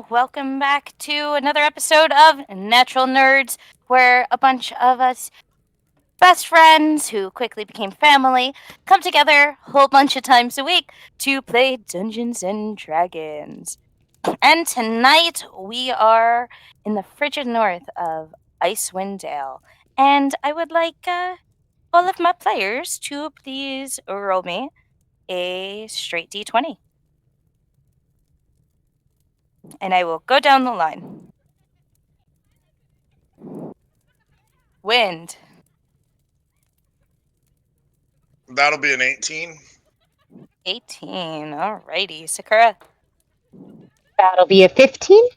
welcome back to another episode of Natural Nerds, where a bunch of us best friends who quickly became family come together a whole bunch of times a week to play Dungeons and Dragons. And tonight we are in the frigid north of Icewind Dale, and I would like all of my players to please roll me a straight d20. And I will go down the line. Wind. That'll be an 18. 18. Alrighty. Sakura. That'll be a 15.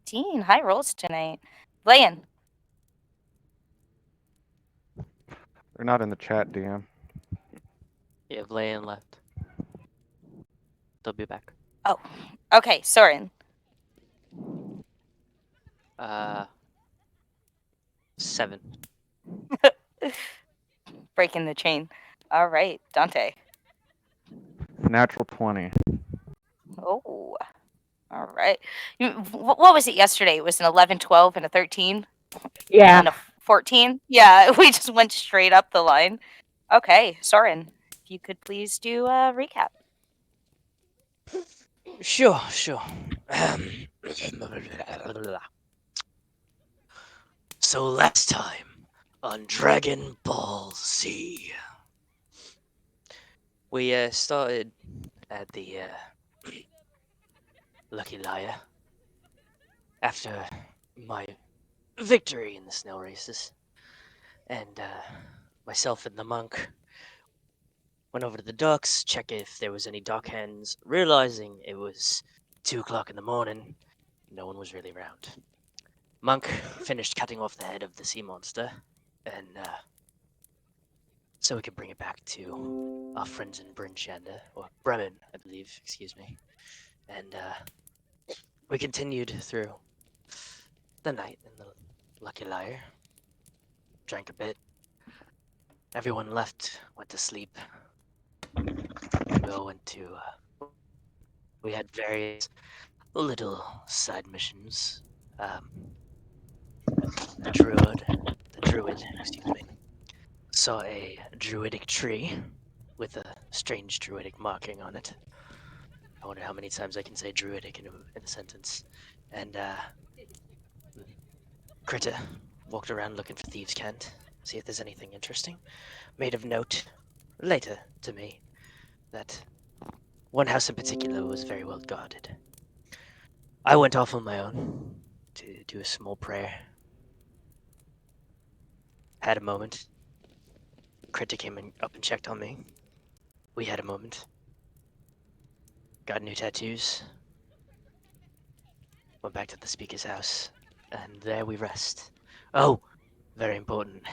15. High rolls tonight. Blayan. They're not in the chat, DM. Yeah, Len-Yan left. They'll be back. Oh. Okay, Soren. 7. Breaking the chain. Alright, Dante. Natural 20. Oh. Alright. What was it yesterday? It was an 11, 12, and a 13? Yeah. And a 14? Yeah, we just went straight up the line. Okay, Soren, if you could please do a recap. Sure. So last time on Dragon Ball Z, we started at the Lucky Liar after my victory in the snail races, and myself and the monk went over to the docks, check if there was any dock hands, realizing it was 2 o'clock in the morning. No one was really around. Monk finished cutting off the head of the sea monster, and so we could bring it back to our friends in Brynshanda, or Bremen, I believe, excuse me. And we continued through the night in the Lucky Liar. Drank a bit. Everyone left, went to sleep. We all went to, we had various little side missions. The druid, excuse me, saw a druidic tree with a strange druidic marking on it. I wonder how many times I can say druidic in a sentence. And Critter walked around looking for thieves' cant, see if there's anything interesting. Made of note, later to me, that one house in particular was very well guarded. I went off on my own to do a small prayer. Had a moment. Critter came up and checked on me. We had a moment. Got new tattoos. Went back to the speaker's house, and there we rest. Oh, very important.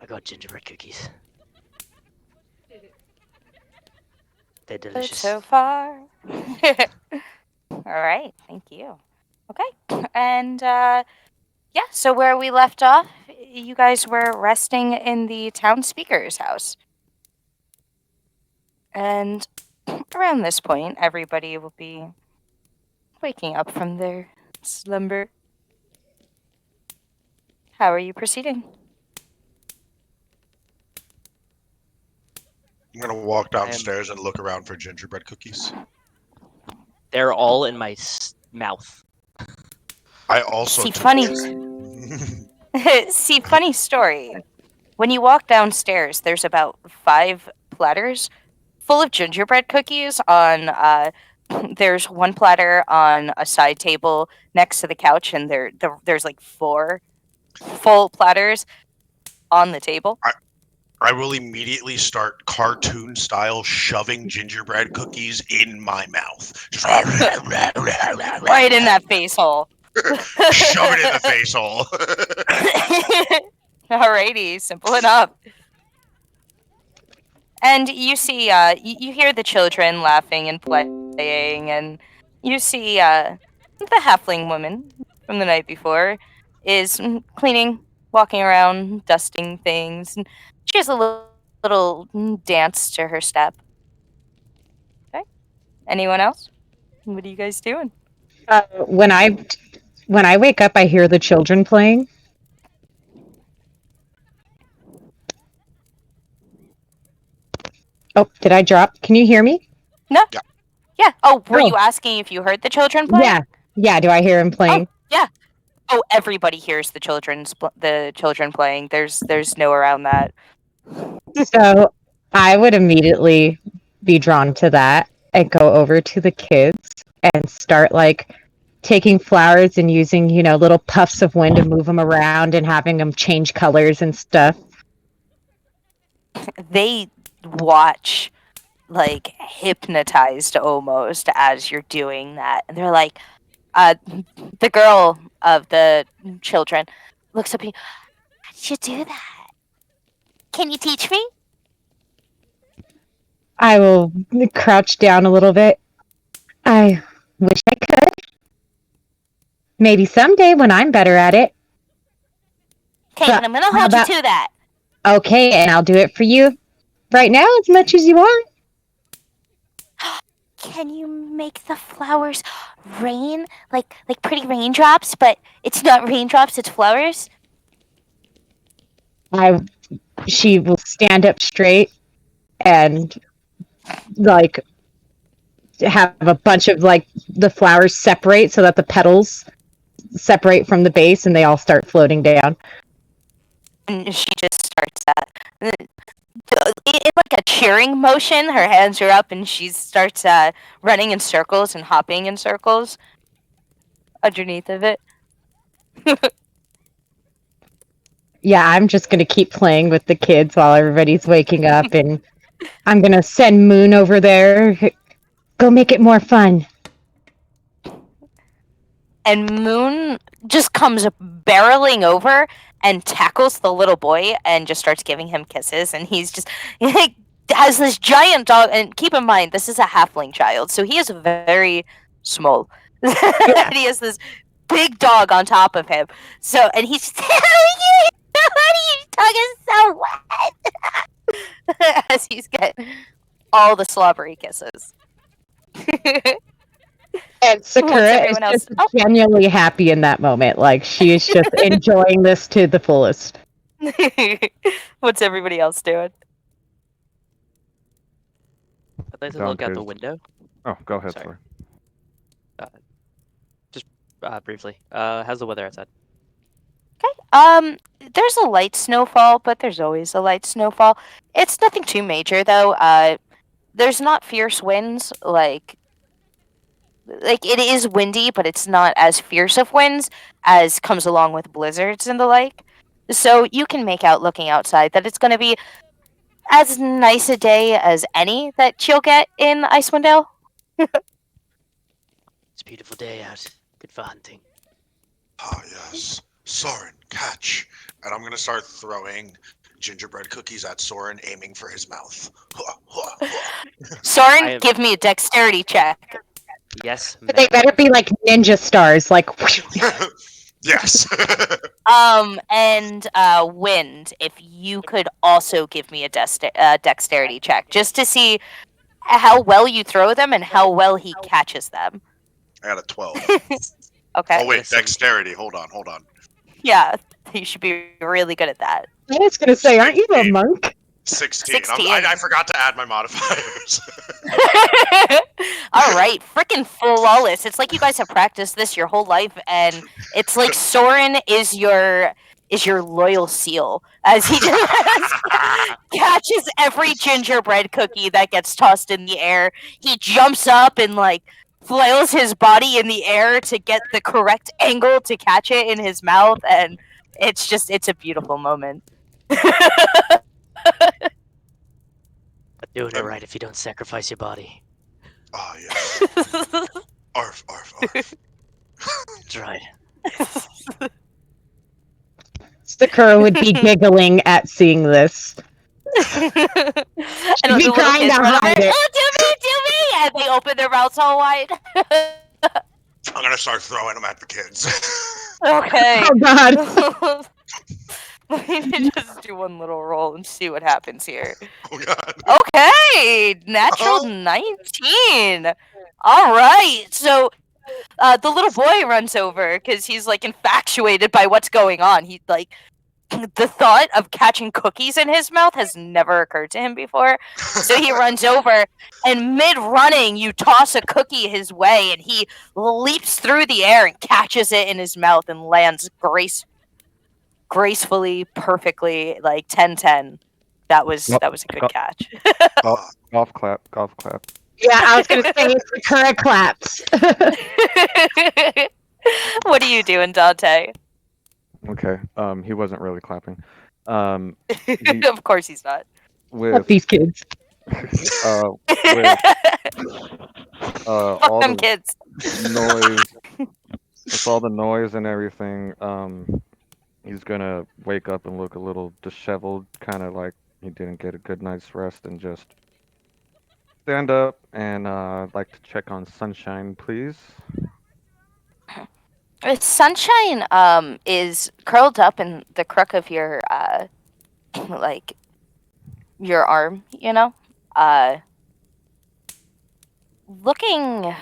I got gingerbread cookies. They're delicious. So far. Alright, thank you. Okay, and yeah, so where we left off, you guys were resting in the town speaker's house. And around this point, everybody will be waking up from their slumber. How are you proceeding? I'm gonna walk downstairs and look around for gingerbread cookies. They're all in my mouth. I also See, funny story. When you walk downstairs, there's about 5 platters full of gingerbread cookies on there's one platter on a side table next to the couch, and there's like 4 full platters on the table. I will immediately start cartoon style shoving gingerbread cookies in my mouth. Right in that face hole. Shove it in the face hole. Alrighty, simple enough. And you see, you hear the children laughing and playing, and you see the halfling woman from the night before is cleaning, walking around, dusting things. And she has a little dance to her step. Okay. Anyone else? What are you guys doing? When I wake up, I hear the children playing. Oh, did I drop? Can you hear me? No. Yeah. Yeah. Oh, were Oh. you asking if you heard the children playing? Yeah. Yeah, do I hear him playing? Yeah. Oh, everybody hears the children playing. There's no around that. So I would immediately be drawn to that and go over to the kids and start like taking flowers and using, little puffs of wind to move them around and having them change colors and stuff. They watch like hypnotized almost as you're doing that, and they're like, the girl of the children looks up at you. How did you do that? Can you teach me? I will crouch down a little bit. I wish I could. Maybe someday when I'm better at it. Okay, But and I'm gonna how hold you about- to that. Okay, and I'll do it for you right now as much as you want. Can you make the flowers rain like pretty raindrops, but it's not raindrops, it's flowers? She will stand up straight and like have a bunch of like the flowers separate so that the petals separate from the base and they all start floating down. And she just starts in like a cheering motion. Her hands are up, and she starts running in circles and hopping in circles underneath of it. Yeah, I'm just gonna keep playing with the kids while everybody's waking up, and I'm gonna send Moon over there. Go make it more fun. And Moon just comes barreling over and tackles the little boy and just starts giving him kisses. And he's just he has this giant dog. And keep in mind, this is a halfling child, so he is very small. And he has this big dog on top of him. So, and he's tongue is so wet as he's getting all the slobbery kisses. And Sacura is everyone else- just genuinely happy in that moment. Like she is just enjoying this to the fullest. What's everybody else doing? I'd like to look out the Downstairs. window. Oh, go ahead, Sorry. sorry. Briefly. How's the weather outside? There's a light snowfall, but there's always a light snowfall. It's nothing too major though. There's not fierce winds like it is windy, but it's not as fierce of winds as comes along with blizzards and the like. So you can make out looking outside that it's going to be as nice a day as any that you'll get in Icewind Dale. It's a beautiful day out. Good for hunting. Ah, yes. Soren, catch. And I'm going to start throwing gingerbread cookies at Soren, aiming for his mouth. Soren, have- give me a dexterity check. Yes, But they ma'am. better be like ninja stars, like Yes. And Wind, if you could also give me a dexterity check, just to see how well you throw them and how well he catches them. I got a 12. Okay. Oh, wait, Listen. dexterity. Hold on. Yeah, you should be really good at that. I was gonna say, aren't you a monk? 16. 16. I forgot to add my modifiers. All right, freaking flawless. It's like you guys have practiced this your whole life, and it's like Soren is your loyal seal as he just catches every gingerbread cookie that gets tossed in the air. He jumps up and like flails his body in the air to get the correct angle to catch it in his mouth, and it's a beautiful moment. Not doing it right if you don't sacrifice your body. Ah, yes. Arf, arf, arf. That's right. Sakura would be giggling at seeing this. And be the little trying kids to run over, hide it. "Oh, do me! And they open their mouths all wide. I'm going to start throwing them at the kids. Okay. Oh god. Let me just do one little roll and see what happens here. Oh, God. Okay, natural Oh. 19. All right, so The little boy runs over because he's like infatuated by what's going on. He like the thought of catching cookies in his mouth has never occurred to him before. So he runs over, and mid running, you toss a cookie his way, and he leaps through the air and catches it in his mouth and lands gracefully, perfectly, like 10-10. That was a good catch. Golf clap. Golf clap. Yeah, I was gonna say Sakura claps. What are you doing, Dante? Okay. He wasn't really clapping. Of course he's not. Fuck With these kids. with Fuck all them the kids. noise, with all the noise and everything, he's gonna wake up and look a little disheveled, kind of like he didn't get a good night's rest, and just stand up and like to check on Sunshine, please. Sunshine is curled up in the crook of your like your arm, you know? Looking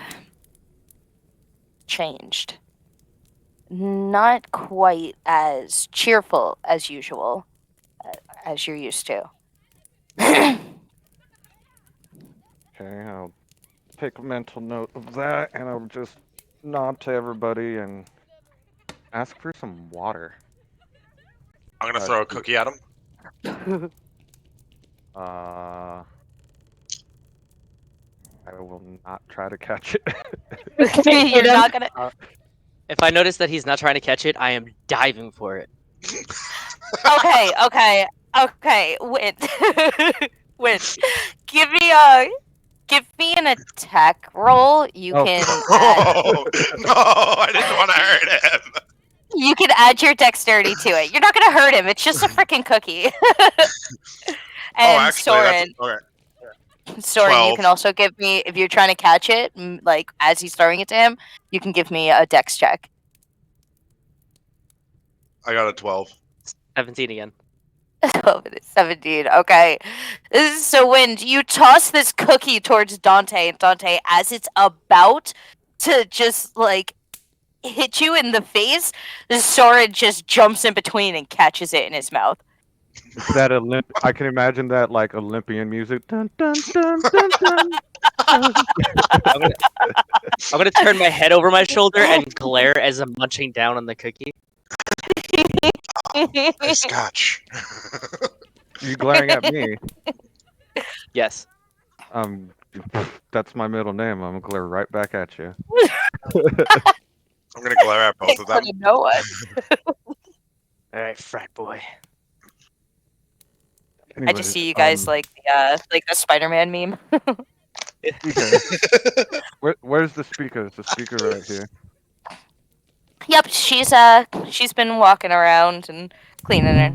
changed. Not quite as cheerful as usual as you're used to. Okay, I'll take a mental note of that, and I'll just nod to everybody and ask for some water. I'm gonna throw a cookie at him. I will not try to catch it. You're not gonna. If I notice that he's not trying to catch it, I am diving for it. Okay. Win. Give me an attack roll. You Oh. can add, No, I didn't want to hurt him. you can add your dexterity to it. You're not gonna hurt him. It's just a freaking cookie. And Soren, okay. Soren, you 12. can also give me, if you're trying to catch it, like as he's throwing it to him, you can give me a dex check. I got a 12. 17 again. 17. Okay. So when you toss this cookie towards Dante, and Dante, as it's about to just like hit you in the face, Soren just jumps in between and catches it in his mouth. That I can imagine that like Olympian music. Dun, dun, dun, dun, dun. I'm gonna turn my head over my shoulder and glare as I'm munching down on the cookie. Nice catch. You glaring at me? Yes. That's my middle name. I'm gonna glare right back at you. I'm gonna glare at both of them. No one. All right, frat boy. I Anyways, just see you guys like the Spider-Man meme. speaker. Where's the speaker? It's the speaker right here. Yep, she's been walking around and cleaning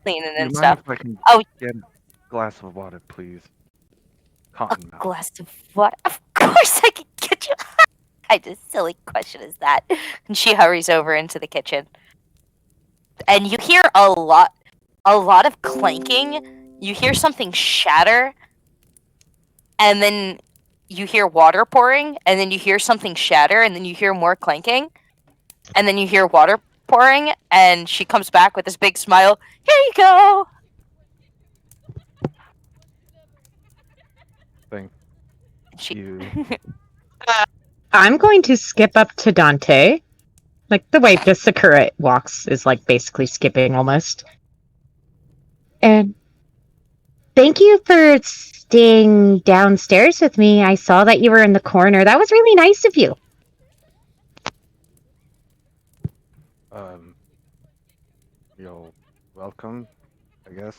Do you and mind stuff. if I can Oh. get a glass of water, please? A Cotton mouth. glass of what? Of course I can get you. What kind of silly question is that? And she hurries over into the kitchen. And you hear a lot of clanking. You hear something shatter. And then you hear water pouring. And then you hear something shatter. And then you hear more clanking. And then you hear water pouring. And she comes back with this big smile. Here you go. Thank She you. I'm going to skip up to Dante. Like the way the Sakura walks is like basically skipping almost. And thank you for staying downstairs with me. I saw that you were in the corner. That was really nice of you. You're welcome, I guess.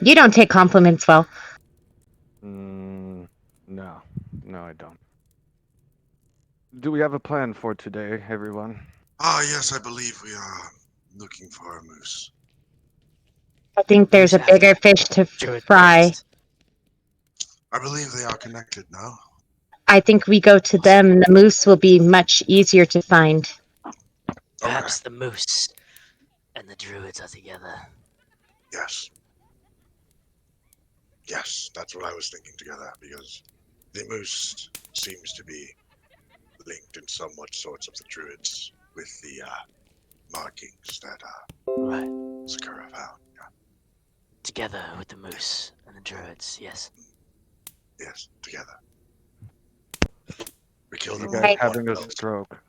You don't take compliments well. No, I don't. Do we have a plan for today, everyone? Yes, I believe we are looking for a moose. I think there's a bigger fish to Druid fry. priest. I believe they are connected now. I think we go to them. The moose will be much easier to find. Perhaps the moose and the druids are together. Yes. Yes, that's what I was thinking together, because The moose seems to be linked in somewhat sorts of the druids with the markings that Right. Sacura found. Together with the moose and the druids, yes. Yes, together. We killed You them. guys Right. having a stroke.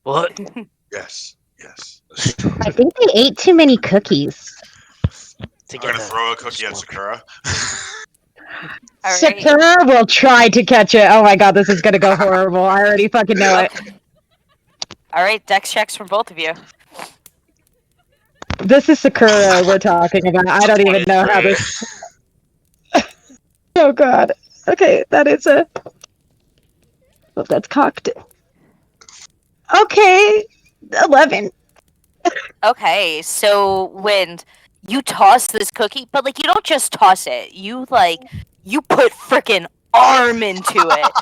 What? Yes. I think they ate too many cookies. I'm Together. gonna throw a with the cookie at stroke. Sakura. All right. Sakura will try to catch it. Oh my god, this is gonna go horrible. I already fucking know it. All right, dex checks from both of you. This is Sakura we're talking about. I don't even know how 23. this. Oh god. Okay, that is a. Oh, that's cocked. Okay, 11. Okay, so Wind, you toss this cookie, but like you don't just toss it. You put frickin' arm into it.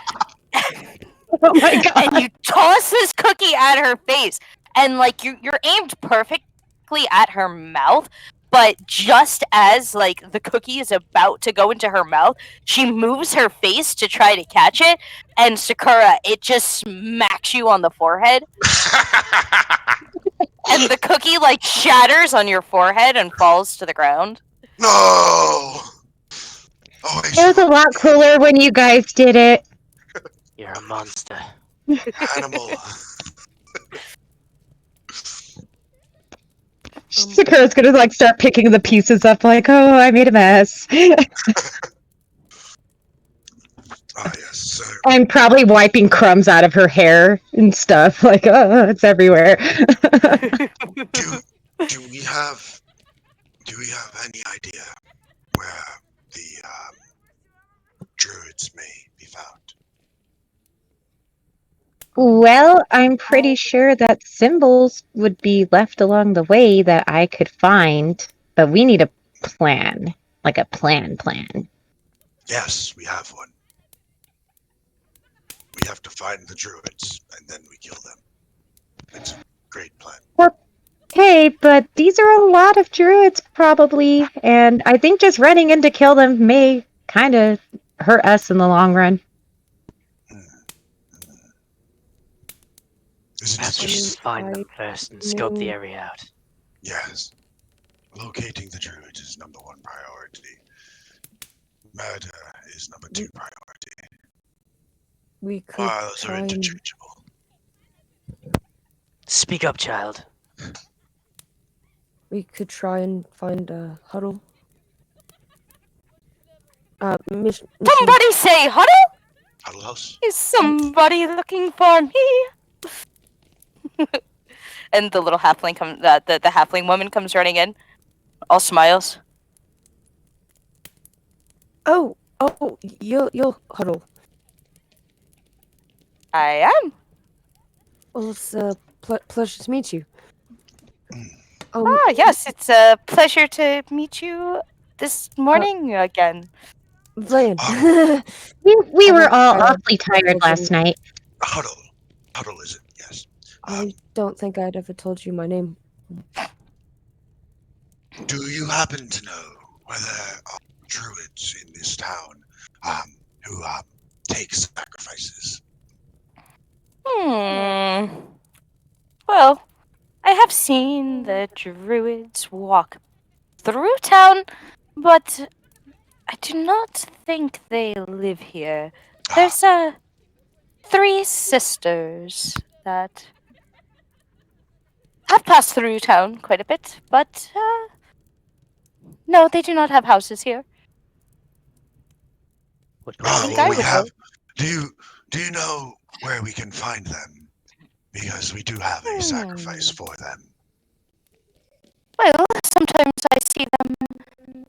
Oh my god. And you toss this cookie at her face, and like you're aimed perfectly at her mouth, but just as like the cookie is about to go into her mouth, she moves her face to try to catch it, and Sakura, it just smacks you on the forehead, and the cookie like shatters on your forehead and falls to the ground. No! Oh, It was a lot cooler when you guys did it. You're a monster. animal. Sakura's gonna like start picking the pieces up, like, oh, I made a mess. Yes, sir. I'm probably wiping crumbs out of her hair and stuff. Like, oh, it's everywhere. Do we have any idea where the druids may be found? Well, I'm pretty sure that symbols would be left along the way that I could find, but we need a plan. Like a plan. Yes, we have one. We have to find the druids, and then we kill them. It's a great plan. Okay, but these are a lot of druids, probably, and I think just running in to kill them may kind of hurt us in the long run. Isn't it Perhaps we just... should find them first and scope the area out. Yes. Locating the druids is number one priority. Murder is number two priority. We could Files are try and interchangeable. Speak up, child. find a huddle. Mission. Somebody say huddle? Huddle house? Is somebody looking for me? And the little halfling the halfling woman comes running in, all smiles. Oh, you'll huddle. I am. Well, it's a pleasure to meet you. Yes, it's a pleasure to meet you this morning again. Len. We I were don't all think awfully tired last night. Huddle. Huddle is it? Yes. I don't think I'd ever told you my name. Do you happen to know whether there are druids in this town who take sacrifices? Well, I have seen the druids walk through town, but I do not think they live here. There's 3 sisters that have passed through town quite a bit, but no, they do not have houses here. What I think I we would have. Do you know where we can find them? Because we do have a sacrifice for them. Well, sometimes I see them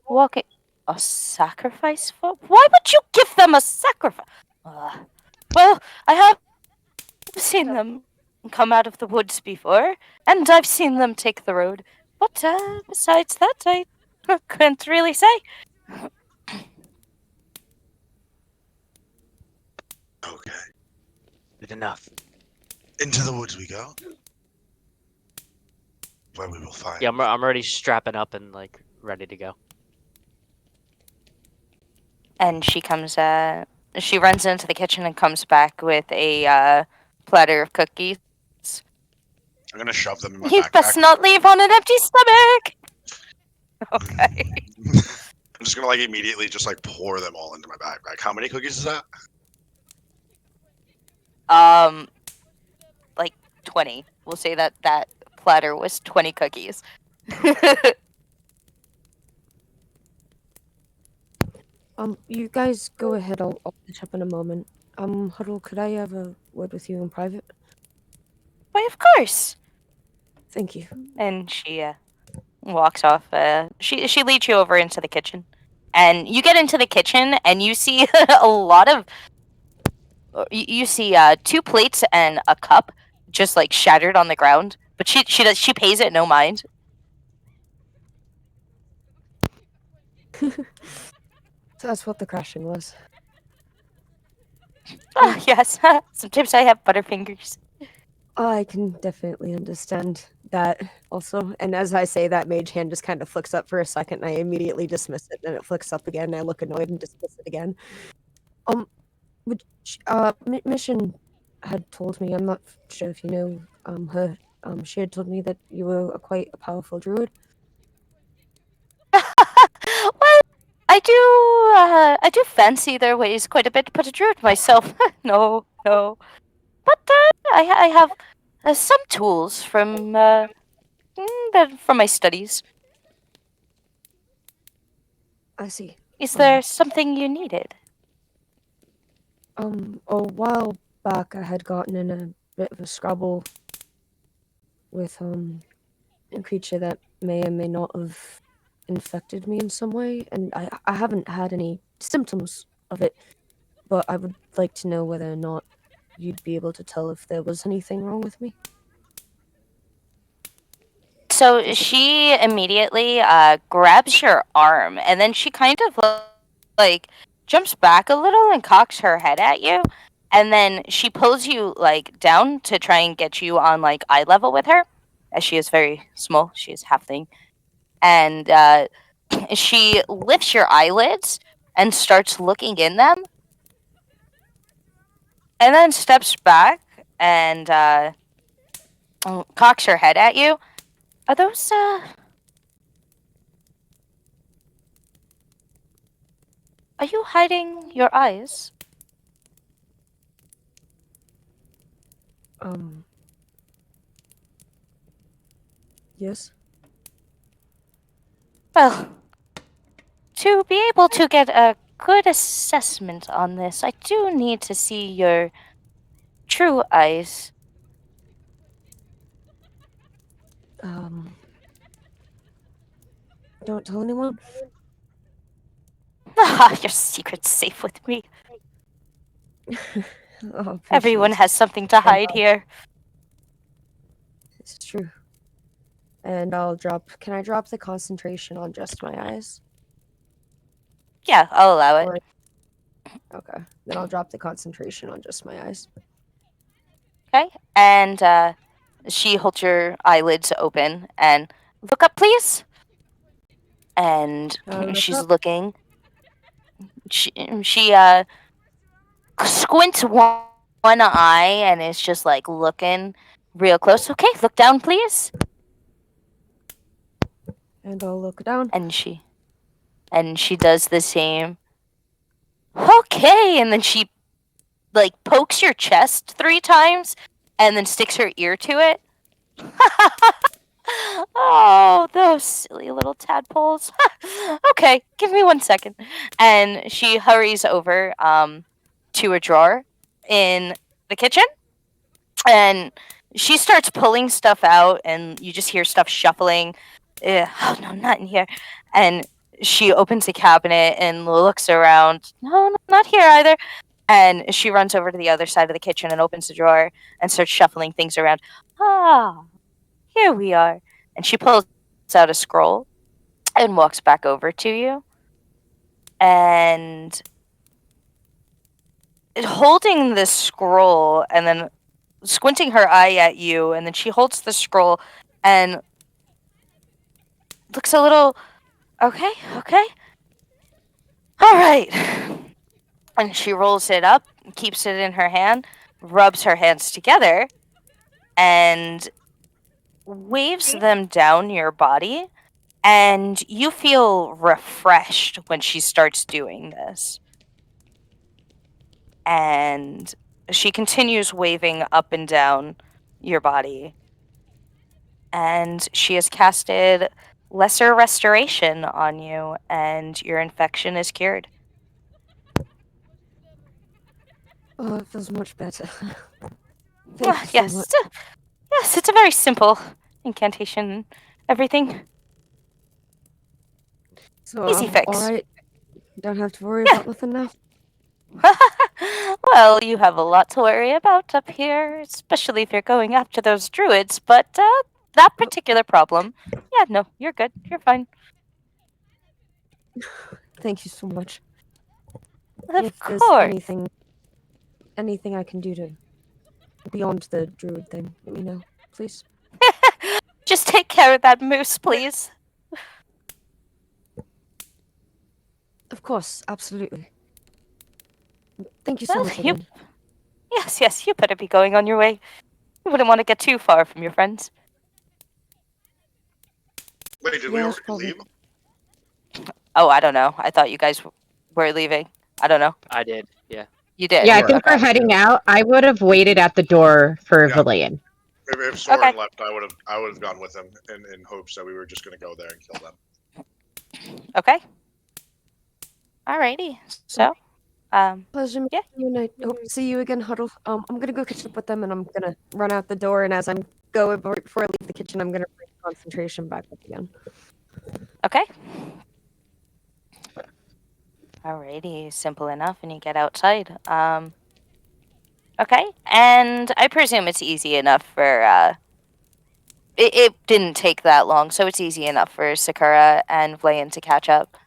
walking. A sacrifice for? Why would you give them a sacrifice? Well, I have seen them come out of the woods before, and I've seen them take the road. But besides that, I couldn't really say. Okay. Good enough. Into the woods we go. Where we will find. Yeah, I'm already strapping up and like ready to go. And she comes. She runs into the kitchen and comes back with a platter of cookies. I'm gonna shove them in my You backpack. best not leave on an empty stomach. Okay. I'm just gonna like immediately just like pour them all into my backpack. How many cookies is that? Like 20. We'll say that platter was 20 cookies. You guys go ahead. I'll catch up in a moment. Huddle, could I have a word with you in private? Why, of course. Thank you. And she walks off. She leads you over into the kitchen, and you get into the kitchen, and you see a lot of. You see 2 plates and a cup just like shattered on the ground, but she pays it no mind. So that's what the crashing was. Ah, yes. Sometimes I have butterfingers. I can definitely understand that also. And as I say that, Mage Hand just kind of flicks up for a second, and I immediately dismiss it, and it flicks up again, and I look annoyed and dismiss it again. Mission had told me, I'm not sure if you know, her, she had told me that you were quite a powerful druid. Well, I do fancy their ways quite a bit, but a druid myself, no. But I have some tools from from my studies. I see. Is there something you needed? A while back I had gotten in a bit of a scrabble with, a creature that may or may not have infected me in some way, and I haven't had any symptoms of it, but I would like to know whether or not you'd be able to tell if there was anything wrong with me. So she immediately grabs your arm, and then she kind of like jumps back a little and cocks her head at you, and then she pulls you like down to try and get you on like eye level with her, as she is very small. She is halfling, and she lifts your eyelids and starts looking in them, and then steps back and cocks her head at you. Are those Are you hiding your eyes? Yes? Well, to be able to get a good assessment on this, I do need to see your true eyes. Don't tell anyone? Ah, your secret's safe with me. Oh, Everyone has something to hide here. It's true. And can I drop the concentration on just my eyes? Yeah, I'll allow it. Or- Okay, then I'll drop the concentration on just my eyes. Okay, and she holds your eyelids open and look up, please. And Look she's up. looking. She squints one eye and is just like looking real close. Okay, look down, please. And I'll look down. And she does the same. Okay, and then she like pokes your chest 3 times and then sticks her ear to it. Oh, those silly little tadpoles. Okay, give me 1 second. And she hurries over to a drawer in the kitchen, and she starts pulling stuff out, and you just hear stuff shuffling. Oh no, not in here. And she opens a cabinet and looks around. No, not here either. And she runs over to the other side of the kitchen and opens the drawer and starts shuffling things around. Ah, here we are. And she pulls out a scroll and walks back over to you. And holding the scroll and then squinting her eye at you, and then she holds the scroll and looks a little, okay. All right. And she rolls it up, keeps it in her hand, rubs her hands together, and waves them down your body. And you feel refreshed when she starts doing this. And she continues waving up and down your body. And she has casted lesser restoration on you, and your infection is cured. Oh, it feels much better. Thank you so Yes, much. yes, it's a very simple incantation. Everything So, easy fix. alright. Don't have to worry Yeah. about nothing now. Well, you have a lot to worry about up here, especially if you're going after those druids. But that particular problem, yeah, no, you're good. You're fine. Thank you so much. Of If there's course. anything I can do to beyond the druid thing, let me know, please. Just take care of that moose, please. Of course, absolutely. Thank you so Well, much you. again. Yes, you better be going on your way. You wouldn't want to get too far from your friends. Wait, did we Yeah, already that's probably. leave? Oh, I don't know. I thought you guys were leaving. I don't know. I did. Yeah. You did. Yeah, I Yeah. think we're Okay. heading out. I would have waited at the door for Yeah. Valayan. If Soren Okay. left, I would have gone with him in hopes that we were just going to go there and kill them. Okay. Alrighty. So, Pleasure meeting Yeah. you, and I hope to see you again, Huddle. I'm gonna go catch up with them, and I'm gonna run out the door. And as I'm going before I leave the kitchen, I'm gonna bring concentration back up again. okay. Alrighty, simple enough, and you get outside. Okay, and I presume it's easy enough for it didn't take that long, so it's easy enough for Sakura and Vlayan to catch up.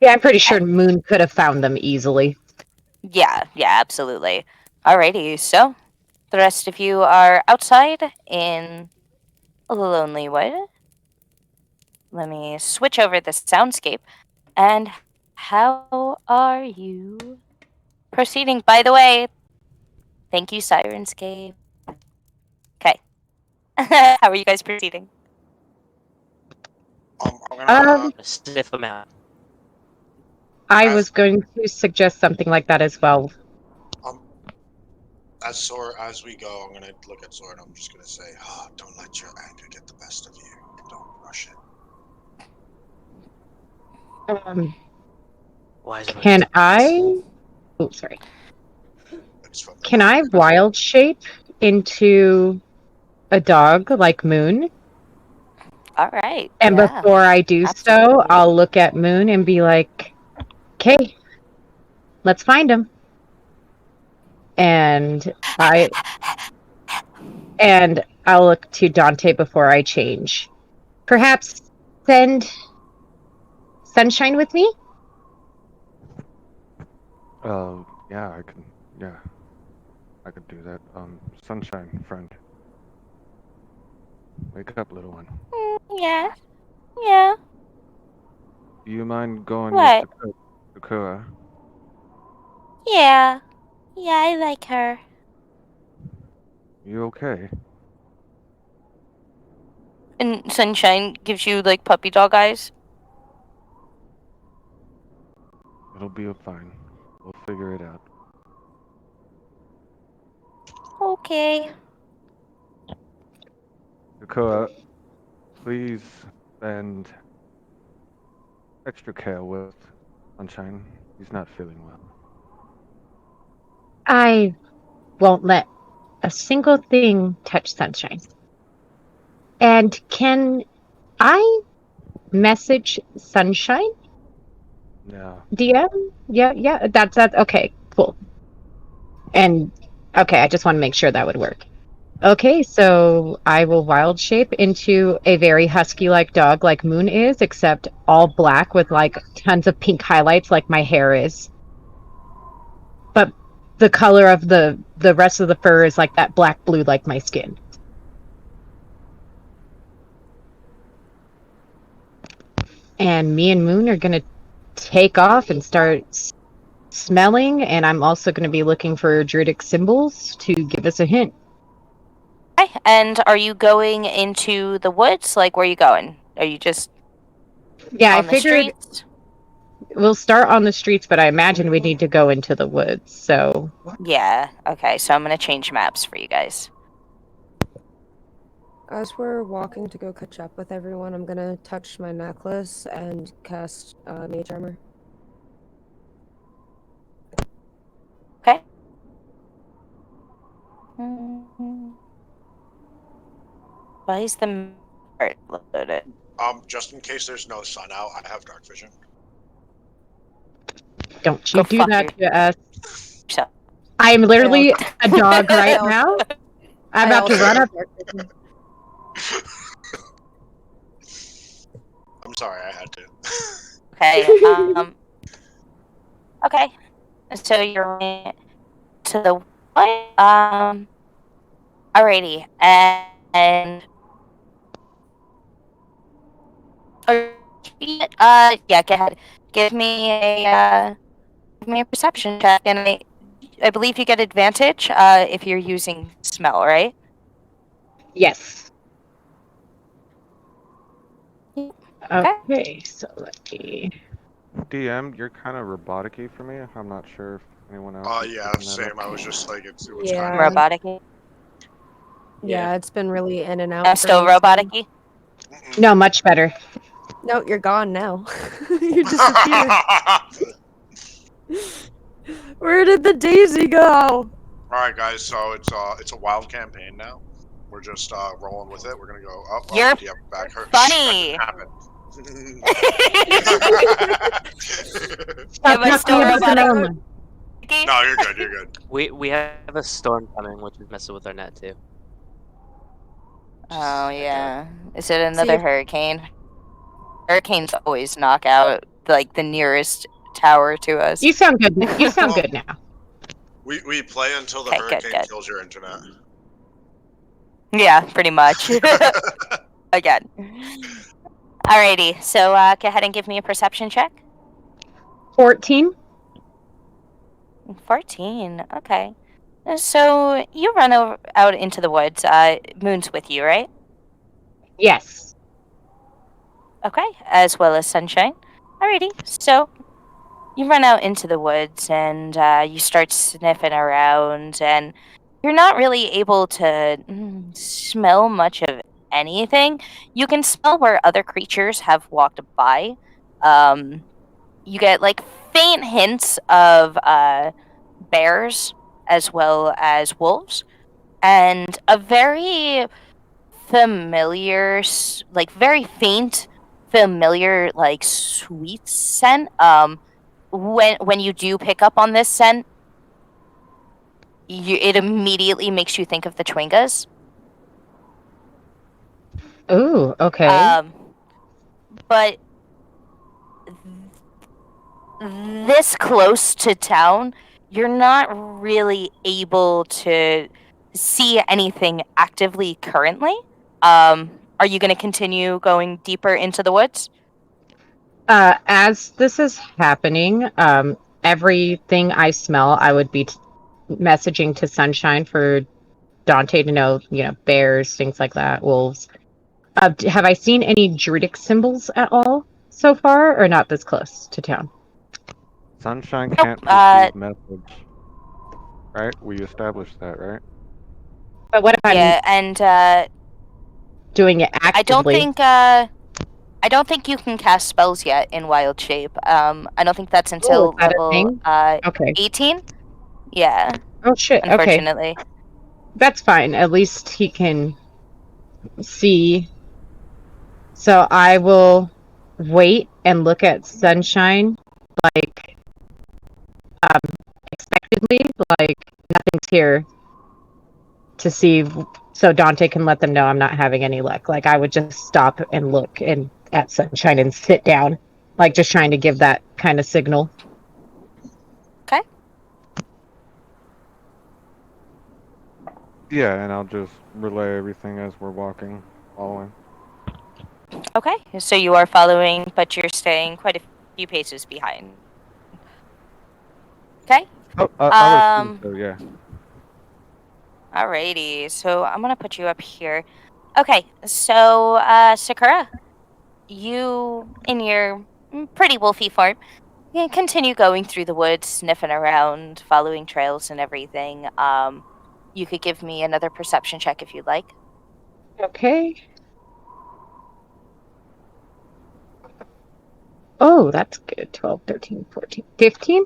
Yeah, I'm pretty sure Moon could have found them easily. Yeah, absolutely. Alrighty, so the rest of you are outside in Lonely Wood. Let me switch over the soundscape. And how are you proceeding? By the way, thank you, Sirenscape. Okay. How are you guys proceeding? I'm gonna. Sniff them out. I As- was going to suggest something like that as well. As we go, I'm gonna look at Soren. I'm just gonna say, don't let your anger get the best of you. Don't rush it. Wise words. Can I? Oh, sorry. It's from the Can I wild shape into a dog like Moon? All right. And yeah. before I do so, absolutely. I'll look at Moon and be like, "Okay, let's find him." And I'll look to Dante before I change. Perhaps send Sunshine with me? Yeah, I can. Yeah, I could do that. Sunshine, friend. Wake up, little one. Yeah. Yeah. Do you mind going What? with Sakura? Yeah. Yeah, I like her. You okay? And Sunshine gives you like puppy dog eyes. It'll be fine. We'll figure it out. Okay. Sakura, please spend extra care with Sunshine. He's not feeling well. I won't let a single thing touch Sunshine. And can I message Sunshine? Yeah. DM? Yeah, that's okay, cool. And okay, I just want to make sure that would work. Okay, so I will wild shape into a very husky like dog like Moon is, except all black with like tons of pink highlights like my hair is. But the color of the rest of the fur is like that black blue like my skin. And me and Moon are gonna take off and start smelling, and I'm also going to be looking for druidic symbols to give us a hint. Okay. And are you going into the woods? Like, where are you going? Are you just Yeah, I on the figured streets? we'll start on the streets, but I imagine we need to go into the woods. So Yeah. Okay. So I'm gonna change maps for you guys. As we're walking to go catch up with everyone, I'm gonna touch my necklace and cast mage armor. Okay. Mm-hmm. Why is the part loaded? Just in case there's no sun out, I have dark vision. don't Go you do fuck that to us. yourself. I am literally a dog right now. I'm about to run up. I'm sorry, I had to. Okay. Okay. So you're running to the what? Alrighty. And yeah. Go ahead. Give me a perception check, and I believe you get advantage if you're using smell, right? Yes. Okay. Okay, so let me. DM, you're kind of robotic-y for me. I'm not sure if anyone else is Yeah, picking that same. up. I was just like, it was Yeah. kind of. Robotic. Yeah, it's been really in and out. I'm for still me, so- robotic. No, much better. No, you're gone now. You disappeared. Where did the daisy go? All right, guys. So it's a wild campaign now. We're just rolling with it. We're gonna go up. You're Yep, back her. funny. Stop Am I talking still about the robotic? Roman. No, you're good. You're good. We have a storm coming, which is messing with our net too. Oh Just heads up. yeah. Is it another See- hurricane? Hurricanes always knock out like the nearest tower to us. You sound good. You sound good now. We play until the Okay, good, hurricane good. kills your internet. Yeah, pretty much. Again. Alrighty, so go ahead and give me a perception check. 14. 14. Okay. So you run out into the woods. Moon's with you, right? Yes. Okay, as well as Sunshine. Alrighty, so you run out into the woods and you start sniffing around, and you're not really able to smell much of anything. You can smell where other creatures have walked by. You get like faint hints of bears as well as wolves, and a very familiar, like very faint, familiar, like sweet scent. When you do pick up on this scent, it immediately makes you think of the Chwingas. Ooh, okay. But this close to town, you're not really able to see anything actively currently. Are you going to continue going deeper into the woods? As this is happening, everything I smell, I would be messaging to Sunshine for Dante to know, bears, things like that, wolves. Have I seen any druidic symbols at all so far, or not this close to town? Sunshine Nope, can't perceive message. Right? We established that, right? But what if Yeah, I'm and doing it actively? I don't think you can cast spells yet in Wild Shape. I don't think that's Oh, until is that a level thing? Okay. 18. Yeah, Oh shit. Okay. unfortunately. That's fine. At least he can see. So I will wait and look at Sunshine like expectedly, like nothing's here to see, so Dante can let them know I'm not having any luck. Like I would just stop and look and at Sunshine and sit down, like just trying to give that kind of signal. Okay. Yeah, and I'll just relay everything as we're following. Okay. So you are following, but you're staying quite a few paces behind. Okay. Oh, I would assume so, yeah. Alrighty. So I'm gonna put you up here. Okay. So, Sakura, you in your pretty wolfy form, you can continue going through the woods, sniffing around, following trails and everything. You could give me another perception check if you'd like. Okay. Oh, that's good. 12, 13, 14, 15?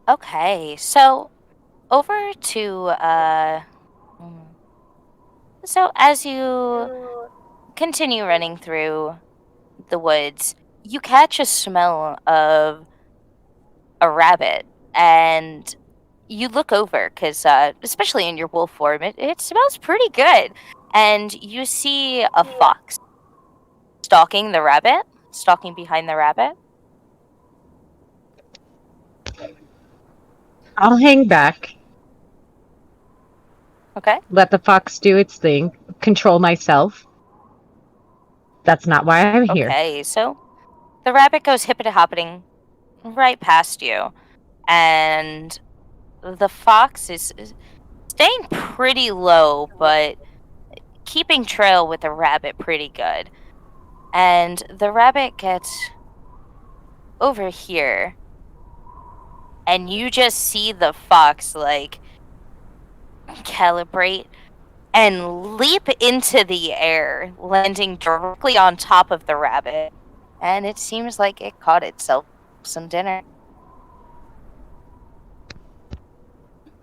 Okay. So over to so as you continue running through the woods, you catch a smell of a rabbit, and you look over because, especially in your wolf form, it smells pretty good. And you see a fox stalking the rabbit, stalking behind the rabbit. I'll hang back, Okay. let the fox do its thing, control myself. That's not why I'm here. Okay. So the rabbit goes hippity hopping right past you, and the fox is staying pretty low, but keeping trail with the rabbit pretty good. And the rabbit gets over here, and you just see the fox like calibrate and leap into the air, landing directly on top of the rabbit. And it seems like it caught itself some dinner.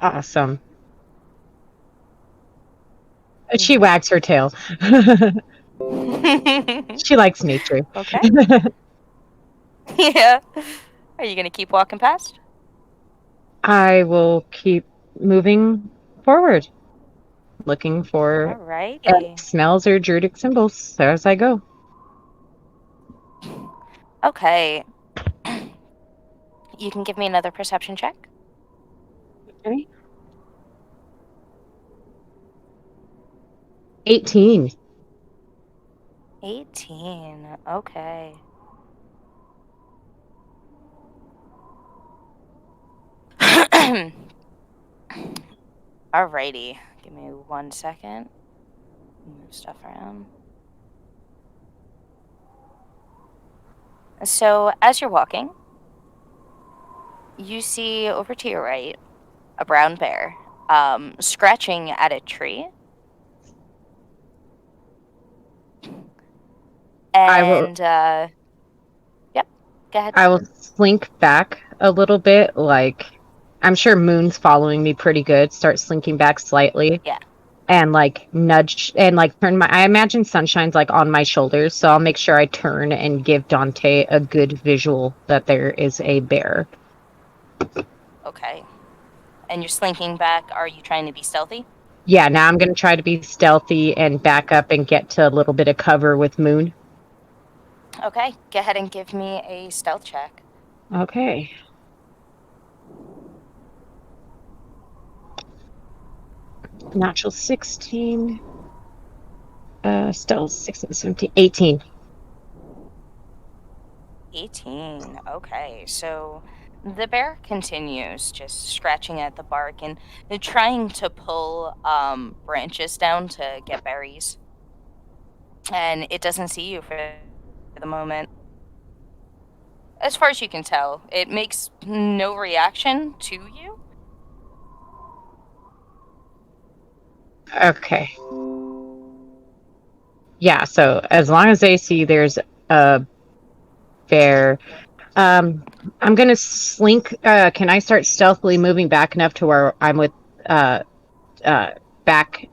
Awesome. She wags her tail. She likes nature. Okay. Yeah. Are you going to keep walking past? I will keep moving forward, looking for Alrighty. smells or druidic symbols as I go. Okay. You can give me another perception check. Okay. 18. 18. Okay. Alrighty. Give me 1 second. Move stuff around. So, as you're walking, you see over to your right a brown bear scratching at a tree. And, yep, go ahead. I will slink back a little bit, like I'm sure Moon's following me pretty good. Start slinking back slightly. Yeah. And like nudge and like turn my. I imagine Sunshine's like on my shoulders, so I'll make sure I turn and give Dante a good visual that there is a bear. Okay. And you're slinking back. Are you trying to be stealthy? Yeah, now I'm gonna try to be stealthy and back up and get to a little bit of cover with Moon. Okay. Go ahead and give me a stealth check. Okay. Natural 16. Stealth 16, 17, 18. 18. Okay. So the bear continues just scratching at the bark and trying to pull branches down to get berries. And it doesn't see you for the moment. As far as you can tell, it makes no reaction to you. Okay. Yeah, so as long as they see there's a bear, I'm gonna slink. Can I start stealthily moving back enough to where I'm with back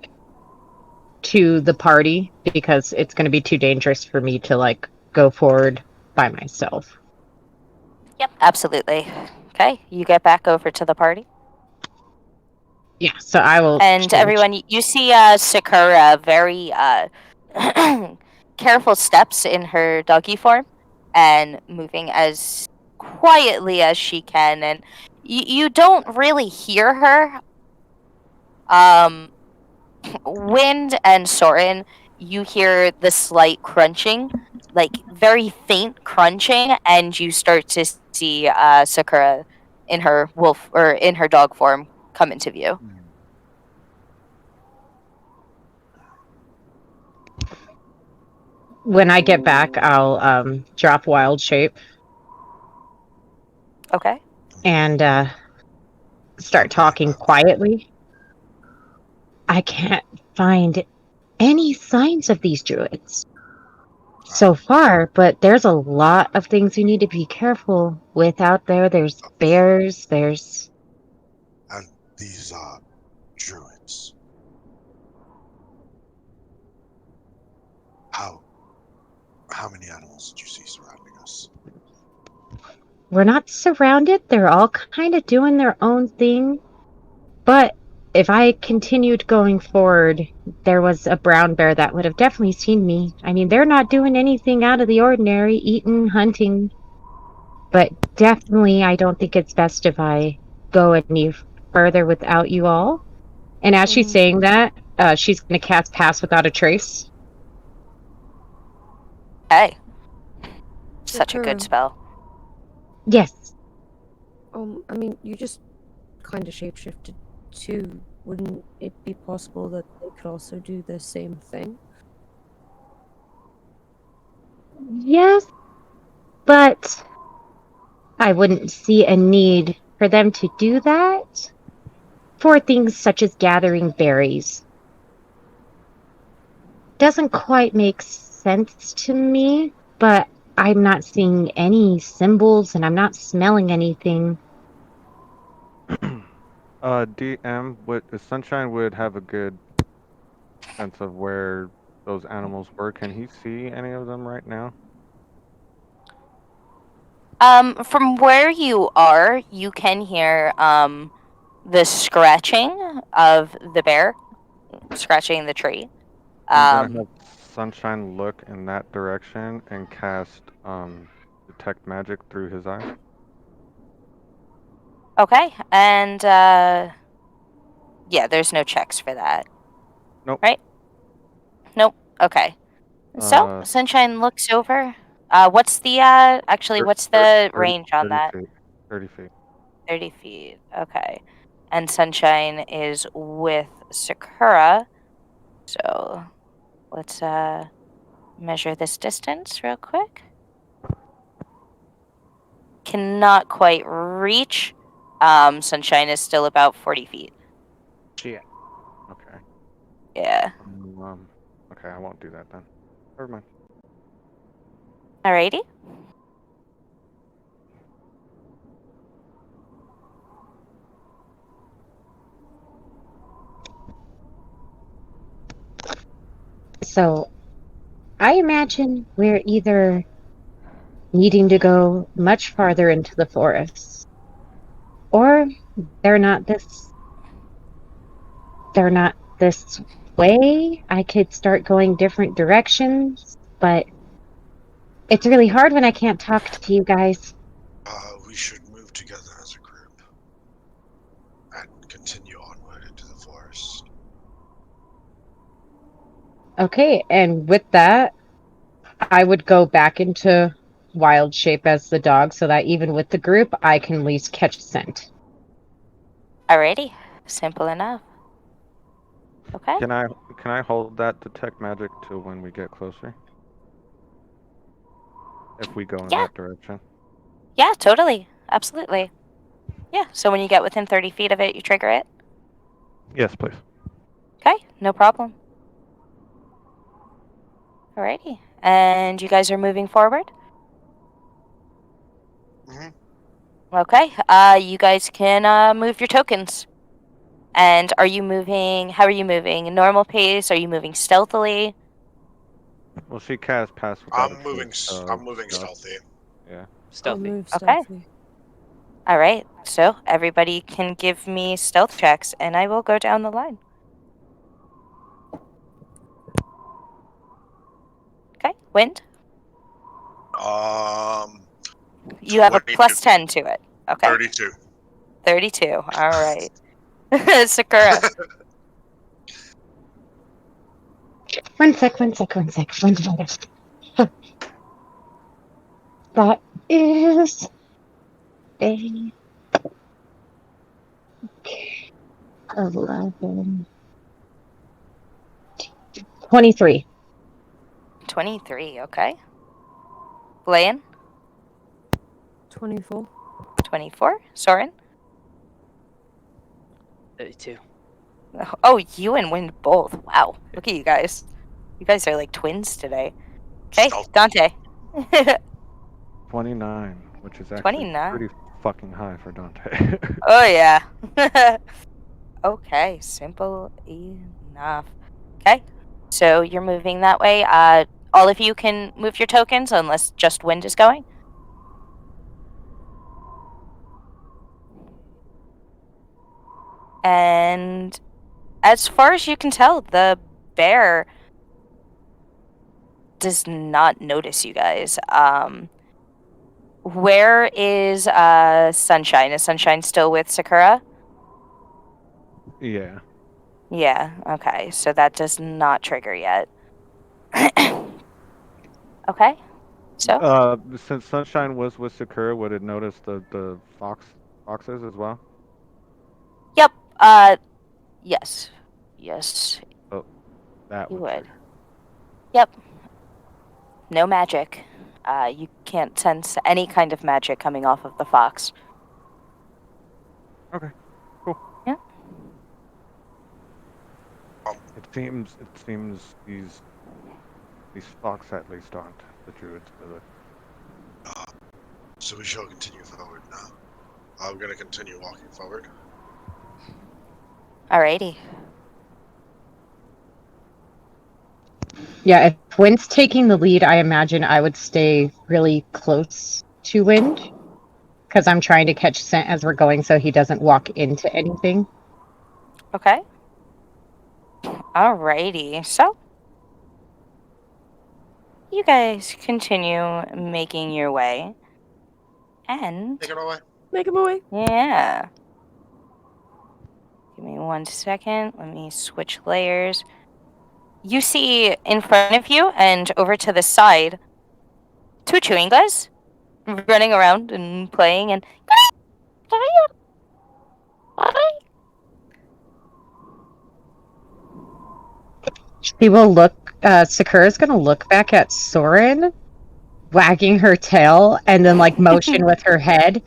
to the party, because it's gonna be too dangerous for me to like go forward by myself. Yep, absolutely. Okay, you get back over to the party. Yeah, so I will. And change. everyone, you see Sakura very careful steps in her doggy form and moving as quietly as she can. And you don't really hear her. Wind and Soren, you hear the slight crunching like very faint crunching, and you start to see Sakura in her wolf or in her dog form come into view. When I get back, I'll drop wild shape Okay. and start talking quietly. I can't find any signs of these druids so far, but there's a lot of things you need to be careful with out there. There's bears, there's... And these are druids. How many animals did you see surrounding us? We're not surrounded. They're all kind of doing their own thing. But if I continued going forward, there was a brown bear that would have definitely seen me. I mean, they're not doing anything out of the ordinary, eating, hunting. But definitely, I don't think it's best if I go any further without you all. And as she's saying that, she's going to cast Pass Without a Trace. Hey. Such a Sakura. good spell. Yes. I mean, you just kind of shapeshifted too. Wouldn't it be possible that they could also do the same thing? Yes. But I wouldn't see a need for them to do that for things such as gathering berries. Doesn't quite make sense to me, but I'm not seeing any symbols and I'm not smelling anything. DM Sunshine would have a good sense of where those animals were. Can he see any of them right now? From where you are, you can hear the scratching of the bear scratching the tree. I'm gonna have Sunshine look in that direction and cast detect magic through his eyes. Okay, and yeah, there's no checks for that. Nope. Right? Nope. Okay. So Sunshine looks over. What's the actually? What's the range on 30 that? feet. 30 feet. 30 feet. Okay. And Sunshine is with Sakura. So let's measure this distance real quick. Cannot quite reach. Sunshine is still about 40 feet. Shit. Okay. Yeah. Okay, I won't do that then. Never mind. Alrighty. So I imagine we're either needing to go much farther into the forest, or they're not this way. I could start going different directions, but it's really hard when I can't talk to you guys. We should move together as a group and continue onward into the forest. Okay, and with that, I would go back into wild shape as the dog so that even with the group, I can at least catch scent. Alrighty. Simple enough. Okay. Can I hold that detect magic till when we get closer? If we go in that direction. Yeah, totally. Absolutely. Yeah, so when you get within 30 feet of it, you trigger it? Yes, please. Okay, no problem. Alrighty. And you guys are moving forward? Mhm. Okay, you guys can move your tokens. And are you moving, how are you moving? Normal pace? Are you moving stealthily? Well, she cast Pass Without a I'm moving. Trace, so I'm moving stealth. stealthy. Yeah. I'll Stealthy. move Okay. stealthy. Alright, so everybody can give me stealth checks, and I will go down the line. Okay, Wind? You have a 22. plus 10 to it. Okay. 32. 32. All right. Sakura. One sec. That is a 11. 23. 23, okay. Blaine? 24. 24. Soren? 32. Oh, you and Wind both. Wow. Look at you guys. You guys are like twins today. Okay, Stealth. Dante. 29, which is actually 29. pretty fucking high for Dante. Oh, yeah. Okay, simple enough. Okay, so you're moving that way. All of you can move your tokens unless just Wind is going. And as far as you can tell, the bear does not notice you guys. Where is Sunshine? Is Sunshine still with Sacura? Yeah. Yeah, okay. So that does not trigger yet. Okay. So Since Sunshine was with Sakura, would it notice the foxes as well? yep. Yes. Yes, Oh, that you would would. trigger. Yep. No magic. You can't sense any kind of magic coming off of the fox. Okay, cool. Yeah. It seems these fox at least aren't the druid's village. So we shall continue forward now. I'm gonna continue walking forward. Alrighty. Yeah, if Wind's taking the lead, I imagine I would stay really close to Wind because I'm trying to catch scent as we're going so he doesn't walk into anything. Okay. Alrighty. So you guys continue making your way. And Take it away. Make him away. yeah. Give me 1 second. Let me switch layers. You see in front of you and over to the side 2 chewing guys running around and playing and She will look, Sakura's gonna look back at Soren, wagging her tail, and then like motion with her head.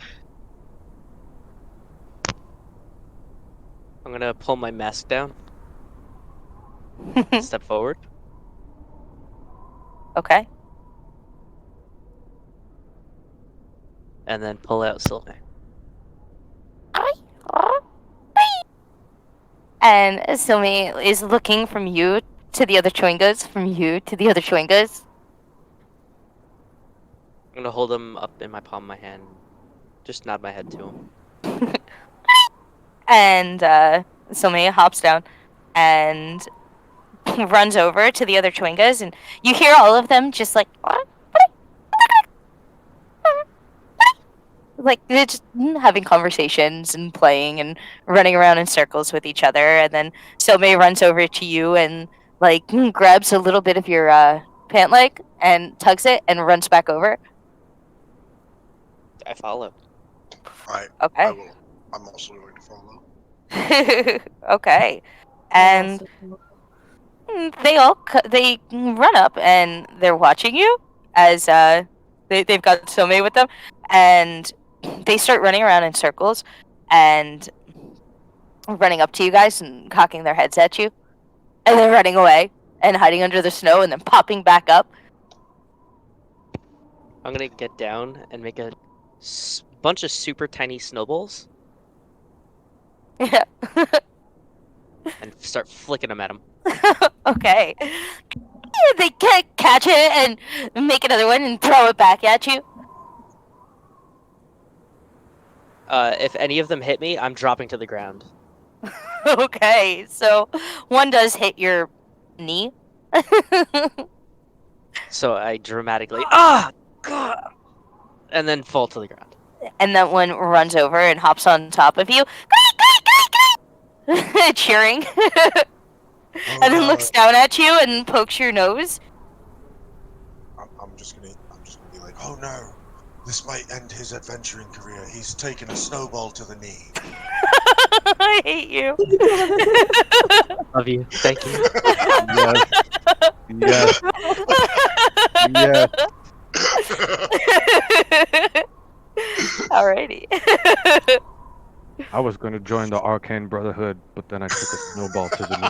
I'm gonna pull my mask down. Step forward. Okay. And then pull out Silver. And Silmi is looking from you to the other chewingas, from you to the other chewingas. I'm gonna hold him up in my palm of my hand. Just nod my head to him. And Silmi hops down and runs over to the other chewingas, and you hear all of them just like they're just having conversations and playing and running around in circles with each other. And then Silmi runs over to you and like grabs a little bit of your pant leg and tugs it and runs back over. I follow. I Okay. will. I'm also going to follow. Okay. And they run up and they're watching you as they've got Silmi with them, and they start running around in circles and running up to you guys and cocking their heads at you, and then running away and hiding under the snow and then popping back up. I'm gonna get down and make a bunch of super tiny snowballs Yeah. and start flicking them at him. Okay. They can't catch it and make another one and throw it back at you. If any of them hit me, I'm dropping to the ground. Okay, so one does hit your knee. So I dramatically God, and then fall to the ground. And that one runs over and hops on top of you, cheering, and then looks down at you and pokes your nose. I'm just gonna be like, oh no, This might end his adventuring career. He's taken a snowball to the knee. I hate you. Love you. Thank you. Yes. Yes. Alrighty. I was going to join the Arcane Brotherhood, but then I took a snowball to the knee.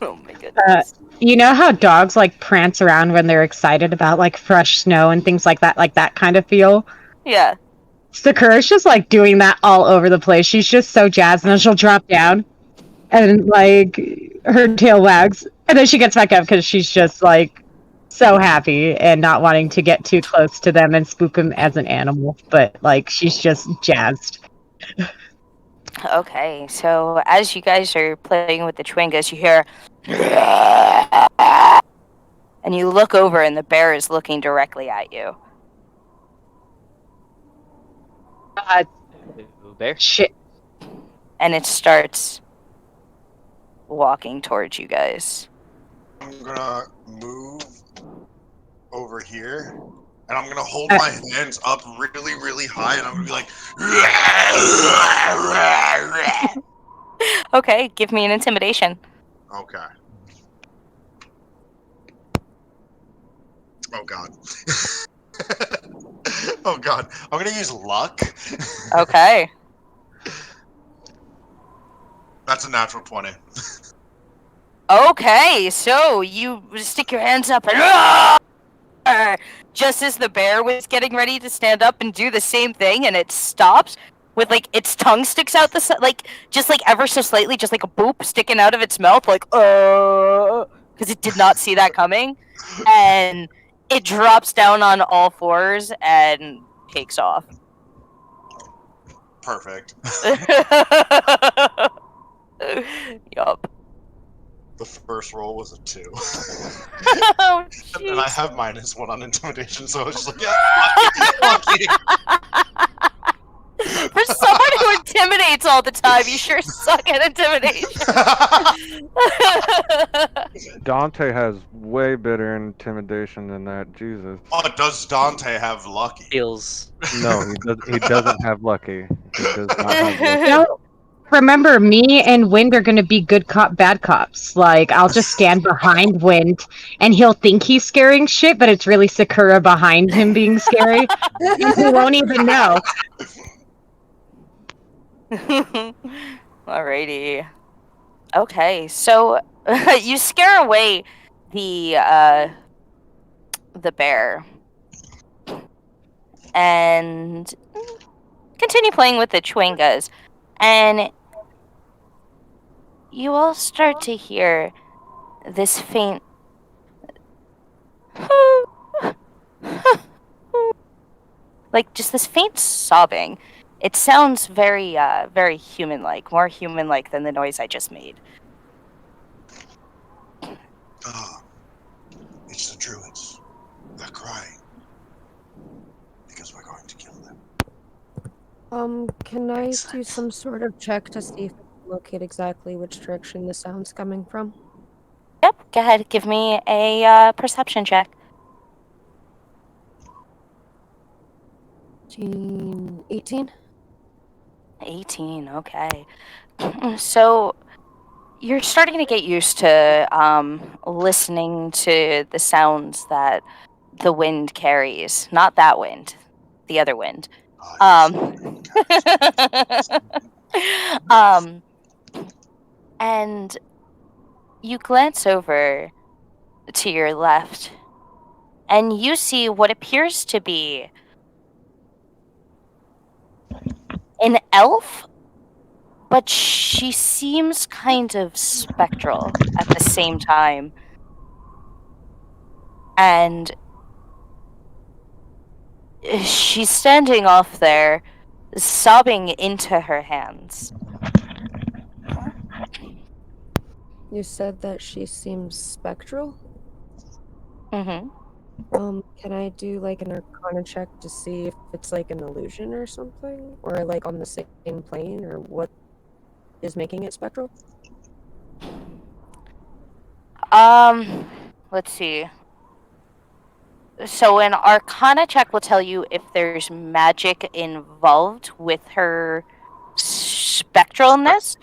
Oh my goodness. You know how dogs like prance around when they're excited about like fresh snow and things like that kind of feel? Yeah. Sakura's just like doing that all over the place. She's just so jazzed, and then she'll drop down and like her tail wags, and then she gets back up because she's just like so happy and not wanting to get too close to them and spook them as an animal, but like she's just jazzed. Okay, so as you guys are playing with the Chwingas, you hear, and you look over, and the bear is looking directly at you. Bear. Shit. And it starts walking towards you guys. I'm gonna move over here, and I'm gonna hold my hands up really, really high, and I'm gonna be like, Okay, give me an intimidation. okay. Oh god. Oh god. I'm gonna use luck. Okay. That's a natural 20. Okay, so you stick your hands up and just as the bear was getting ready to stand up and do the same thing, and it stops with like its tongue sticks out the like just like ever so slightly, just like a boop sticking out of its mouth, like because it did not see that coming, and it drops down on all fours and takes off. Perfect. Yup. The first roll was a 2. Oh, And I jeez. have -1 on intimidation, so I was just like, yeah, lucky. For someone who intimidates all the time, you sure suck at intimidation. Dante has way better intimidation than that. Jesus. Oh, does Dante have lucky? Feels. No, he doesn't have lucky. He does not have lucky. No, remember, me and Wind are going to be good cop, bad cops. Like, I'll just stand behind Wind, and he'll think he's scaring shit, but it's really Sakura behind him being scary. And he won't even know. Alrighty. Okay, so you scare away the bear and continue playing with the Chwingas, and you all start to hear this faint like just this faint sobbing. It sounds very very human-like, more human-like than the noise I just made. It's the druids. They're crying. Because we're going to kill them. Can I do Excellent. some sort of check to see if I can locate exactly which direction the sound's coming from? Yep, go ahead, give me a perception check. 18? 18, okay. So you're starting to get used to listening to the sounds that the wind carries. Not that wind, the other wind. And you glance over to your left, and you see what appears to be an elf, but she seems kind of spectral at the same time. And she's standing off there, sobbing into her hands. You said that she seems spectral? Mm-hmm. Can I do like an arcana check to see if it's like an illusion or something? Or like on the same plane, or what is making it spectral? Let's see. So an Arcana check will tell you if there's magic involved with her spectralness.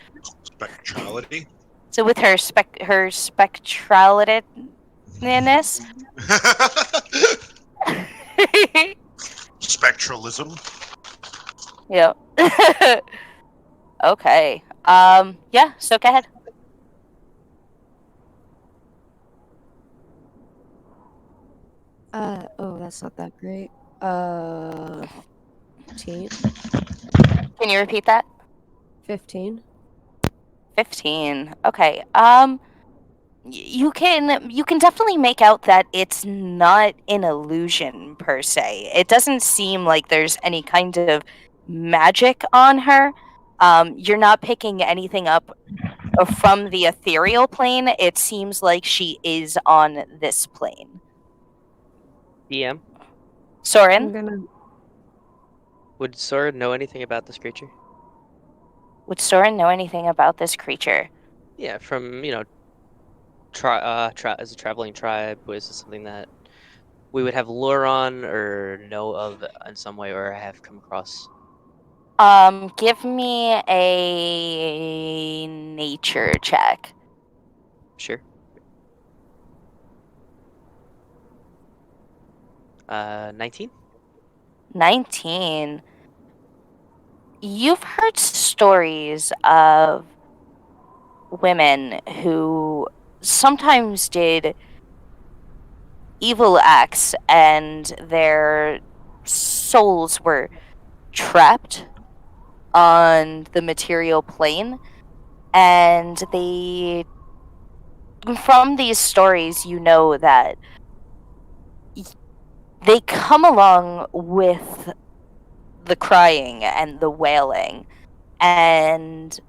Spectrality. So with her spectralityness. Spectralism. Yep. Okay. Yeah. So go ahead. Oh, that's not that great. 15. Can you repeat that? 15. 15. Okay. You can definitely make out that it's not an illusion per se. It doesn't seem like there's any kind of magic on her. You're not picking anything up from the ethereal plane. It seems like she is on this plane. DM, I'm Soren, gonna. would Sora know anything about this creature? would Soren know anything about this creature? Yeah, from as a traveling tribe, was this something that we would have lore on or know of in some way, or have come across? Give me a nature check. Sure. 19. 19. You've heard stories of women who sometimes did evil acts and their souls were trapped on the material plane, and from these stories you know that they come along with the crying and the wailing, and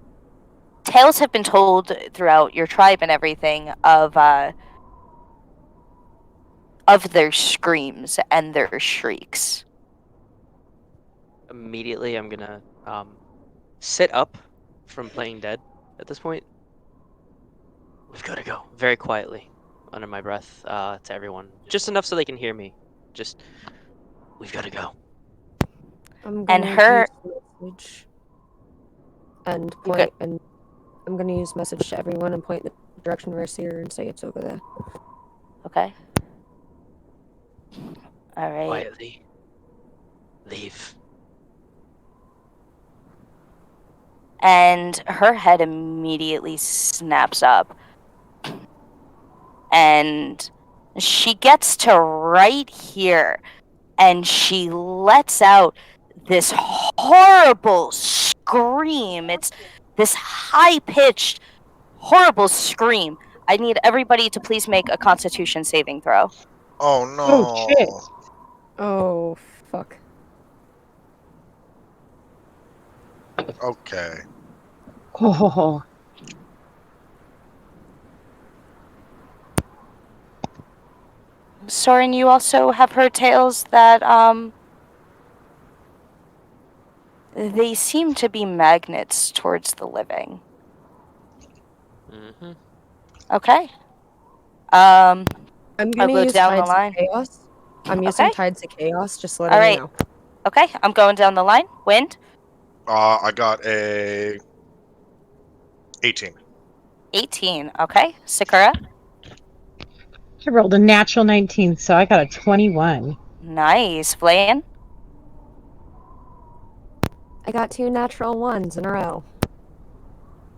tales have been told throughout your tribe and everything of their screams and their shrieks. Immediately, I'm gonna sit up from playing dead at this point. We've got to go. Very quietly, under my breath, to everyone. Just enough so they can hear me. Just, we've got to go. I'm And gonna her- use message and point, and I'm gonna use message to everyone and point in the direction where I see her and say it's over there. Okay. All right. Quietly. Leave. And her head immediately snaps up. And she gets to right here, and she lets out this horrible scream. It's this high-pitched, horrible scream. I need everybody to please make a Constitution saving throw. Oh no. Oh, shit. Oh, fuck. Okay. Oh, Soren, you also have heard tales that they seem to be magnets towards the living. Mm-hmm. Okay. I'm gonna go use down the Tides line. of Chaos. I'm using Okay. Tides of Chaos, just letting All right. you know. Okay, I'm going down the line. Wind, I got a 18. 18. Okay. Sakura, I rolled a natural 19, so I got a 21. nice. Vlayan, I got 2 natural 1s in a row.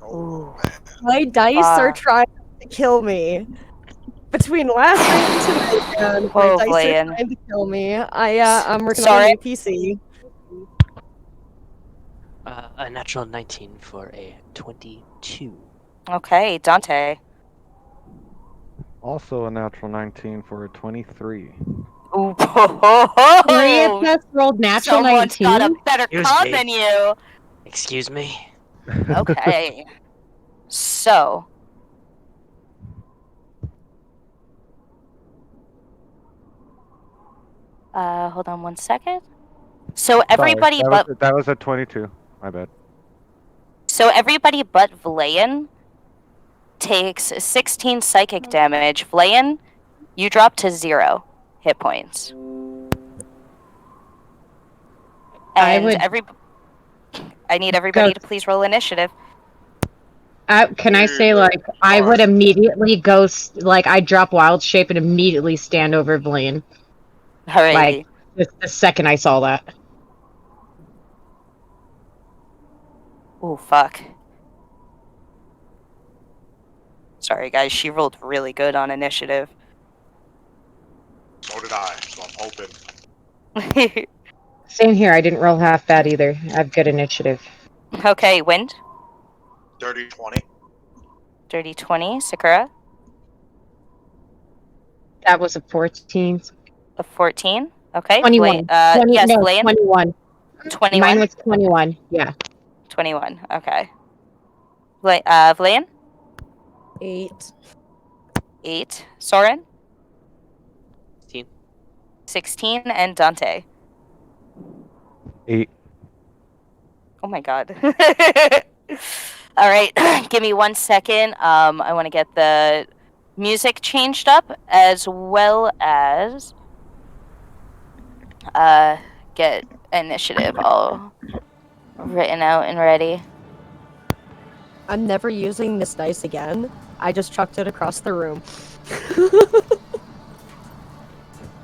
Oh, My dice are Ah. trying to kill me. Between last night and tonight, my Oh, dice Blaine. are trying to kill me. I'm working on Sorry? a new PC. A natural 19 for a 22. Okay, Dante. Also a natural 19 for a 23. Ooh, ho, Marius rolled natural Someone's 19. got a better Excuse con me. than you. Excuse me? Okay. So. Hold on one second. So Sorry, everybody that was a 22. My bad. So everybody but Vlayan takes 16 psychic damage. Vlayan, you drop to 0 hit points. I And would I need everybody go. to please roll initiative. Can I say, like, I would immediately go, like, I drop wild shape and immediately stand over Blaine. Alrighty. Like, the second I saw that. Oh, fuck. Sorry, guys. She rolled really good on initiative. So did I, so I'm hoping. Same here. I didn't roll half bad either. I have good initiative. Okay, Wind. Dirty 20. Dirty 20. Sakura. That was a 14. A 14. Okay. 21. 20, yes, no, Blaine. 21. 21. Mine was 21. Yeah. 21. Okay. Vlayan. 8. 8. Soren. 16. 16. And Dante. 8. Oh my god. All right. Give me 1 second. I want to get the music changed up as well as get initiative all written out and ready. I'm never using this dice again. I just chucked it across the room.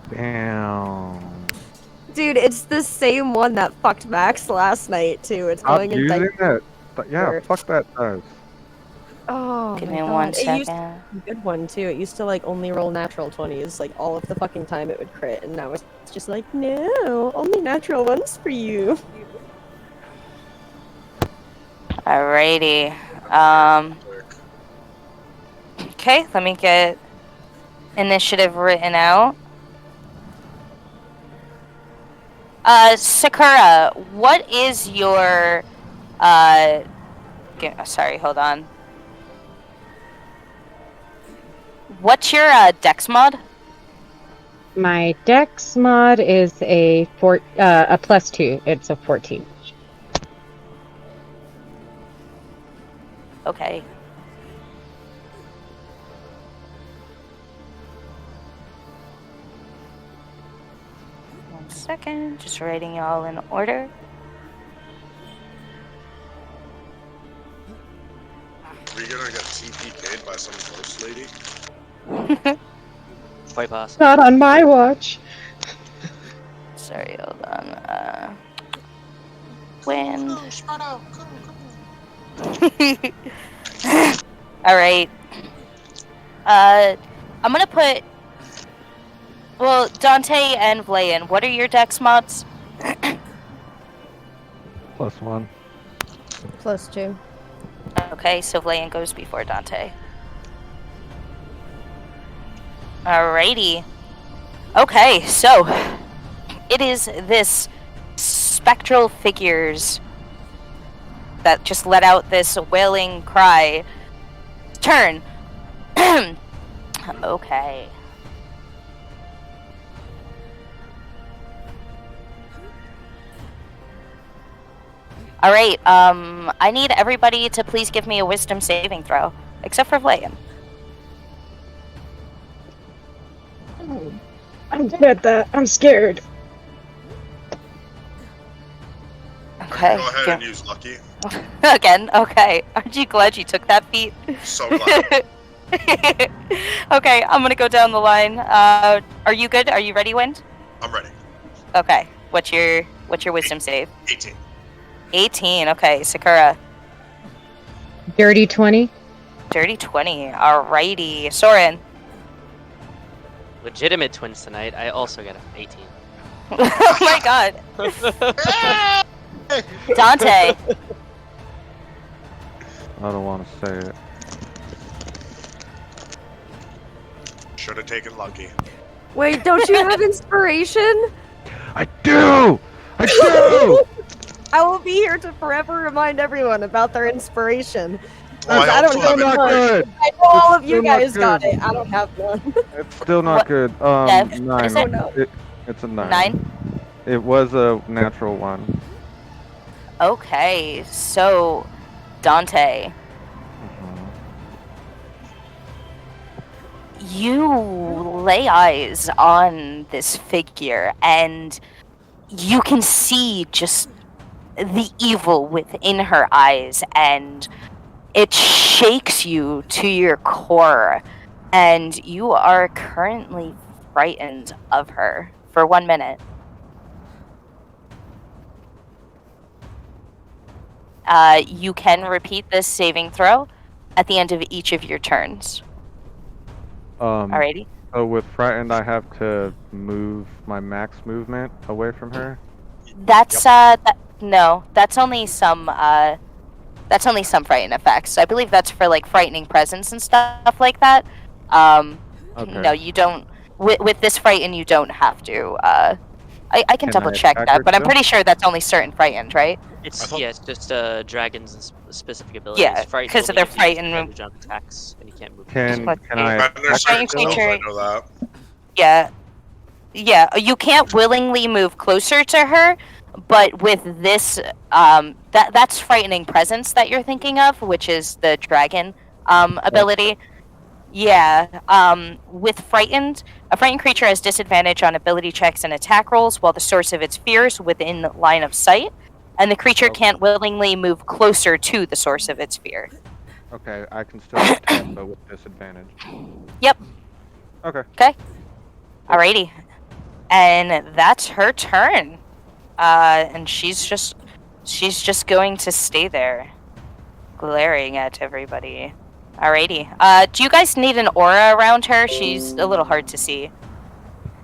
Damn. Dude, it's the same one that fucked Max last night, too. It's Stop going in using dice. it. Yeah, Sure. fuck that dice. Oh, Give my me God. 1 It used second. to be a good one, too. It used to, like, only roll natural 20s, like, all of the fucking time it would crit, and now it's just like, no, only natural ones for you. Alrighty. Okay, let me get initiative written out. Sakura, what is your sorry, hold on. What's your dex mod? My dex mod is a +2. It's a 14. Okay. One second, just writing y'all in order. Are you gonna get TP paid by some ghost lady? Quite possible. Not on my watch. Sorry, hold on. Wind. Go, spread out, go. All right. I'm gonna put. Well, Dante and Vlayan, what are your dex mods? +1. +2. Okay, so Vlayan goes before Dante. Alrighty. Okay, so it is this spectral figures that just let out this wailing cry. Turn. Okay. All right. I need everybody to please give me a wisdom saving throw, except for Vlayan. I'm good at that. I'm scared. Okay. Go ahead and use lucky. Again. Okay. Aren't you glad you took that feat? So glad. Okay. I'm gonna go down the line. Are you good? Are you ready, Wind? I'm ready. Okay. What's your wisdom save? 18. 18. Okay. Sakura. Dirty 20. Dirty 20. Alrighty. Soren. Legitimate twins tonight. I also got an 18. Oh my god. Dante. I don't want to say it. Should have taken lucky. Wait, don't you have inspiration? I do! I do! I will be here to forever remind everyone about their inspiration. Well, I don't also know have Still not much. good. I know all of It's you still not guys got good. it. I don't have one. It's still not What- good. Dev, what 9. is it? No. It's a 9. 9. It was a natural 1. Okay. So, Dante. you lay eyes on this figure, and you can see just the evil within her eyes, and it shakes you to your core, and you are currently frightened of her for 1 minute. You can repeat this saving throw at the end of each of your turns. Alrighty. So with frightened, I have to move my max movement away from her. That's no, that's only some frightened effects. I believe that's for like frightening presence and stuff like that. Okay. No, you don't. With this frighten, you don't have to. I can Can double I check attack that, her but I'm still? pretty sure that's only certain frightened, right? It's thought- it's just dragons and specific abilities. Yeah, Frightened 'cause of only their gives you frightened- disadvantage on attacks, and you can't move. Can Let's can see. I? And there's Frightened certain spells, I creature- know that. Yeah. You can't willingly move closer to her, but with this, that's frightening presence that you're thinking of, which is the dragon ability. Yeah. With frightened, a frightened creature has disadvantage on ability checks and attack rolls while the source of its fears within line of sight, and the creature Okay. can't willingly move closer to the source of its fear. Okay, I can still attack, but with disadvantage. Yep. Okay. Alrighty. And that's her turn. And she's just going to stay there, glaring at everybody. Alrighty. Do you guys need an aura around her? She's a little hard to see.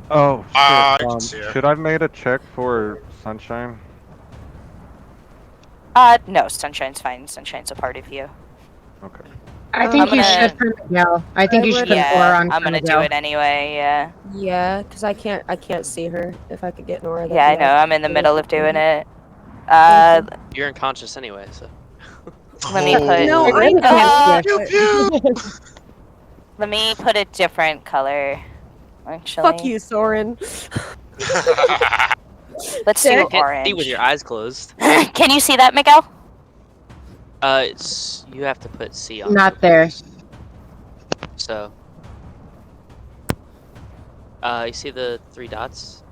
Oh shit. I can see her. Should I have made a check for sunshine? No, Sunshine's fine. Sunshine's a part of you. Okay. I think I'm you gonna- should for Miguel. I think I you should would- put an aura Yeah, on I'm for gonna do Miguel. it anyway, yeah. Yeah, because I can't see her. If I could get an aura. that'd Yeah, I be know, awesome. I'm in the middle of doing it. Thank You're unconscious anyway, so. Let me put- No, I I really can't know. see it. Let me put a different color, actually. Fuck you, Soren. Let's do Dick. You can't orange. see with your eyes closed. Can you see that, Miguel? It's you have to put C on. Not it. there. So. You see the 3 dots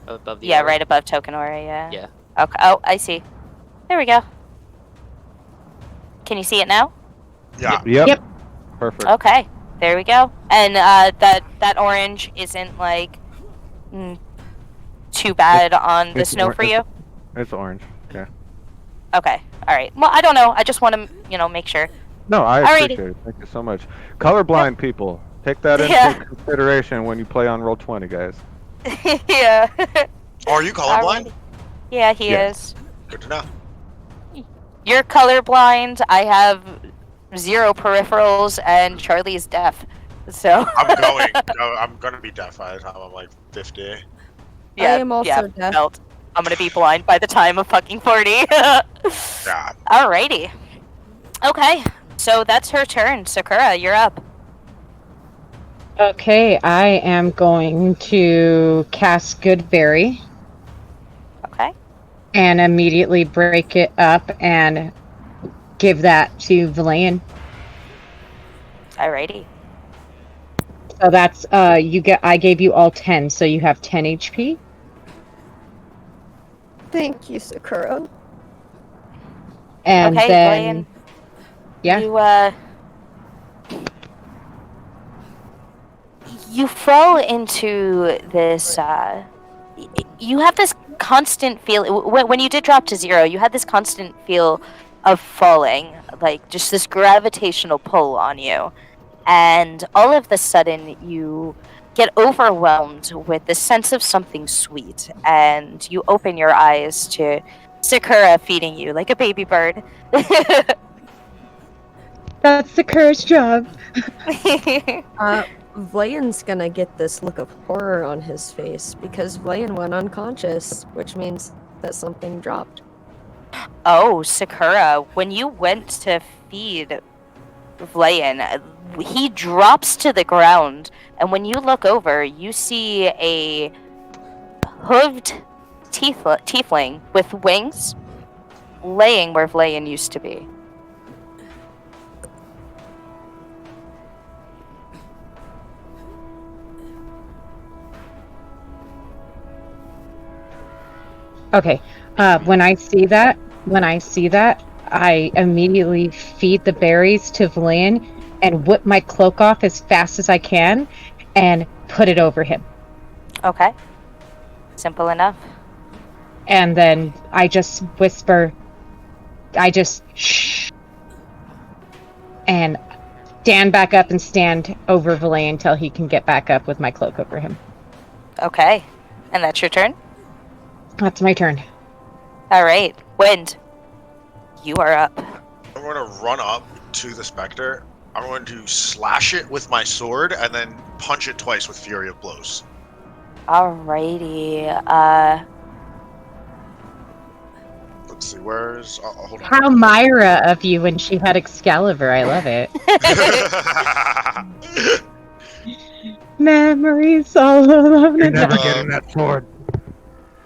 above the. Yeah, aura? right above token aura, yeah. Yeah. Okay. Oh, I see. There we go. Can you see it now? Yeah. Yep. Perfect. Okay. There we go. And that orange isn't like too bad on the it's snow or- for you. It's orange. Yeah. Okay. All right. Well, I don't know. I just want to, make sure. No, I Alrighty. appreciate it. Thank you so much. Colorblind people, take that into Yeah. consideration when you play on Roll20, guys. Yeah. Are you colorblind? Yeah, he Yes. is. Good to know. You're colorblind. I have 0 peripherals, and Charlie is deaf. So. I'm gonna be deaf by the time I'm like 50. Yeah, I am also deaf. felt. I'm gonna be blind by the time of fucking 40. Yeah. Alrighty. Okay, so that's her turn. Sakura, you're up. Okay, I am going to cast Good Berry Okay. and immediately break it up and give that to Valayan. Alrighty. So that's I gave you all 10, so you have 10 HP. Thank you, Sakura. And okay, then Blaine, yeah. You fall into this. You have this constant feel. When you did drop to 0, you had this constant feel of falling, like just this gravitational pull on you, and all of the sudden you get overwhelmed with the sense of something sweet, and you open your eyes to Sakura feeding you like a baby bird. That's the cursed job. Vlayan's gonna get this look of horror on his face because Vlayan went unconscious, which means that something dropped. Oh, Sakura, when you went to feed Vlayan, he drops to the ground, and when you look over, you see a hooved tiefling with wings laying where Vlayan used to be. Okay. When I see that, I immediately feed the berries to Valian and whip my cloak off as fast as I can and put it over him. Okay. Simple enough. And then I just whisper, shh, and stand back up and stand over Valian until he can get back up with my cloak over him. Okay. And that's your turn? That's my turn. All right. Wind. You are up. I'm going to run up to the specter. I'm going to slash it with my sword and then punch it twice with Fury of Blows. Alrighty. Let's see, where's... hold on. How Myra of you when she had Excalibur. I love it. Memories all alone. You're in never the- getting that sword.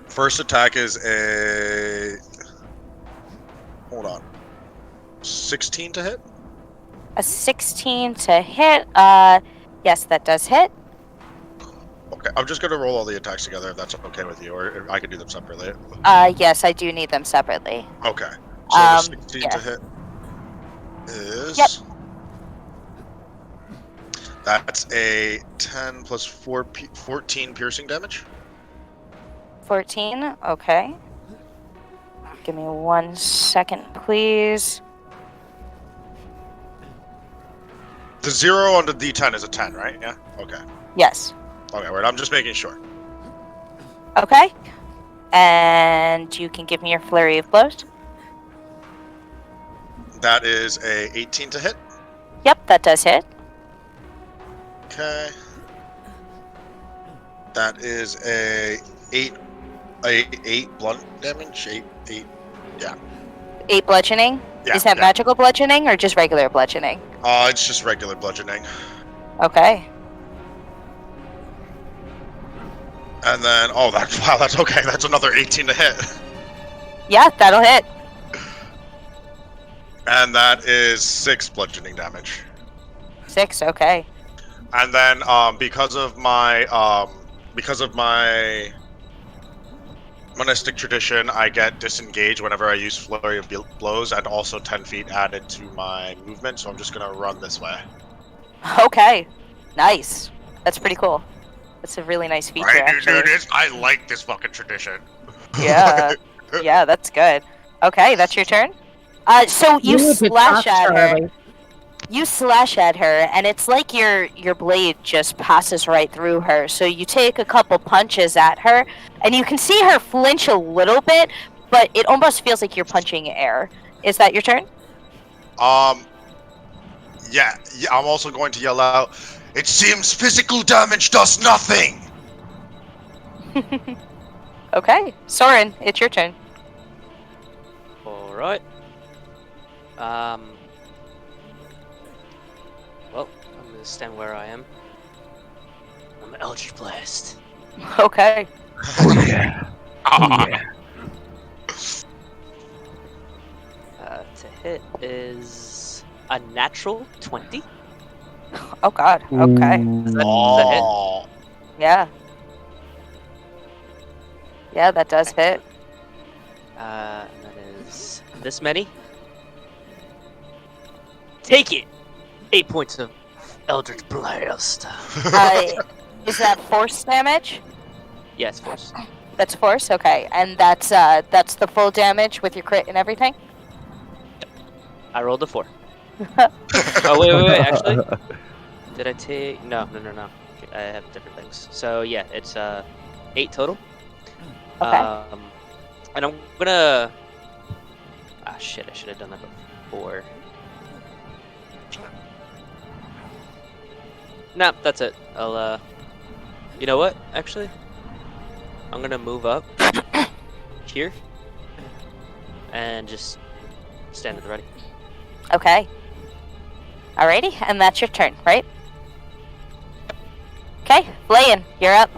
First attack is a... Hold on. 16 to hit? A 16 to hit. Yes, that does hit. Okay, I'm just going to roll all the attacks together if that's okay with you, or I can do them separately. Yes, I do need them separately. Okay. So the 16 yeah. to hit is... Yep. That's a 10 plus 14 piercing damage. 14. Okay. Give me 1 second, please. The 0 on the D10 is a 10, right? Yeah? Okay. Yes. Okay, wait, I'm just making sure. Okay. And you can give me your flurry of blows. That is a 18 to hit. Yep, that does hit. Okay. That is a 8 blunt damage. 8. 8 bludgeoning. Yeah. Is that magical bludgeoning or just regular bludgeoning? It's just regular bludgeoning. Okay. And then, that's okay. That's another 18 to hit. Yeah, that'll hit. And that is 6 bludgeoning damage. 6, okay. And then, because of my monistic tradition, I get disengaged whenever I use flurry of blows, and also 10 feet added to my movement. So I'm just gonna run this way. Okay. Nice. That's pretty cool. That's a really nice feature, Right, actually. dude, I like this fucking tradition. Yeah. Yeah, that's good. Okay, that's your turn. So you did slash not, at her. Charlie. You slash at her, and it's like your blade just passes right through her. So you take a couple punches at her, and you can see her flinch a little bit, but it almost feels like you're punching air. Is that your turn? Yeah, I'm also going to yell out, "It seems physical damage does nothing!" Okay, Soren, it's your turn. Alright. Well, I'm gonna stand where I am. I'm Eldritch Blast. Okay. Oh yeah. Oh yeah. To hit is a natural 20. Oh God. Okay. Is that hit? Oh, Yeah. Yeah, that does hit. And that is this many. Take it! 8 points of Eldritch Blast. Is that force damage? Yes, force. That's force. Okay, and that's the full damage with your crit and everything. I rolled a 4. Oh, wait, actually. Did I take... No. I have different things. So, yeah, it's 8 total. Okay. And I'm gonna... Ah, shit, I should have done that before. Nah, that's it. I'll, You know what, actually? I'm gonna move up here and just stand at the ready. Okay. Alrighty, and that's your turn, right? Okay, Len-Yan, you're up.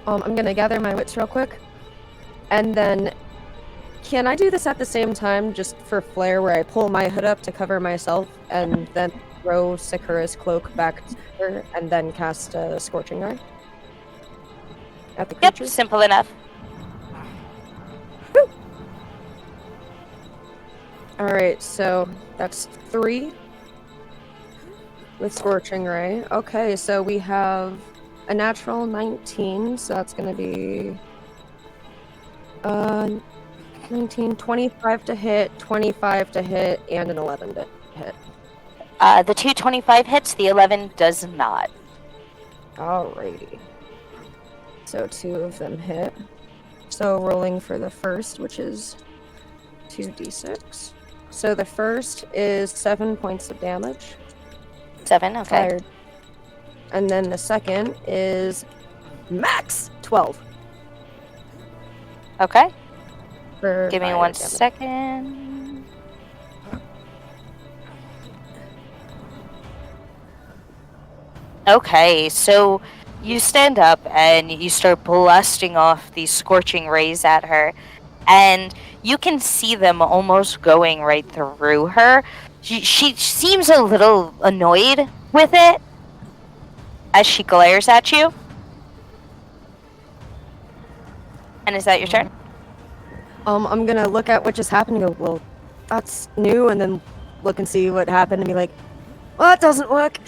I'm gonna gather my wits real quick. And then, can I do this at the same time, just for flair, where I pull my hood up to cover myself, and then throw Sacura's cloak back to her, and then cast a Scorching Ray? at the Yep, creature? simple enough. Alright, so that's 3 with Scorching Ray. Okay, so we have a natural 19, so that's gonna be 19, 25 to hit, 25 to hit, and an 11 to hit. The 225 hits, the 11 does not. Alrighty. So 2 of them hit. So rolling for the first, which is 2d6. So the first is 7 points of damage. 7, okay. Fired. And then the second is max 12. Okay. For Give me fire 1 damage. second. Okay, so you stand up and you start blasting off these scorching rays at her, and you can see them almost going right through her. She seems a little annoyed with it as she glares at you. And is that your turn? I'm gonna look at what just happened and go, well, that's new, and then look and see what happened and be like, well, that doesn't work.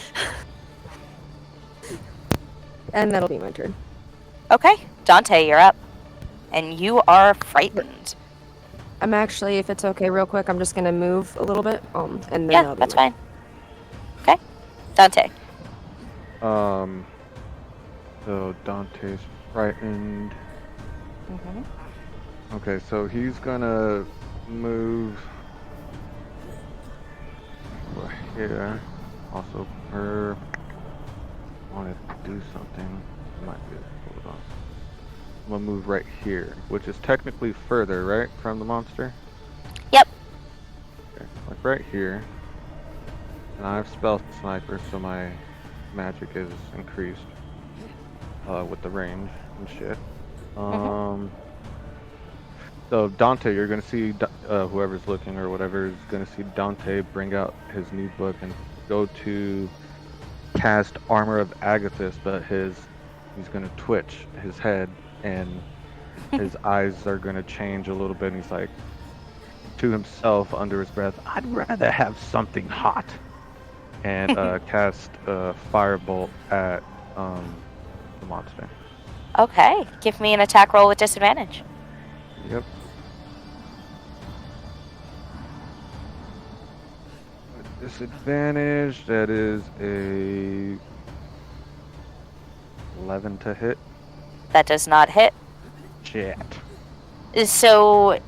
And that'll be my turn. Okay, Dante, you're up. And you are frightened. I'm actually, if it's okay, real quick, I'm just gonna move a little bit, and then Yeah, that'll be that's my- fine. Okay, Dante. So Dante's frightened. Mm-hmm. Okay, so he's gonna move over here. Also, her wanted to do something. Might be. Hold on. I'm gonna move right here, which is technically further, right, from the monster? Yep. Okay, like right here. And I have Spell Sniper, so my magic is increased with the range and shit. So Dante, you're gonna see whoever's looking or whatever is gonna see Dante bring out his new book and go to cast Armor of Agathis, but he's gonna twitch his head and his eyes are gonna change a little bit, and he's like to himself under his breath, "I'd rather have something hot," and cast Firebolt at the monster. Okay, give me an attack roll with disadvantage. Yep. Disadvantage, that is a 11 to hit. That does not hit. Shit. So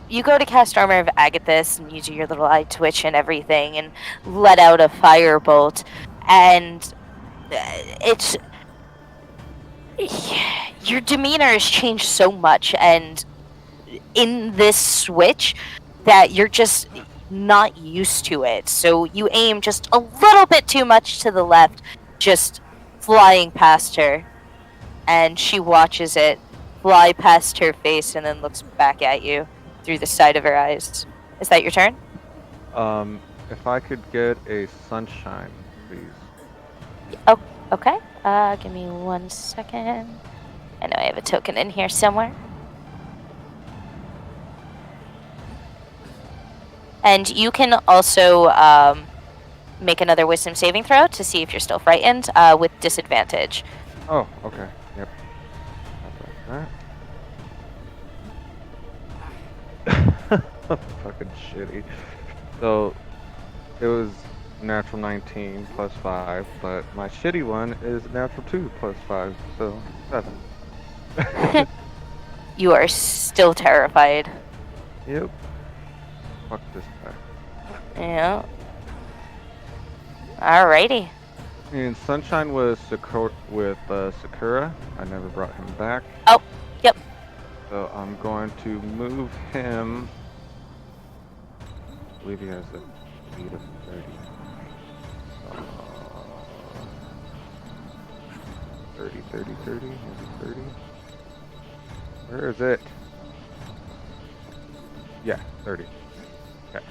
you go to cast Armor of Agathis and you do your little eye twitch and everything and let out a firebolt, and it's your demeanor has changed so much and in this switch that you're just not used to it. So you aim just a little bit too much to the left, just flying past her, and she watches it fly past her face and then looks back at you through the side of her eyes. Is that your turn? If I could get a sunshine, please. Oh, okay. Give me 1 second. I know I have a token in here somewhere. And you can also make another wisdom saving throw to see if you're still frightened with disadvantage. Oh, okay. Yep. That. Fucking shitty. So, it was natural 19 plus 5, but my shitty one is natural 2 plus 5, so 7. You are still terrified. Yep. Fuck this guy. Yeah. Alrighty. And Sunshine was Sacura. I never brought him back. Oh, yep. So I'm going to move him. I believe he has a speed of 30. 30. Is it 30? Where is it? Yeah, 30. Okay.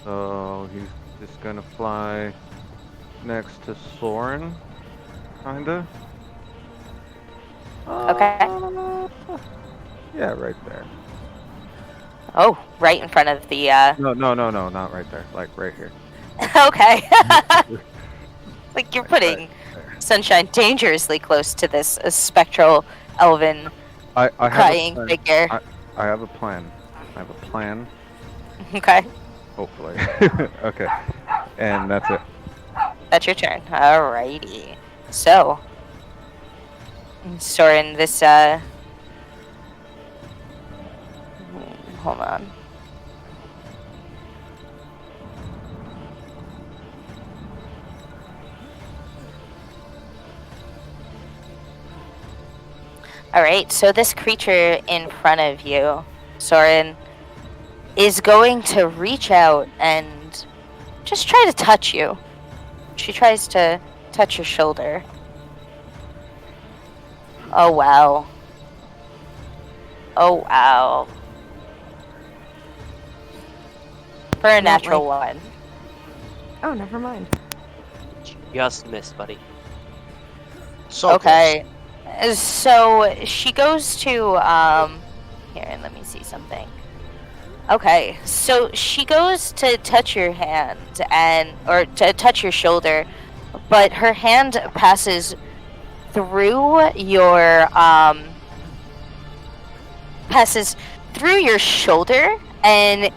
So he's just gonna fly next to Soren, kinda. Okay. Yeah, right there. Oh, right in front of the. No, not right there. Like right here. Okay. Like you're Like right putting there. Sunshine dangerously close to this spectral elven I have crying a plan. figure. I have a plan. I have a plan. Okay, Hopefully. Okay. And that's it. that's your turn. Alrighty. So, Soren, this hold on. Alright, so this creature in front of you, Soren, is going to reach out and just try to touch you. She tries to touch your shoulder. Oh wow. Oh wow. For a Not natural one. Oh, never mind. You just missed, buddy. So Okay. So she goes to here, let me see something. Okay. So she goes to touch your hand or to touch your shoulder, but her hand passes through your shoulder, and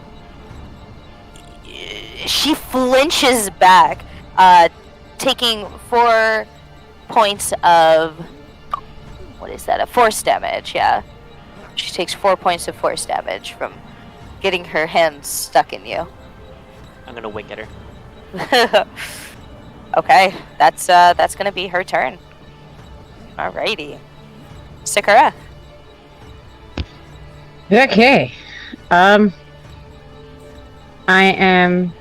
she flinches back, taking 4 points of, what is that, a force damage. Yeah, she takes 4 points of force damage from getting her hand stuck in you. I'm gonna wink at her. Okay, that's gonna be her turn. Alrighty, Sacura. Okay. I am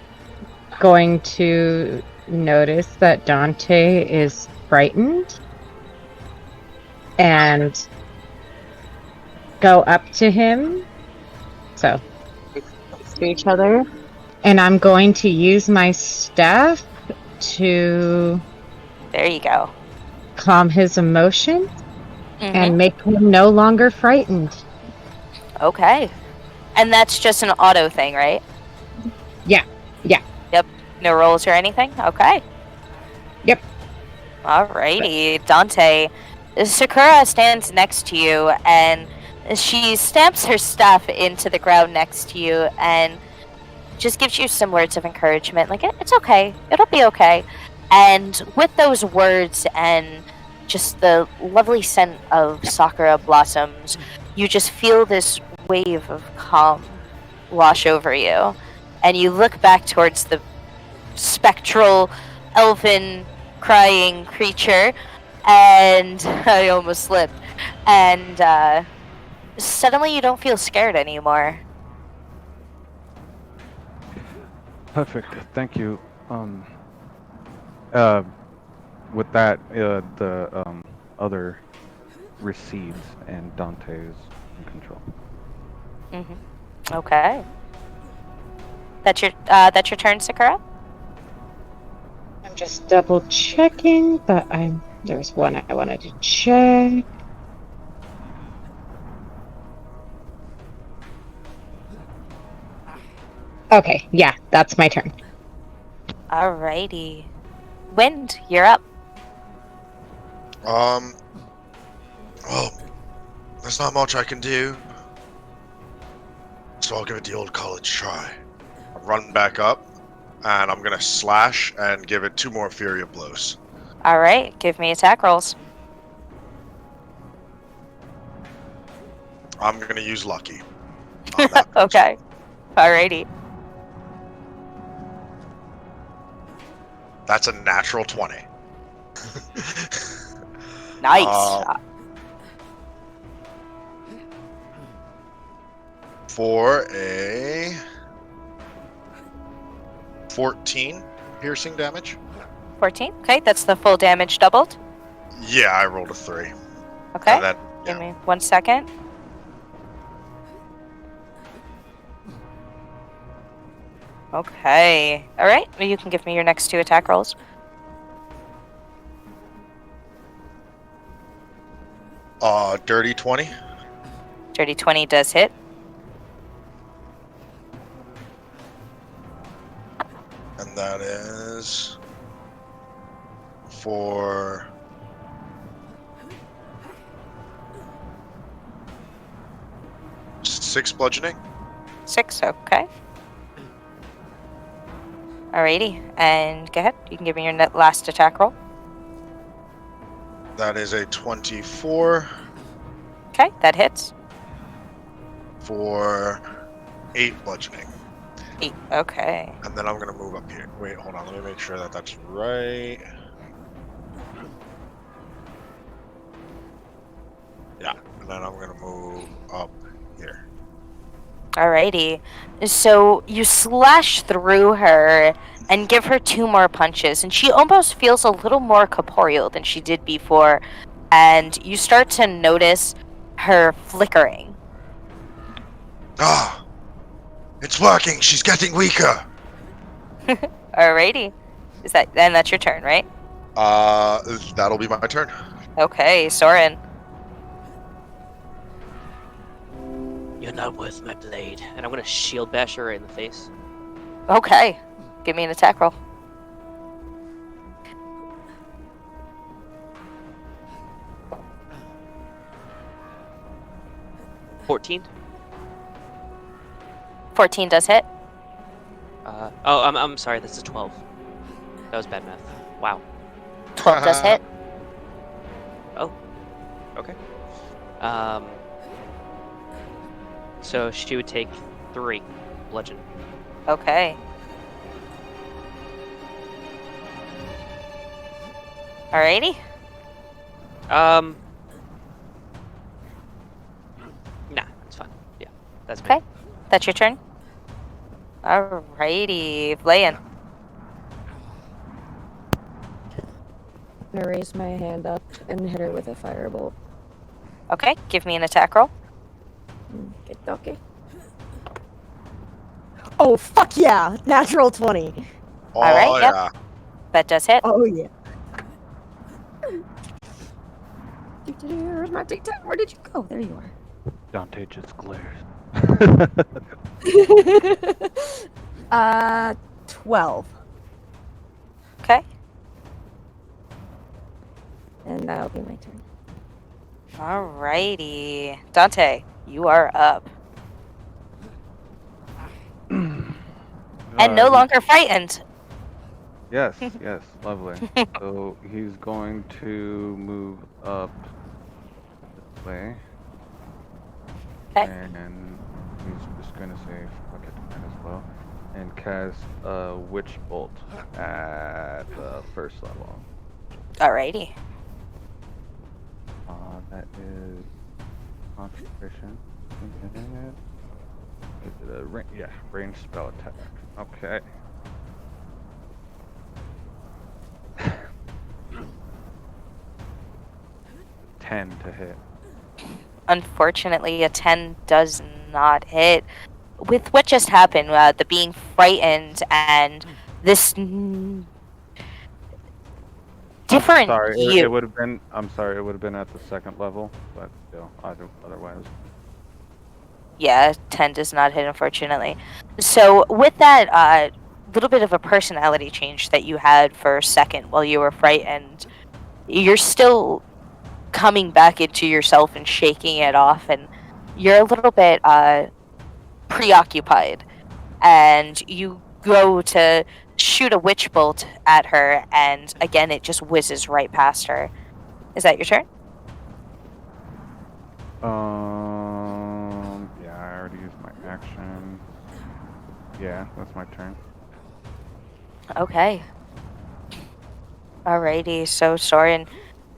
going to notice that Dante is frightened and go up to him. So, next to each other. And I'm going to use my staff to There you go. calm his emotions Mhm. and make him no longer frightened. Okay, and that's just an auto thing, right? Yeah. Yep. No rolls or anything? Okay. Yep. Alrighty. Dante, Sakura stands next to you and she stamps her staff into the ground next to you and just gives you some words of encouragement. Like, it's okay. It'll be okay. And with those words and just the lovely scent of Sakura blossoms, you just feel this wave of calm wash over you. And you look back towards the spectral, elfin, crying creature, and I almost slipped. And suddenly you don't feel scared anymore. Perfect. Thank you. With that, the other recedes and Dante is in control. Okay. That's your turn, Sakura? I'm just double checking, but there's one I wanted to check. Okay, yeah, that's my turn. Alrighty. Wind, you're up. Well, there's not much I can do. So I'll give it the old college try. I'll run back up, and I'm gonna slash and give it 2 more Fury of Blows. Alright, give me attack rolls. I'm gonna use Lucky. on that person. Okay. Alrighty. That's a natural 20. Nice. For a 14 piercing damage. 14. Okay, that's the full damage doubled. Yeah, I rolled a 3. Okay. And then, Give me 1 second. Okay. Alright, well, you can give me your next 2 attack rolls. Dirty 20. Dirty 20 does hit. And that is for 6 bludgeoning. 6, okay. Alrighty, and go ahead. You can give me your last attack roll. That is a 24 Okay, that hits. for 8 bludgeoning. 8, okay. And then I'm going to move up here. Wait, hold on. Let me make sure that that's right. Yeah, and then I'm going to move up here. Alrighty. So you slash through her and give her 2 more punches, and she almost feels a little more corporeal than she did before. And you start to notice her flickering. Ah! It's working! She's getting weaker! Alrighty. And that's your turn, right? That'll be my turn. Okay, Soren. You're not worth my blade. And I'm gonna shield bash her in the face. Okay. Give me an attack roll. $14. 14 does hit. I'm sorry, that's a 12. That was bad math. Wow. 12 does hit. Okay. So she would take 3 bludgeon. Okay. Alrighty. Nah, it's fine. Yeah, that's Okay. me. That's your turn. Alrighty, Len-Yan. I'm gonna raise my hand up and hit her with a firebolt. Okay, give me an attack roll. Okay. Oh, fuck yeah! Natural 20. Oh, Alright, yep. yeah. That does hit. Oh, yeah. Where's my D10? Where did you go? There you are. Dante just glares. 12. Okay. And that'll be my turn. Alrighty. Dante, you are up. And no longer frightened. Yes, yes, lovely. So he's going to move up this way. Okay. And he's just going to say fuck it as well. And cast a Witch Bolt at the first level. Alrighty. That is concentration. Is it a range spell attack? Okay. Ten to hit. Unfortunately, a 10 does not hit. With what just happened, the being frightened and this different Sorry, you. it would have been. I'm sorry, it would have been at the second level, but still, otherwise. Yeah, 10 does not hit, unfortunately. So with that little bit of a personality change that you had for a second while you were frightened, you're still coming back into yourself and shaking it off, and you're a little bit preoccupied. And you go to shoot a witch bolt at her, and again, it just whizzes right past her. Is that your turn? Yeah, I already used my action. Yeah, that's my turn. Okay. Alrighty, so Soren,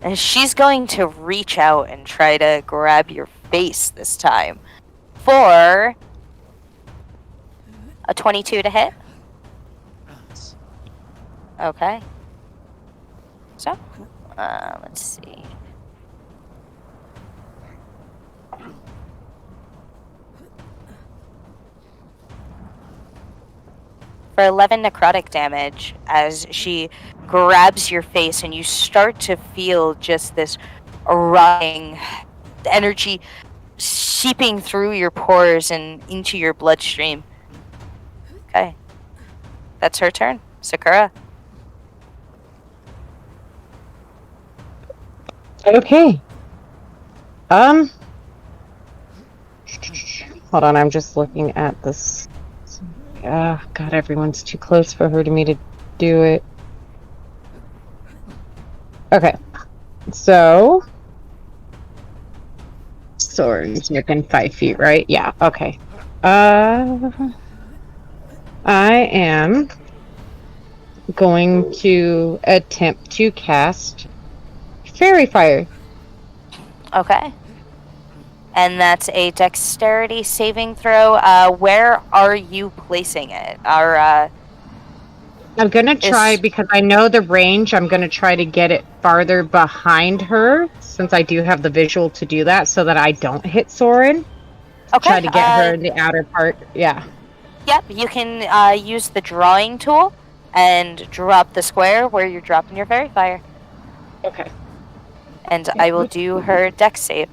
and she's going to reach out and try to grab your face this time for a 22 to hit. Okay. So, let's see. For 11 necrotic damage as she grabs your face, and you start to feel just this rotting energy seeping through your pores and into your bloodstream. Okay. That's her turn. Sacura. Okay. Hold on, I'm just looking at this. God, everyone's too close for me to do it. Okay. So, swords within 5 feet, right? Yeah, okay. I am going to attempt to cast Fairy Fire. Okay. And that's a dexterity saving throw. Where are you placing it? I'm gonna try, because I know the range, I'm gonna try to get it farther behind her, since I do have the visual to do that, so that I don't hit Soren. Okay. Try to get her in the outer part, yeah. Yep, you can use the drawing tool and drop the square where you're dropping your fairy fire. Okay. And I will do her dex save.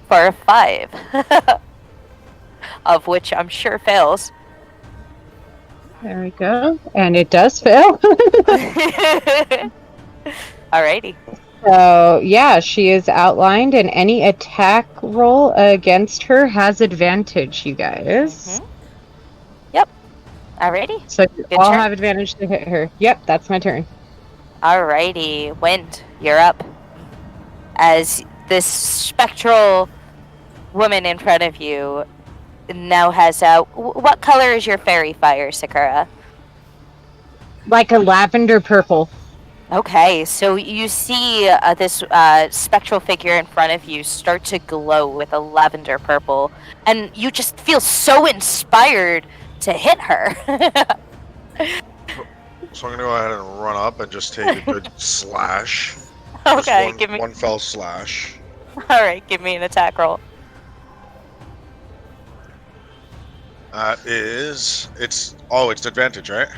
For a 5. Of which I'm sure fails. There we go. And it does fail. Alrighty. So, yeah, she is outlined, and any attack roll against her has advantage, you guys. Yep. Alrighty. So you Good all turn. have advantage to hit her. Yep, that's my turn. Alrighty. Wind, you're up. As this spectral woman in front of you now has what color is your fairy fire, Sacura? Like a lavender purple. Okay, so you see this spectral figure in front of you start to glow with a lavender purple, and you just feel so inspired to hit her. So I'm gonna go ahead and run up and just take a good slash. Okay, Just one fell slash. All right, give me an attack roll. It's advantage, right?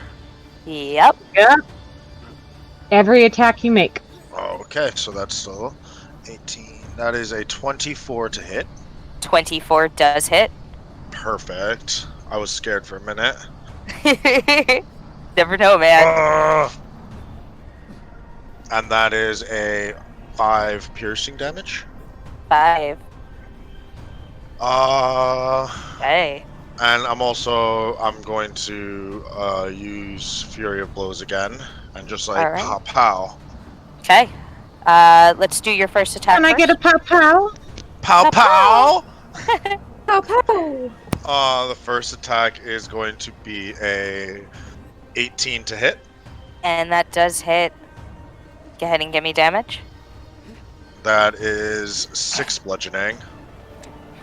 Yep. Every attack you make. Okay, so that's still 18. That is a 24 to hit. 24 does hit. Perfect. I was scared for a minute. Never know, man. And that is a 5 piercing damage. 5. Okay. Okay. And I'm going to use Fury of Blows again. And just like All right. pow pow. Okay. Let's do your first attack Can I first. get a pow pow? Pow pow! Pow pow! The first attack is going to be a 18 to hit. And that does hit. Go ahead and give me damage. That is 6 bludgeoning.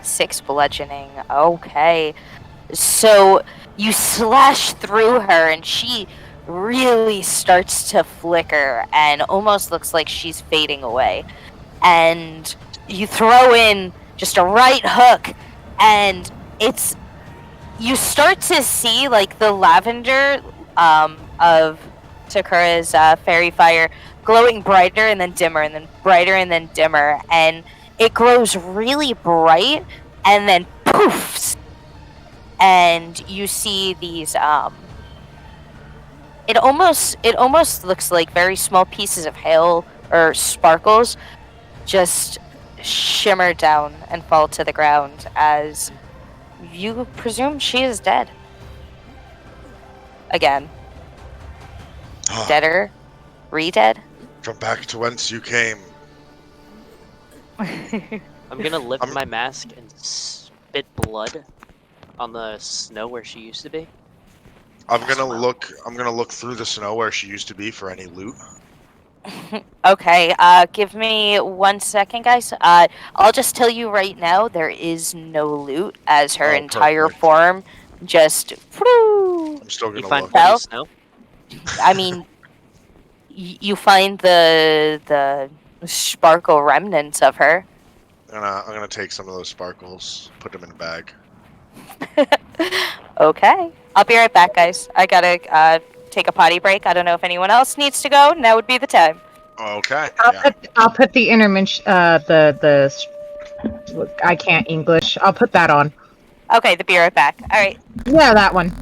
6 bludgeoning. Okay. So you slash through her and she really starts to flicker and almost looks like she's fading away. And you throw in just a right hook and you start to see like the lavender of Sakura's fairy fire glowing brighter and then dimmer and then brighter and then dimmer, and it grows really bright and then poofs, and you see these it almost looks like very small pieces of hail or sparkles just shimmer down and fall to the ground as you presume she is dead. Again. Deader. Re-dead. From back to whence you came. I'm gonna lift my mask and spit blood on the snow where she used to be. I'm gonna look through the snow where she used to be for any loot. Okay, give me 1 second, guys. I'll just tell you right now, there is no loot as her entire perfect. form just I'm still You gonna find look. Well- any snow? I mean, you find the sparkle remnants of her. I'm gonna take some of those sparkles, put them in a bag. Okay. I'll be right back, guys. I gotta take a potty break. I don't know if anyone else needs to go. Now would be the time. Okay. I'll Yeah. put I'll put the intermission. I can't English. I'll put that on. Okay, the be right back. All right. Yeah, that one.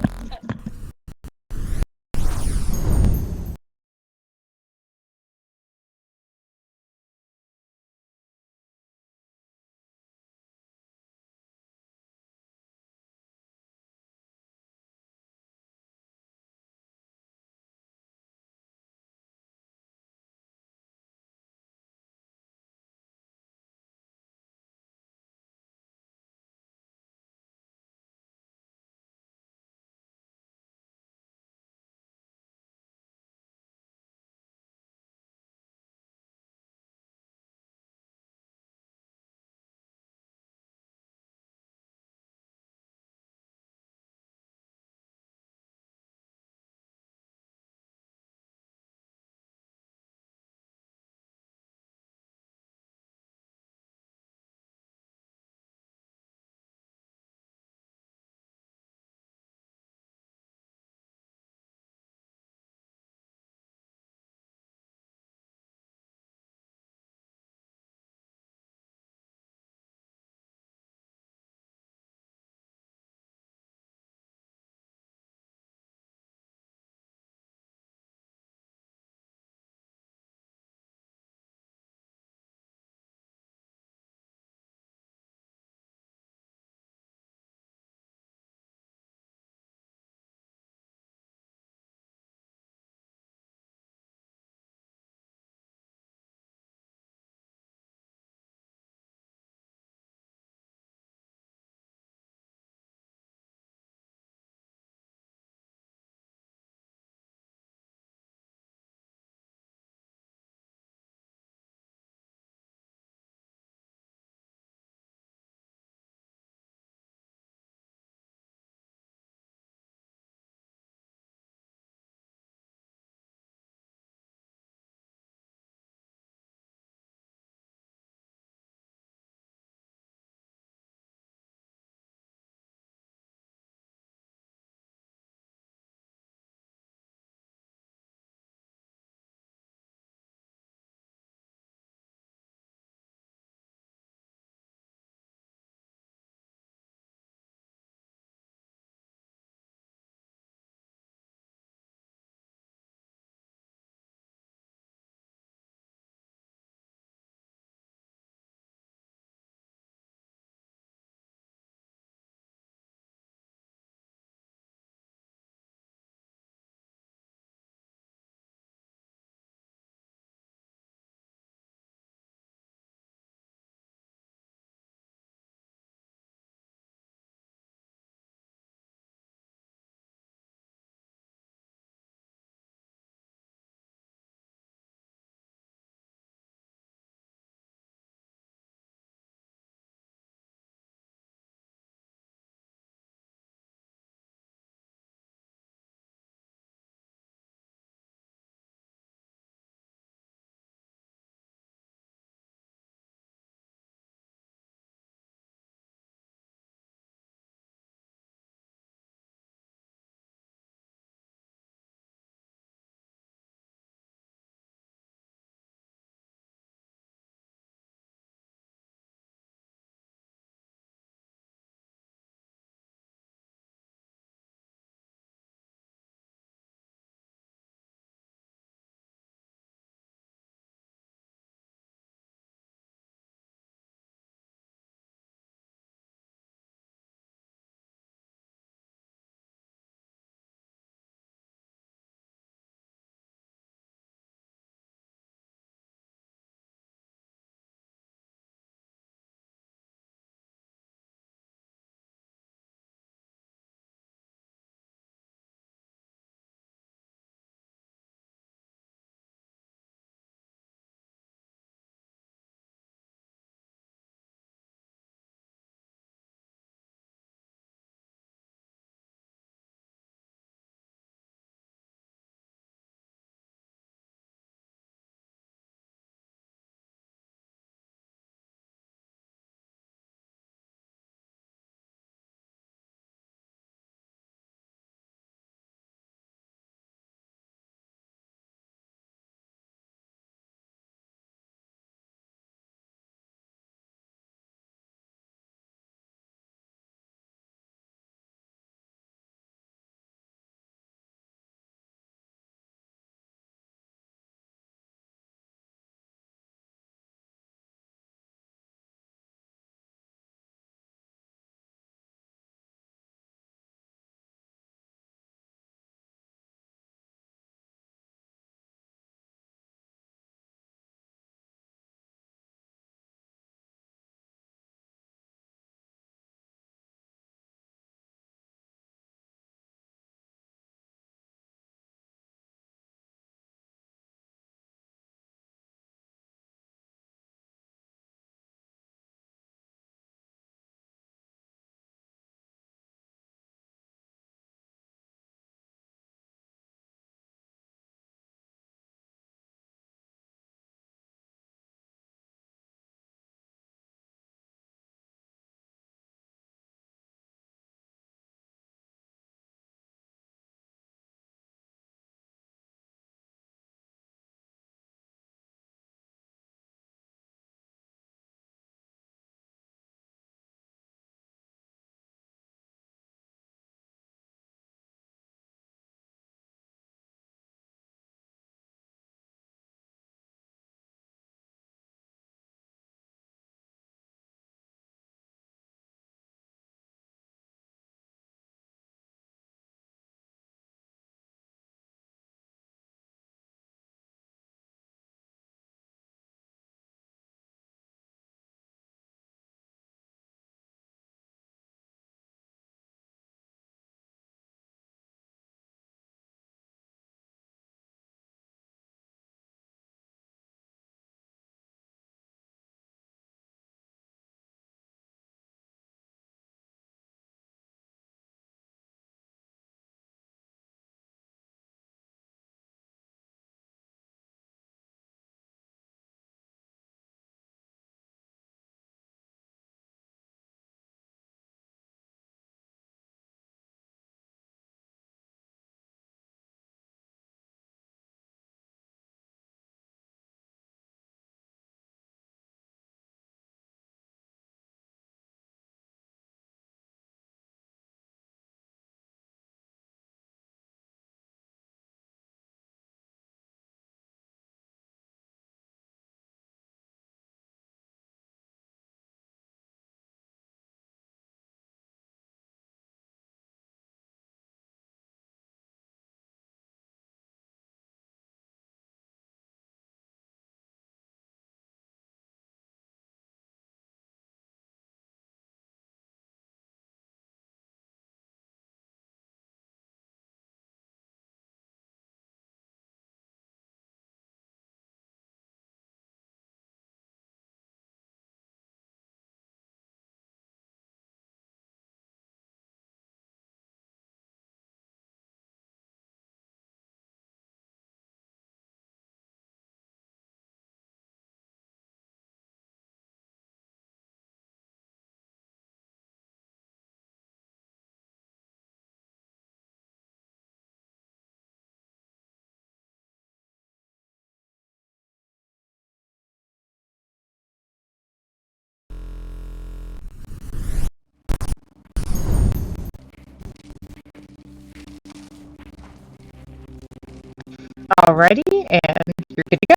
Alrighty, and you're good to go.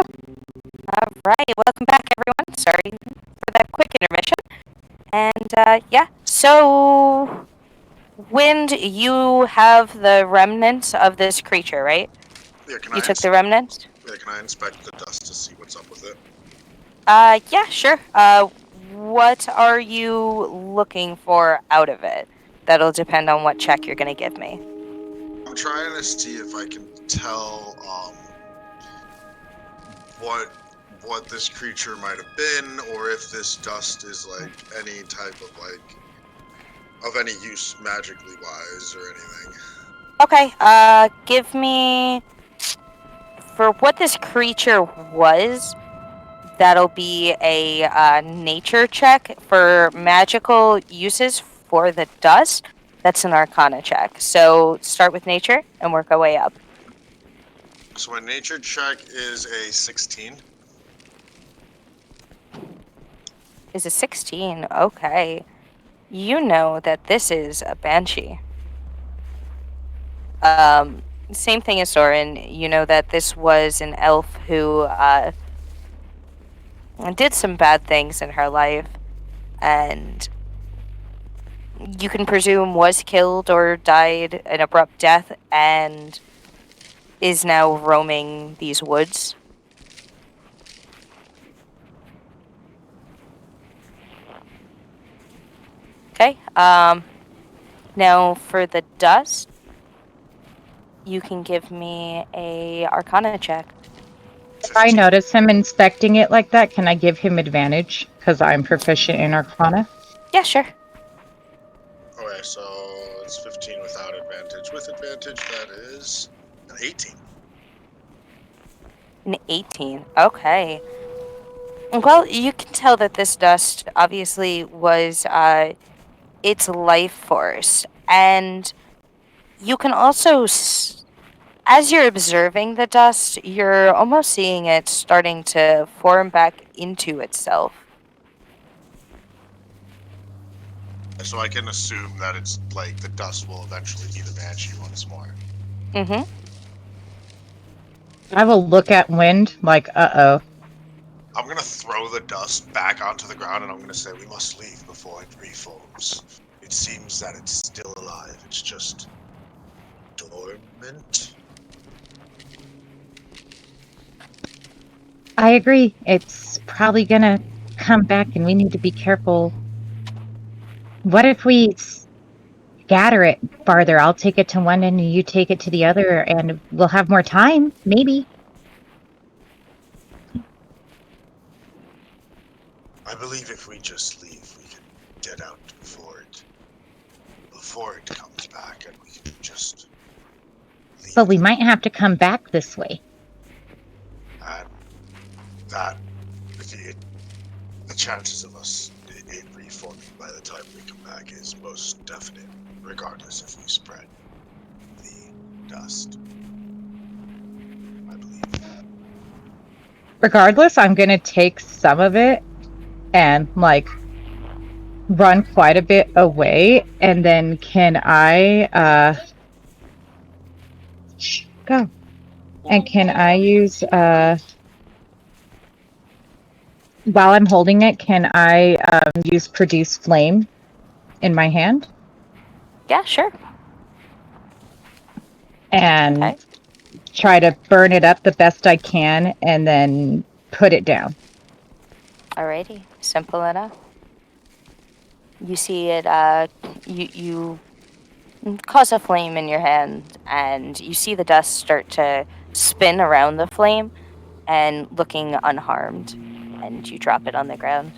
All right, welcome back, everyone. Sorry for that quick intermission. And yeah, so Wind, you have the remnants of this creature, right? Yeah, can You I took the remnants? can I inspect the dust to see what's up with it? Yeah, sure. What are you looking for out of it? That'll depend on what check you're gonna give me. I'm trying to see if I can tell what this creature might have been, or if this dust is like any type of of any use magically wise or anything. Okay, give me for what this creature was. That'll be a nature check for magical uses for the dust. That's an arcana check. So start with nature and work our way up. So my nature check is a 16. Is a 16. Okay. You know that this is a banshee. Same thing as Soren. You know that this was an elf who did some bad things in her life, and you can presume was killed or died an abrupt death, and is now roaming these woods. Okay. Now for the dust, you can give me a Arcana check. If I notice him inspecting it like that, can I give him advantage? Because I'm proficient in Arcana. Yeah, sure. Okay, so it's 15 without advantage. With advantage, that is an 18. An 18. Okay. Well, you can tell that this dust obviously was its life force, and you can also, as you're observing the dust, you're almost seeing it starting to form back into itself. So I can assume that it's like the dust will eventually be the banshee once more. Mm-hmm. I will look at Wind like, uh-oh. I'm gonna throw the dust back onto the ground and I'm gonna say we must leave before it reforms. It seems that it's still alive. It's just dormant. I agree. It's probably gonna come back and we need to be careful. What if we scatter it farther? I'll take it to one end and you take it to the other, and we'll have more time, maybe. I believe if we just leave, we can get out before it comes back, and we can just leave. But we might have to come back this way. And that the chances of us it reforming by the time we come back is most definite, regardless if we spread the dust. I believe. Regardless, I'm gonna take some of it and run quite a bit away, and then can I go? And can I use while I'm holding it, can I use produce flame in my hand Yeah, sure. and Okay. try to burn it up the best I can, and then put it down? Alrighty. Simple enough. You see it, you cause a flame in your hand, and you see the dust start to spin around the flame and looking unharmed, and you drop it on the ground.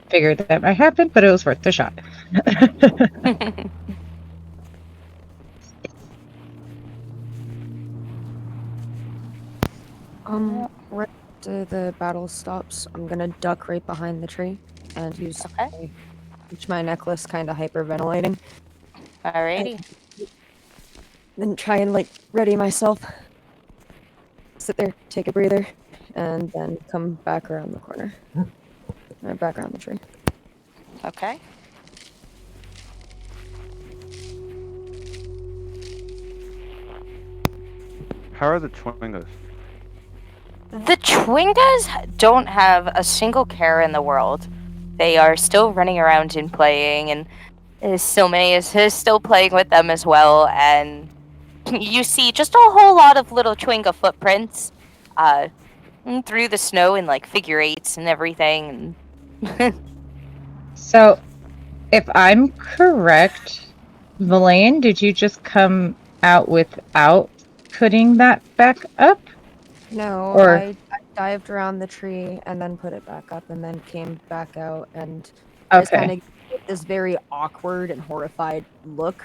Figured that might happen, but it was worth the shot. Right after the battle stops, I'm gonna duck right behind the tree and use my necklace, kind of hyperventilating. Alrighty. Then try and ready myself. Sit there, take a breather, and then come back around the corner. Or back around the tree. Okay. How are the Chwingas? The Chwingas don't have a single care in the world. They are still running around and playing, and Silme is still playing with them as well. And you see just a whole lot of little Chwinga footprints through the snow in like figure eights and everything. So, if I'm correct, Valaine, did you just come out without putting that back up? No, Or- I dived around the tree and then put it back up and then came back out and just Okay. kind of this very awkward and horrified look,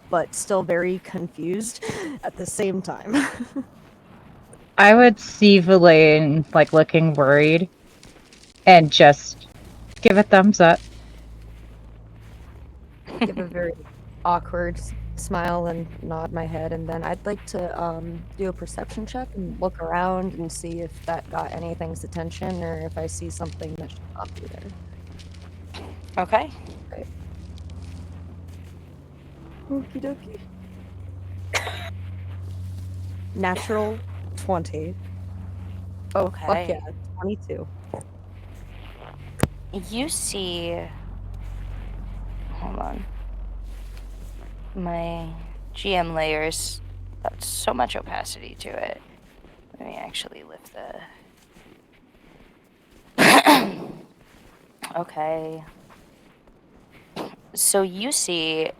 but still very confused at the same time. I would see Valaine like looking worried and just give a thumbs up. Give a very awkward smile and nod my head, and then I'd like to do a perception check and look around and see if that got anything's attention or if I see something that should not be there. Okay. Okie dokie. Natural 20. Oh, fuck Okay. yeah, 22. You see. Hold on. My GM layers got so much opacity to it. Let me actually lift the. Okay. So you see.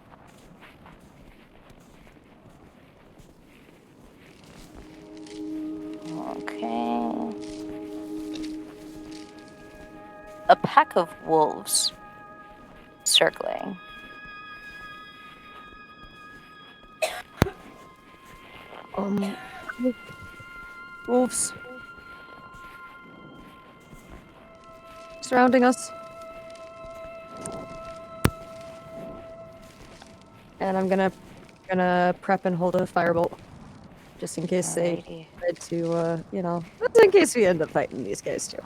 Okay. A pack of wolves circling. Wolves. Surrounding us. And I'm gonna prep and hold a firebolt. Just in case they Alrighty. decide to, just in case we end up fighting these guys too.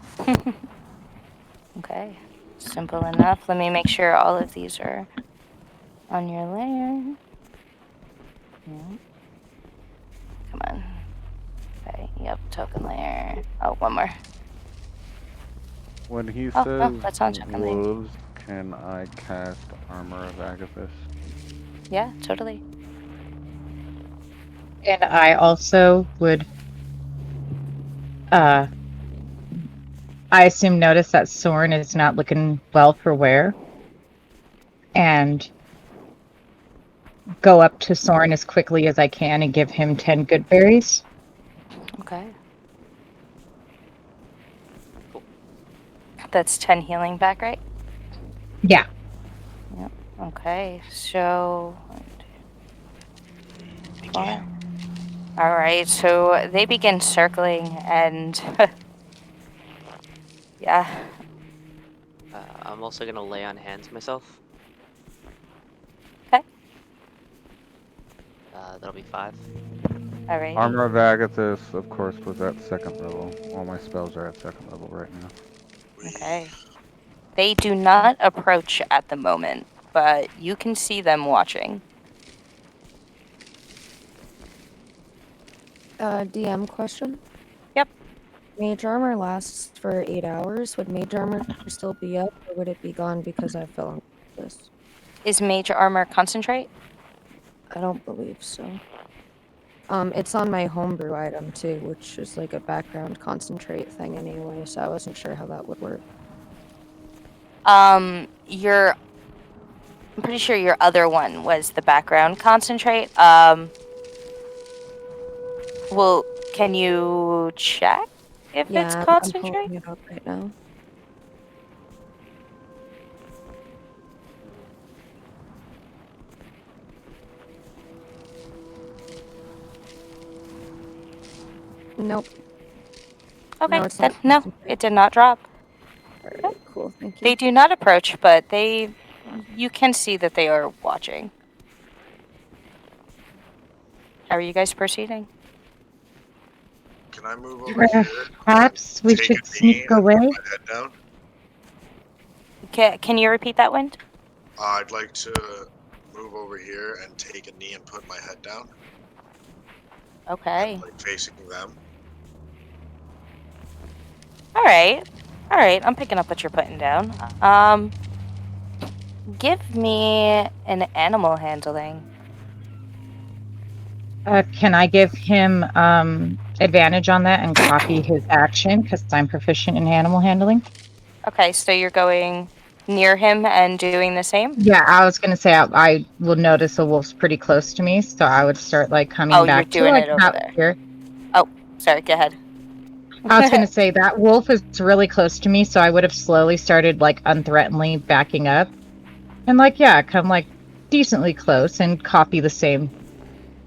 Okay. Simple enough. Let me make sure all of these are on your layer. Yep. Come on. Okay, yep, token layer. Oh, one more. When he Oh, says no, that's on token layer. wolves, can I cast Armor of Agathis? Yeah, totally. And I also would I assume notice that Soren is not looking well for wear. And go up to Soren as quickly as I can and give him 10 good berries. Okay. That's 10 healing back, right? Yeah. Yep. Okay, so. Four. Alright, so they begin circling and. Yeah. I'm also gonna lay on hands myself. Okay. That'll be 5. Alright. Armor of Agathis, of course, was at 2nd level. All my spells are at 2nd level right now. Okay. They do not approach at the moment, but you can see them watching. DM question? Yep. Mage armor lasts for 8 hours. Would mage armor still be up, or would it be gone because I fell unconscious? Is mage armor concentrate? I don't believe so. It's on my homebrew item too, which is like a background concentrate thing anyway, so I wasn't sure how that would work. I'm pretty sure your other one was the background concentrate. Well, can you check if it's Yeah, I'm concentrate? pulling it up right now. Nope. Okay, No, it's then not no, concentrate. it did not drop. Alright, cool, thank you. They do not approach, but you can see that they are watching. How are you guys proceeding? Can I move over here? Perhaps we Take should a knee sneak and away. put my head down. Can you repeat that, Wind? I'd like to move over here and take a knee and put my head down. Okay. Like facing them. All right. I'm picking up what you're putting down. Give me an animal handling. Can I give him advantage on that and copy his action because I'm proficient in animal handling? Okay, so you're going near him and doing the same? Yeah, I was gonna say I will notice a wolf's pretty close to me, so I would start like coming Oh, you're back to doing like it over about there. here. Sorry, go ahead. I was gonna say that wolf is really close to me, so I would have slowly started like unthreateningly backing up, and like come like decently close and copy the same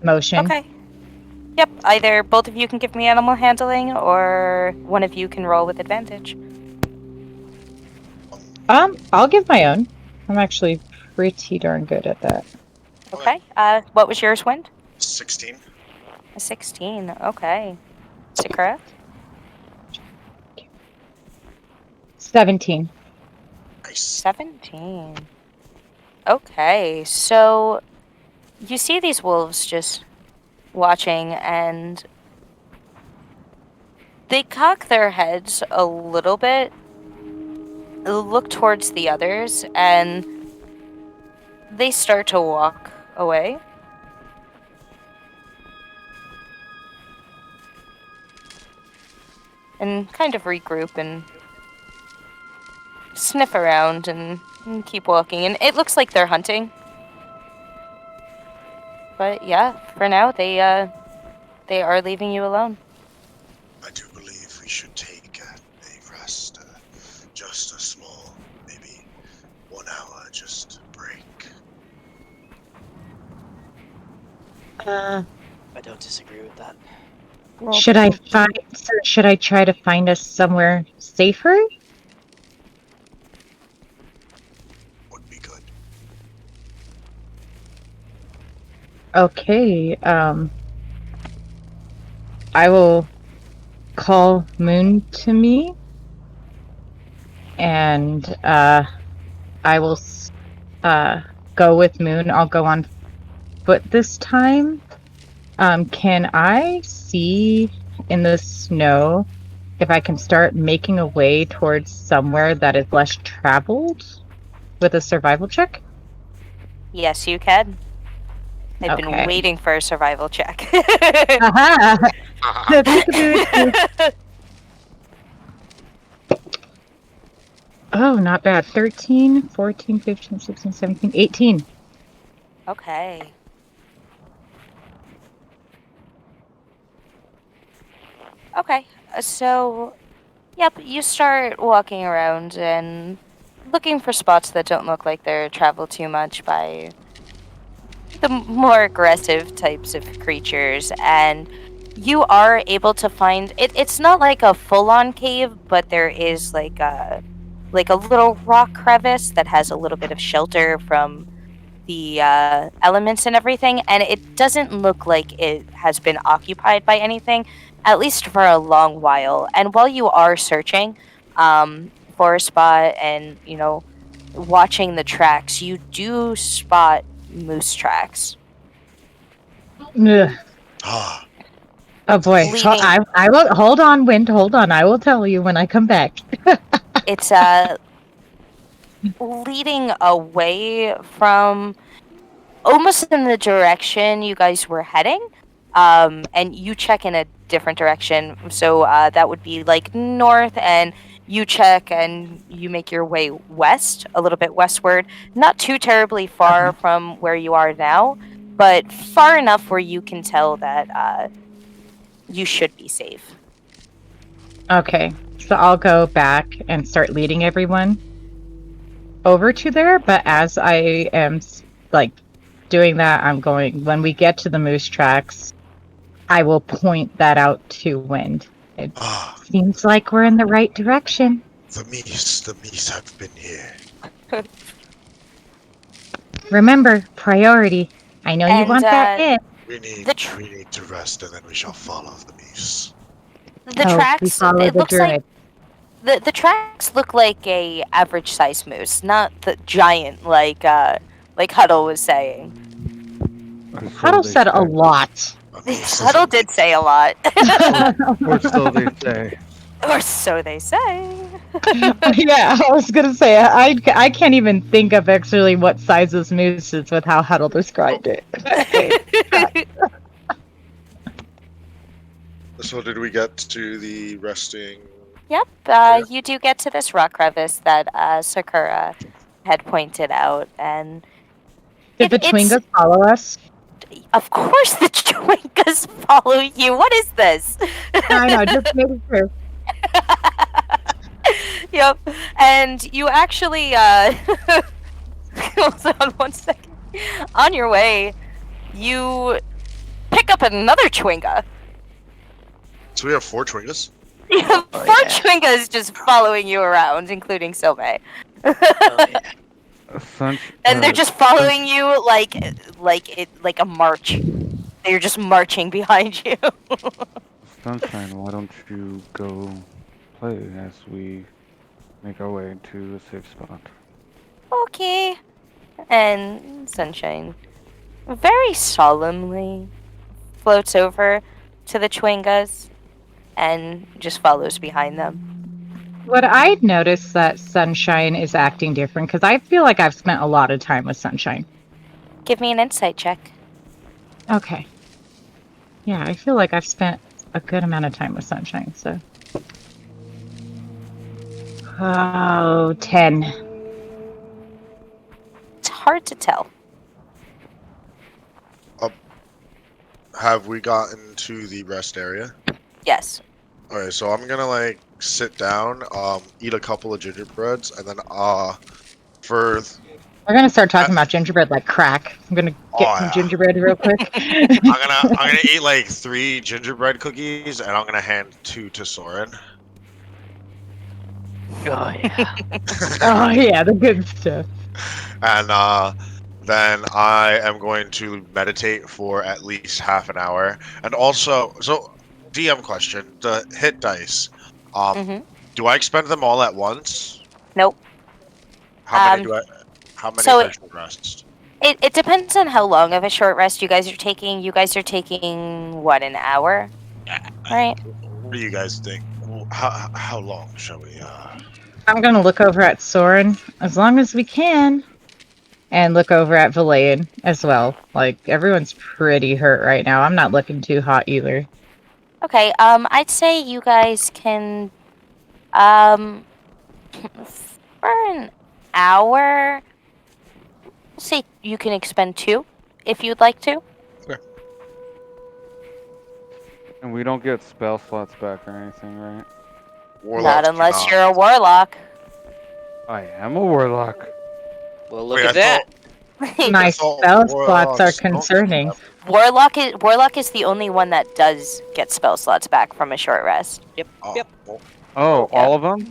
motion. Okay. Yep, either both of you can give me animal handling or one of you can roll with advantage. I'll give my own. I'm actually pretty darn good at that. Okay. What was yours, Wind? 16. A 16. Okay. Sacura? 17. Nice. 17. Okay, so you see these wolves just watching, and they cock their heads a little bit, look towards the others, and they start to walk away. And kind of regroup and sniff around and keep walking. And it looks like they're hunting. But yeah, for now they are leaving you alone. I do believe we should take a rest. Just a small, maybe 1 hour, just break. I don't disagree with that. Should I try to find us somewhere safer? Would be good. Okay, I will call Moon to me, and I will go with Moon. I'll go on foot this time. Can I see in the snow if I can start making a way towards somewhere that is less traveled with a survival check? Yes, you can. I've been Okay. waiting for a survival check. Aha! The peekaboo. Oh, not bad. 13, 14, 15, 16, 17, 18. Okay. Okay, so, yep, you start walking around and looking for spots that don't look like they're traveled too much by the more aggressive types of creatures, and you are able to find it. It's not like a full-on cave, but there is like a little rock crevice that has a little bit of shelter from the elements and everything, and it doesn't look like it has been occupied by anything, at least for a long while. And while you are searching for a spot and, watching the tracks, you do spot moose tracks. Ugh. Ah, Oh boy. Leading- I will hold on, Wind. Hold on. I will tell you when I come back. It's leading away from almost in the direction you guys were heading, and you check in a different direction, so that would be like north, and you check and you make your way west, a little bit westward, not too terribly far from where you are now, but far enough where you can tell that you should be safe. Okay, so I'll go back and start leading everyone over to there, but as I am like doing that, I'm going, when we get to the moose tracks, I will point that out to Wind. It seems like we're in the right direction. the meese have been here. Remember, priority. I know you And, want that in. We need to rest, and then we shall follow the meese. The We tracks, follow it the looks like druid. the tracks look like a average size moose, not the giant like Huddle was saying. Huddle said a lot. Huddle did say a lot. Or so they say. Or so they say. Yeah, I was gonna say I can't even think of actually what size this moose is with how Huddle described it. Wait. So did we get to the resting? Yep, you do get to this rock crevice that Sakura had pointed out, and Did the it's Twingas follow us? of course the Chwinkas follow you. What is this? I know, just making sure. Yep, and you actually hold on one second. On your way, you pick up another Chwinga. So we have 4 Twingas? You have 4 Chwingas just following you around, including Sobe. And they're just following you like a march. They're just marching behind you. Sunshine, why don't you go play as we make our way to a safe spot? Okay. And Sunshine very solemnly floats over to the Chwingas and just follows behind them. What I'd noticed that Sunshine is acting different because I feel like I've spent a lot of time with Sunshine. Give me an insight check. Okay. Yeah, I feel like I've spent a good amount of time with Sunshine, so. Oh, 10. It's hard to tell. Have we gotten to the rest area? Yes. Alright, so I'm gonna like sit down, eat a couple of gingerbreads, and then for We're gonna start talking about gingerbread like crack. I'm gonna get some gingerbread real quick. I'm gonna eat like 3 gingerbread cookies, and I'm gonna hand 2 to Soren. Oh yeah. Oh yeah, the good stuff. And then I am going to meditate for at least half an hour. And also, so DM question: the hit dice. Do I expend them all at once? Nope. How many How many so for short rest? It depends on how long of a short rest you guys are taking. You guys are taking what, an hour? Right. What do you guys think? How long shall we? I'm gonna look over at Soren as long as we can, and look over at Valayan as well. Like everyone's pretty hurt right now. I'm not looking too hot either. Okay. I'd say you guys can, for an hour, say you can expend 2 if you'd like to. And we don't get spell slots back or anything, right? Not unless you're a warlock. I am a warlock. Well, look at that. My spell slots are concerning. Warlock is the only one that does get spell slots back from a short rest. Yep. Oh, Yeah. all of them?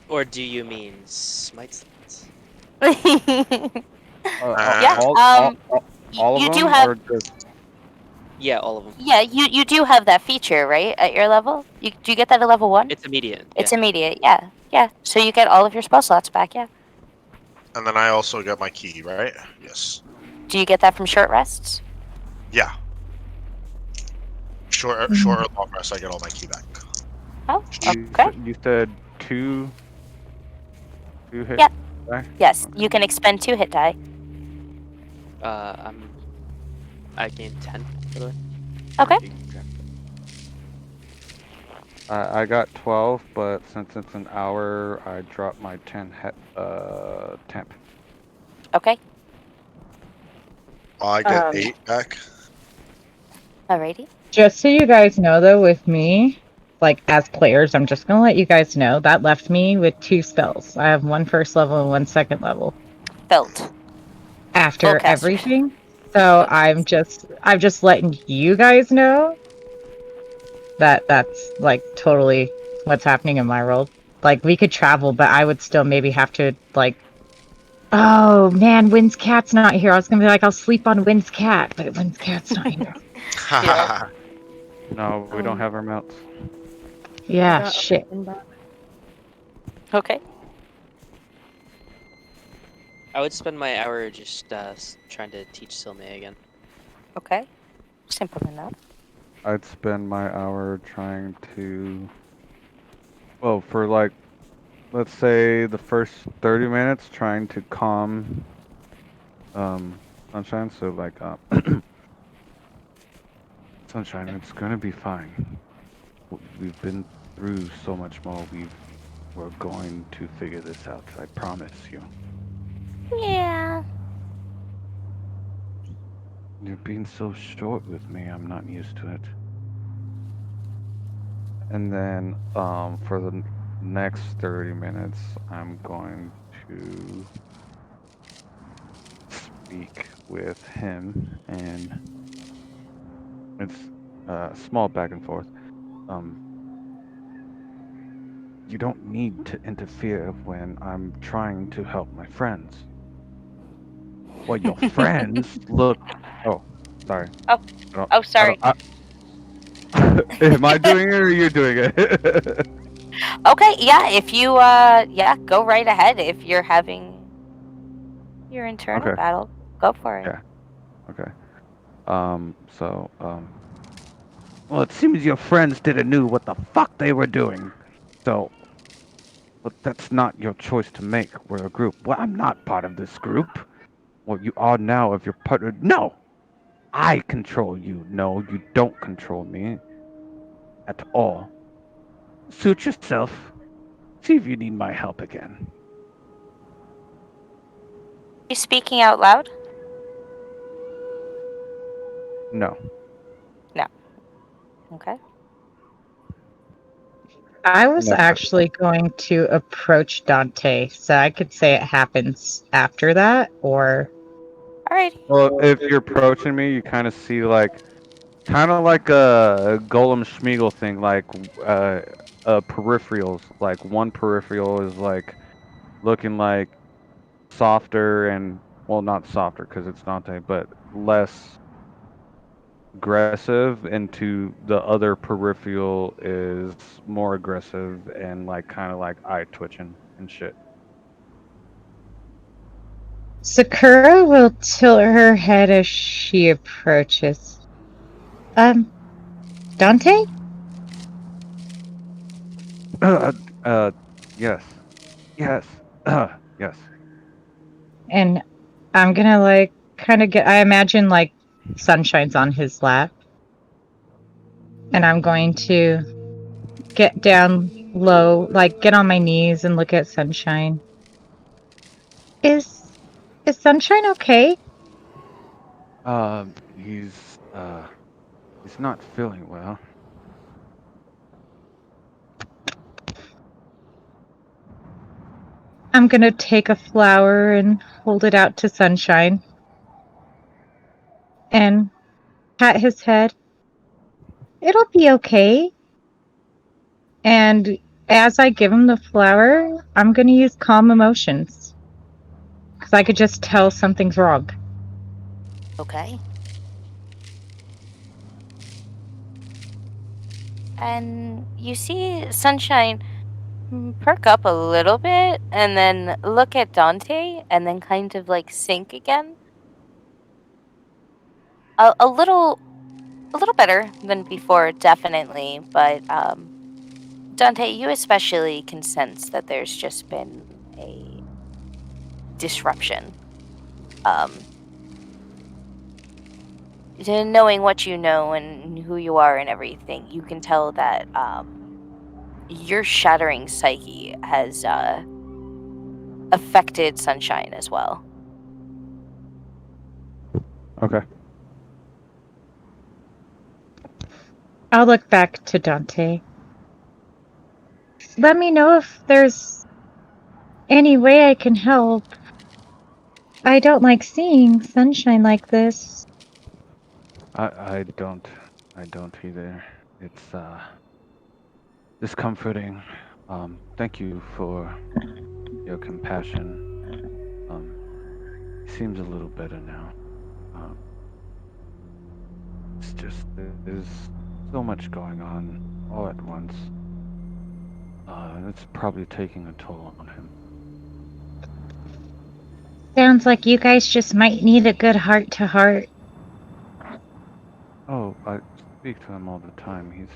Or do you mean smite slots? Yeah. All of you them, do have. or just... Yeah, all of them. Yeah, you do have that feature, right? At your level, do you get that at level 1? It's immediate. It's immediate. Yeah. So you get all of your spell slots back. Yeah. And then I also get my key, right? Yes. Do you get that from short rests? Yeah. Short or long rest, I get all my key back. Oh, okay. You said 2 hit Yep. die? Yes, you can expend 2 hit die. I gained 10. By the way. Okay. I got 12, but since it's an hour, I dropped my 10 temp. Okay. I get 8 back. Alrighty. Just so you guys know, though, with me, like as players, I'm just gonna let you guys know that left me with 2 spells. I have 1 first level and 1 second level. Felt. After Spellcaster. everything. So I'm just letting you guys know that that's like totally what's happening in my world. Like we could travel, but I would still maybe have to like. Oh man, Wynn's cat's not here. I was gonna be like, I'll sleep on Wynn's cat, but Wynn's cat's not here. Yeah. No, we don't have our mounts. Yeah, shit. Okay. I would spend my hour just trying to teach Silme again. Okay. Simple enough. I'd spend my hour trying to, well, for like, let's say the first 30 minutes trying to calm Sunshine. So like, Sunshine, it's gonna be fine. We've been through so much more. We're going to figure this out. I promise you. Yeah. You're being so short with me. I'm not used to it. And then, for the next 30 minutes, I'm going to speak with him, and it's small back and forth. You don't need to interfere when I'm trying to help my friends. Well, your friends look. Oh, sorry. Oh, sorry. Am I doing it or you're doing it? Okay, yeah, if you, go right ahead. If you're having your internal Okay. battle, go for it. Yeah. Okay. Well, it seems your friends didn't know what the fuck they were doing. So, but that's not your choice to make. We're a group. Well, I'm not part of this group. Well, you are now if you're partner. No! I control you. No, you don't control me. At all. Suit yourself. See if you need my help again. You speaking out loud? No. Okay. I was No. actually going to approach Dante, so I could say it happens after that, or Alright. Well, if you're approaching me, you kind of see kind of like a Golem Schmiegel thing, peripherals. Like one peripheral is like looking like softer and, well, not softer because it's Dante, but less aggressive, and to the other peripheral is more aggressive and like kind of like eye twitching and shit. Sakura will tilt her head as she approaches. Dante? Yes, yes, yes. And I'm gonna like kind of I imagine like Sunshine's on his lap. And I'm going to get down low, like get on my knees and look at Sunshine. Is Sunshine okay? He's not feeling well. I'm gonna take a flower and hold it out to Sunshine. And pat his head. It'll be okay. And as I give him the flower, I'm gonna use calm emotions. Because I could just tell something's wrong. Okay. And you see Sunshine perk up a little bit and then look at Dante and then kind of like sink again. A little better than before, definitely, but Dante, you especially can sense that there's just been a disruption. Knowing what you know and who you are and everything, you can tell that your shattering psyche has affected Sunshine as well. Okay. I'll look back to Dante. Let me know if there's any way I can help. I don't like seeing Sunshine like this. I don't either. It's discomforting. Thank you for your compassion. He seems a little better now. It's just there's so much going on all at once. It's probably taking a toll on him. Sounds like you guys just might need a good heart-to-heart. Oh, speak to him all the time. He's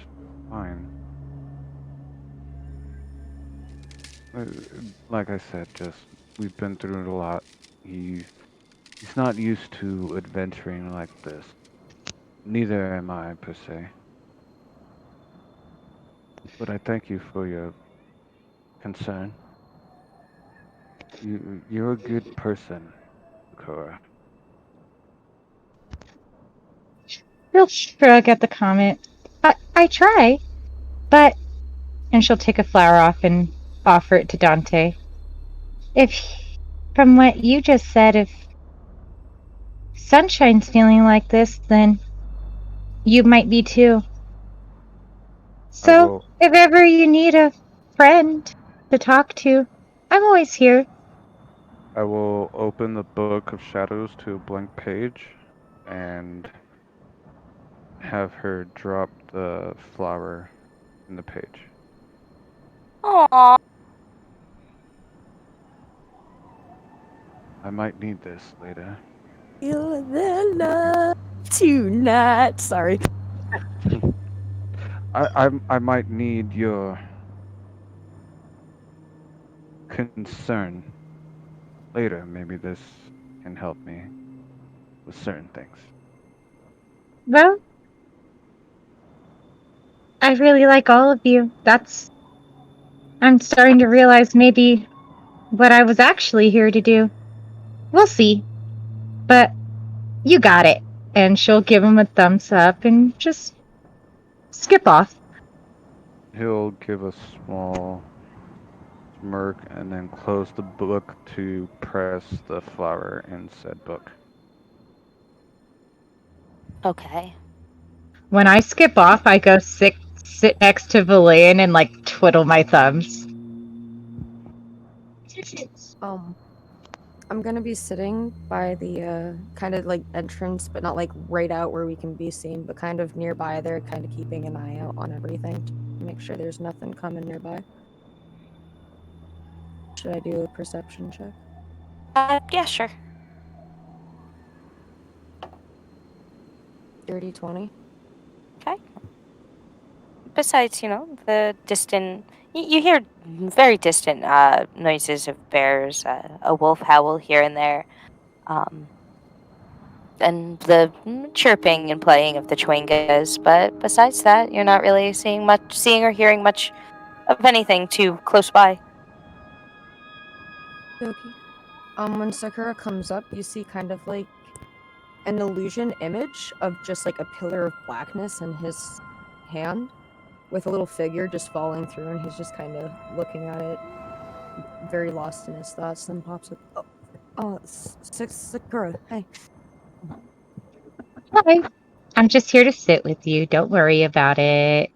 fine. Uh, Like I said, just we've been through it a lot. He's not used to adventuring like this. Neither am I, per se. But I thank you for your concern. You're a good person, Sacura. She'll shrug at the comment. I try, but. And she'll take a flower off and offer it to Dante. From what you just said, if Sunshine's feeling like this, then you might be too. So, will. if ever you need a friend to talk to, I'm always here. I will open the Book of Shadows to a blank page and have her drop the flower in the page. Aww. I might need this later. Feel the love tonight. Sorry. I might need your concern later. Maybe this can help me with certain things. Well, I really like all of you. I'm starting to realize maybe what I was actually here to do. We'll see. But you got it. And she'll give him a thumbs up and just skip off. He'll give a small smirk and then close the book to press the flower in said book. Okay. When I skip off, I go sit next to Valayan and like twiddle my thumbs. I'm gonna be sitting by the kind of like entrance, but not like right out where we can be seen, but kind of nearby there, kind of keeping an eye out on everything to make sure there's nothing coming nearby. Should I do a perception check? Yeah, sure. Dirty 20. Okay. Besides, the distant, you hear very distant noises of bears, a wolf howl here and there, and the chirping and playing of the chwingas. But besides that, you're not really seeing or hearing much of anything too close by. Okay. When Sakura comes up, you see kind of like an illusion image of just like a pillar of blackness in his hand, with a little figure just falling through, and he's just kind of looking at it, very lost in his thoughts. Then pops up. Sakura, hey. Hi. I'm just here to sit with you. Don't worry about it.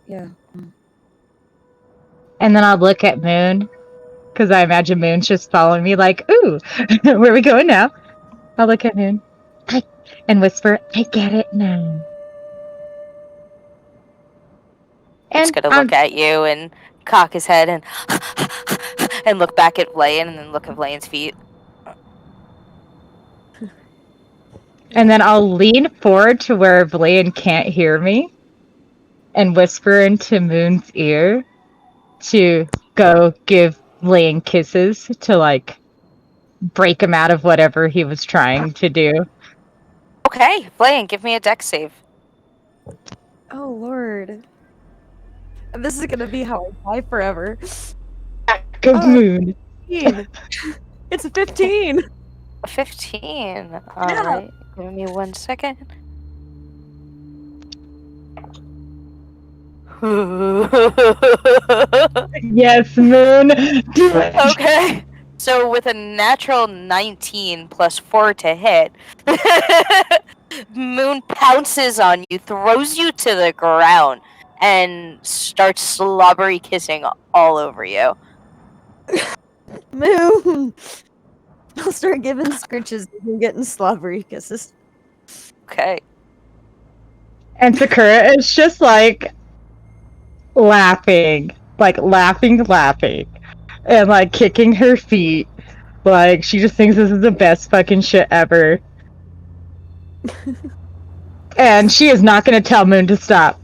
Yeah. And then I'll look at Moon, because I imagine Moon's just following me like, ooh, where are we going now? I'll look at Moon and whisper, I get it now. It's gonna look at you and cock his head and and look back at Vlayan and then look at Vlayan's feet. And then I'll lean forward to where Vlayan can't hear me and whisper into Moon's ear to go give Vlayan kisses to like break him out of whatever he was trying to do. Okay, Vlayan, give me a dex save. Oh lord. This is gonna be how I die forever. Go Moon. 15. It's a 15. 15. Alright. Give me 1 second. Yes, Moon. Do it. Okay. So with a natural 19 plus 4 to hit, Moon pounces on you, throws you to the ground, and starts slobbery kissing all over you. Moon. I'll start giving scritches and getting slobbery kisses. Okay. And Sakura is just like laughing, and like kicking her feet. Like she just thinks this is the best fucking shit ever. And she is not going to tell Moon to stop.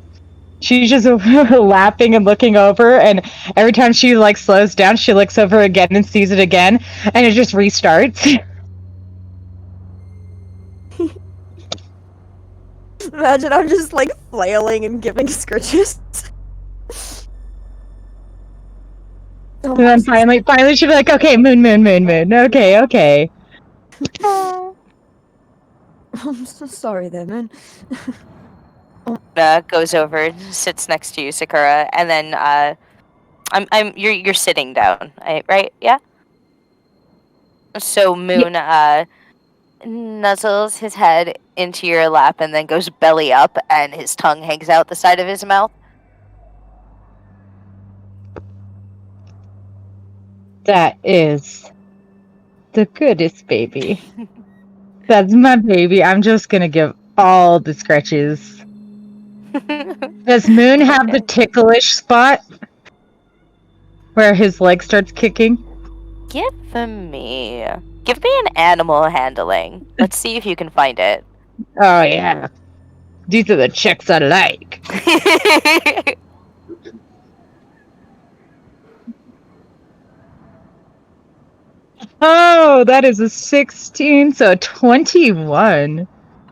She's just laughing and looking over, and every time she like slows down, she looks over again and sees it again, and it just restarts. Imagine I'm just like flailing and giving scritches. Oh, And then finally she'll be like, okay, Moon. Okay. I'm so sorry there, man. Goes over and sits next to you, Sacura, and then you're sitting down, right? Yeah. So Moon nuzzles his head into your lap and then goes belly up, and his tongue hangs out the side of his mouth. That is the goodest baby. That's my baby. I'm just gonna give all the scratches. Does Moon have the ticklish spot where his leg starts kicking? Give me an animal handling. Let's see if you can find it. Oh yeah. These are the checks I like. Oh, that is a 16, so 21.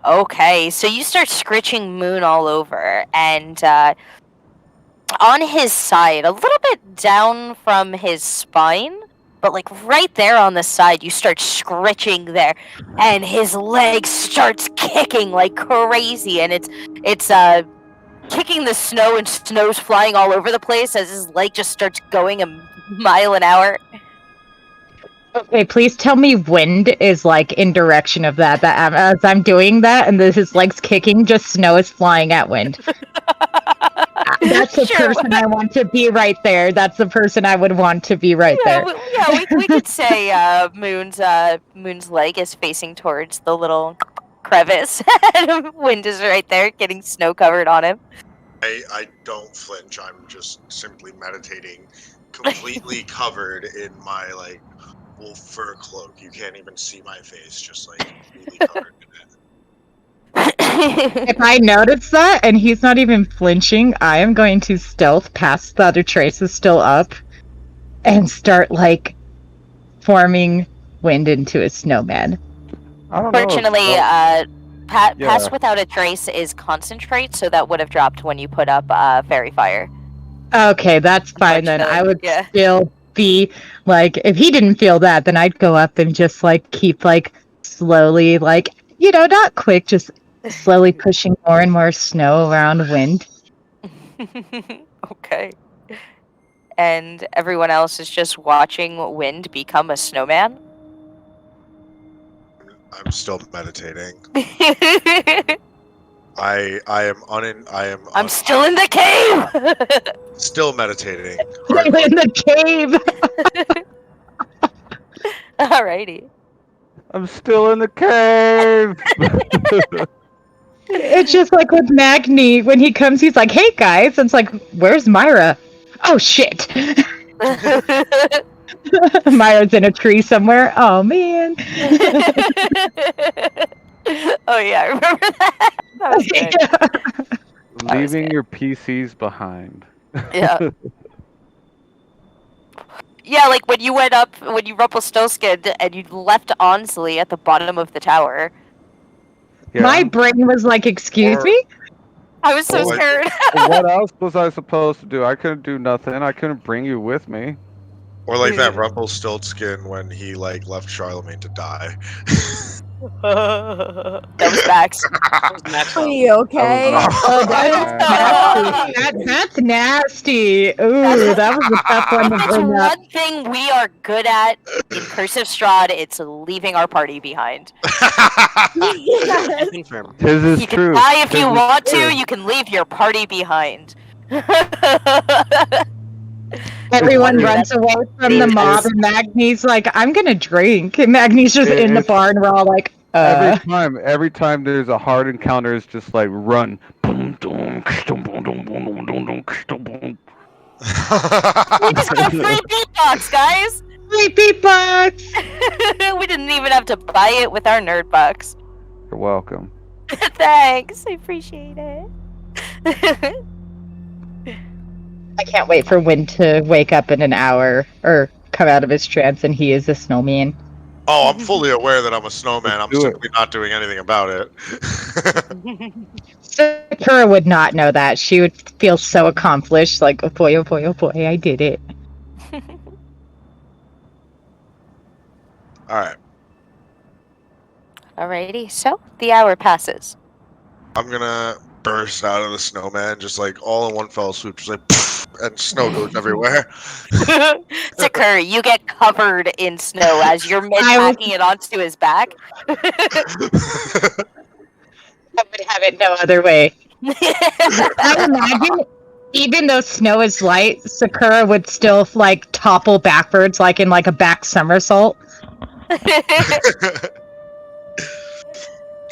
Okay, so you start scritching Moon all over, and on his side, a little bit down from his spine, but like right there on the side, you start scritching there, and his leg starts kicking like crazy, and it's kicking the snow, and snow's flying all over the place as his leg just starts going a mile an hour. Okay, please tell me wind is like in direction of that as I'm doing that and his legs kicking, just snow is flying at wind. That's the person I want to be right there. That's the person I would want to be right there. We could say Moon's leg is facing towards the little crevice. Wind is right there, getting snow covered on him. I don't flinch. I'm just simply meditating, completely covered in my like wolf fur cloak. You can't even see my face, just like completely covered in it. If I notice that and he's not even flinching, I am going to stealth past the other traces still up and start like forming wind into a snowman. I don't know. Fortunately, pass without a trace is concentrate, so that would have dropped when you put up fairy fire. Okay, that's fine then. I would still be like, if he didn't feel that, then I'd go up and just like keep like slowly, like, you know, not quick, just slowly pushing more and more snow around wind. Okay. And everyone else is just watching wind become a snowman? I'm still meditating. I'm still in the cave. Still meditating. I'm in the cave. Alrighty. I'm still in the cave. It's just like with Magni, when he comes, he's like, "Hey guys," and it's like, "Where's Myra?" Oh shit. Myra's in a tree somewhere. Oh man. Oh yeah, I remember that. That was good. Leaving your PCs behind. Yeah. Yeah, like when you Rumpelstiltskin and you left Ansley at the bottom of the tower. Yeah. My brain was like, "Excuse me?" I was so scared. What else was I supposed to do? I couldn't do nothing. I couldn't bring you with me. Or like that Rumpelstiltskin when he like left Charlemagne to die. That was Max. Are you okay? That's nasty. Ooh, that was a tough one to It's bring up. one thing we are good at in Cursive Strahd, it's leaving our party behind. Yes. Confirm. Tis is You true. can die if Tis you is want true. to, you can leave your party behind. Everyone runs away from the mob, and Magni's like, "I'm gonna drink." And Magni's just in the bar, and we're all like, Every time there's a hard encounter, it's just like run. We just got free beatbox, guys! "Free beatbox!" We didn't even have to buy it with our nerd bucks. You're welcome. Thanks. I appreciate it. I can't wait for Wind to wake up in an hour or come out of his trance and he is a snowman. Oh, I'm fully aware that I'm a snowman. I'm do it. simply not doing anything about it. Sakura would not know that. She would feel so accomplished, like, oh boy, I did it. All right. Alrighty, so the hour passes. I'm gonna burst out of the snowman, just like all in one fell swoop, just like, poof, and snow goes everywhere. Sakura, you get covered in snow as you're mid-packing it onto his back. I would have it no other way. I imagine, even though snow is light, Sakura would still like topple backwards, like in like a back somersault.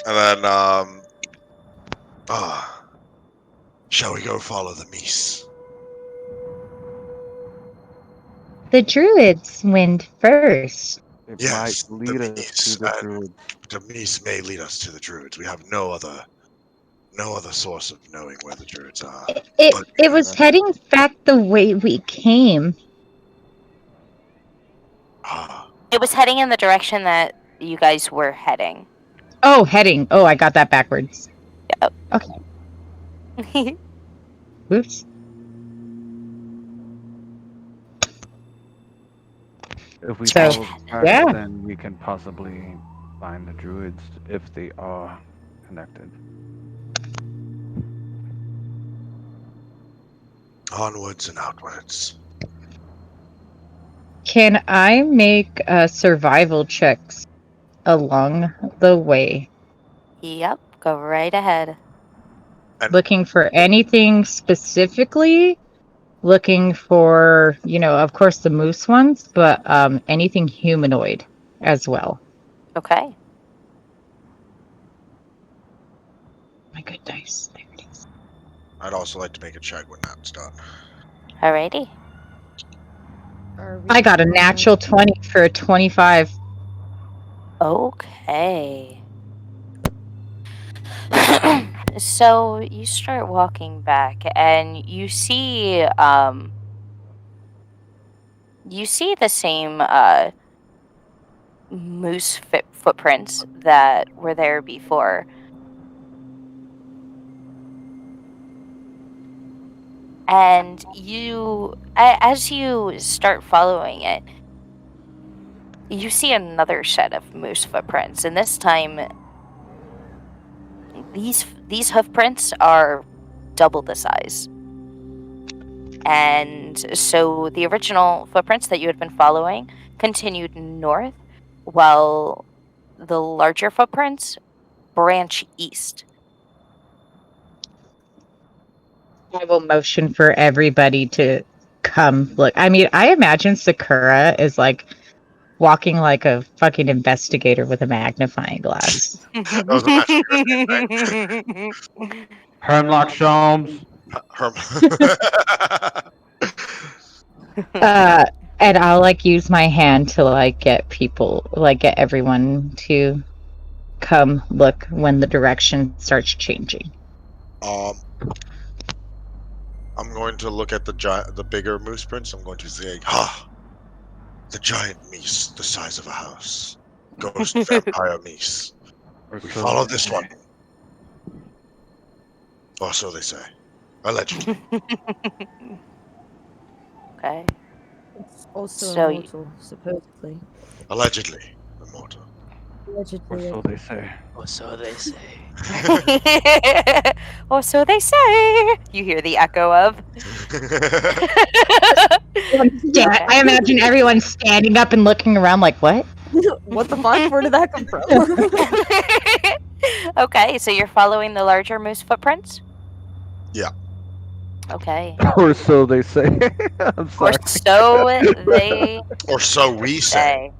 And then, shall we go follow the Meese? The druids went first. It Yes, might lead the us to the Meese, druids. the Meese may lead us to the Druids. We have no other source of knowing where the Druids are. It was heading back the way we came. Ah, It was heading in the direction that you guys were heading. Oh, heading. Oh, I got that backwards. Yep. Okay. Oops. If we So, follow the path, yeah. then we can possibly find the druids if they are connected. onwards and outwards. Can I make survival checks along the way? Yep, go right ahead. Looking for anything specifically? Looking for, of course, the moose ones, but anything humanoid as well. Okay. My good dice. There it is. I'd also like to make a check when that's done. Alrighty. I got a natural 20 for a 25. Okay. So you start walking back and you see the same moose footprints that were there before. And as you start following it, you see another set of moose footprints, and this time these hoof prints are double the size. And so the original footprints that you had been following continued north, while the larger footprints branch east. I will motion for everybody to come look. I mean, I imagine Sakura is like walking like a fucking investigator with a magnifying glass. was imagining Hemlock Sholmes. And I'll like use my hand to like get people, like get everyone to come look when the direction starts changing. I'm going to look at the bigger moose prints. I'm going to say, "Ha! The giant meese, the size of a house. Ghost vampire meese. We follow this one. Or so they say. Allegedly. Okay. It's also So immortal, supposedly. Allegedly immortal. Or Allegedly. so they say. Or so they say. Or so they say. You hear the echo of. Yeah, I imagine everyone standing up and looking around like, what? What the fuck? Where did that come from? Okay, so you're following the larger moose footprints? Yeah. Okay. Or so they say. I'm Or sorry. so they Or so we say.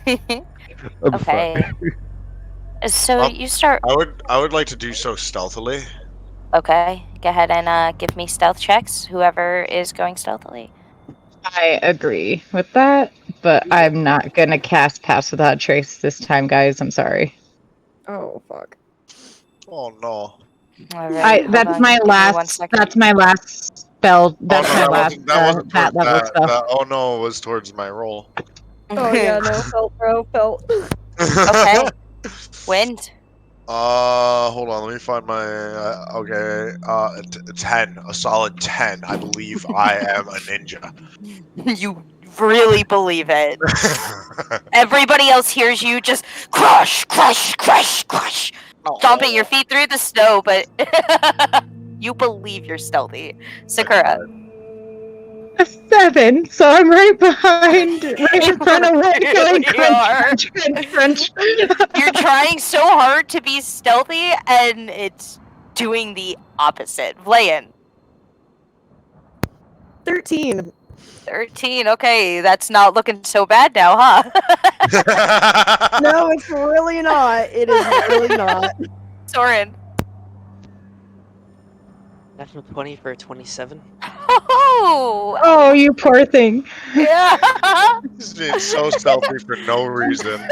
say. I'm Okay. sorry. So Well, you start. I would like to do so stealthily. Okay, go ahead and give me stealth checks, whoever is going stealthily. I agree with that, but I'm not gonna cast Pass Without Trace this time, guys. I'm sorry. Oh, fuck. Oh no. All right, hold That's on. my Give me 1 last. second. That's my last spell. Oh That's no, my that last wasn't that wasn't that towards level that. spell. Oh no, it was towards my roll. Oh yeah, no, felt, bro, felt. Okay. Wind. Hold on. Let me find my. Okay. 10. A solid 10. I believe I am a ninja. You really believe it. Everybody else hears you just crush, crush, crush, crush, stomping your feet through the snow, but you believe you're stealthy. Sakura. A 7, so I'm right behind, right in front of one going Really crunch, are. crunch, crunch, crunch. You're trying so hard to be stealthy, and it's doing the opposite. Vlayan. 13. 13. Okay, that's not looking so bad now, huh? No, it's really not. It is really not. Soren. Natural 20 for 27. Oh, Oh, you poor thing. yeah. He's being so stealthy for no reason.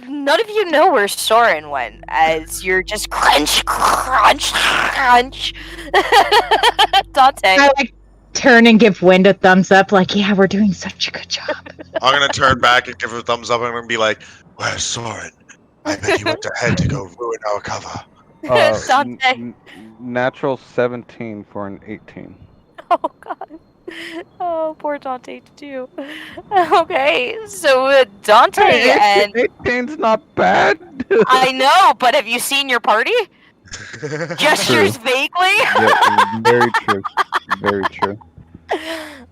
None of you know where Soren went, as you're just crunch, crunch, crunch. Dante. I like turn and give Wind a thumbs up, like, yeah, we're doing such a good job. I'm gonna turn back and give her a thumbs up. I'm gonna be like, "Where's Soren? I bet he went ahead to go ruin our cover." Dante. Natural 17 for an 18. Oh god. Oh, poor Dante too. Okay, so Dante Hey, and 18's not bad. I know, but have you seen your party? Gestures vaguely. Yeah, very true. Very true.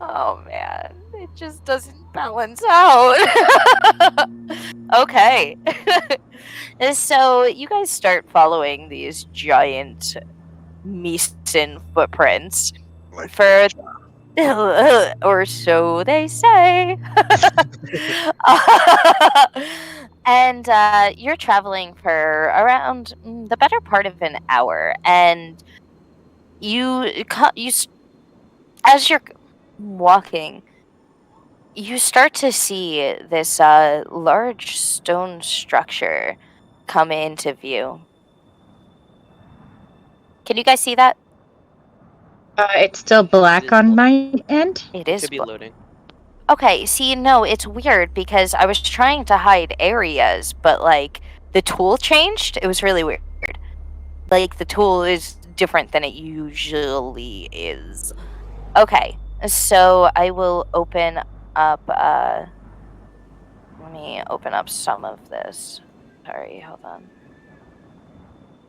Oh man, it just doesn't balance out. Okay. So you guys start following these giant Meeson footprints Like, for or so they say. And you're traveling for around the better part of an hour, and as you're walking, you start to see this large stone structure come into view. Can you guys see that? It's still black on my end. It is. Should be loading. Okay, see, no, it's weird because I was trying to hide areas, but like the tool changed. It was really weird. Like the tool is different than it usually is. Okay, so I will open up. Let me open up some of this. Sorry, hold on.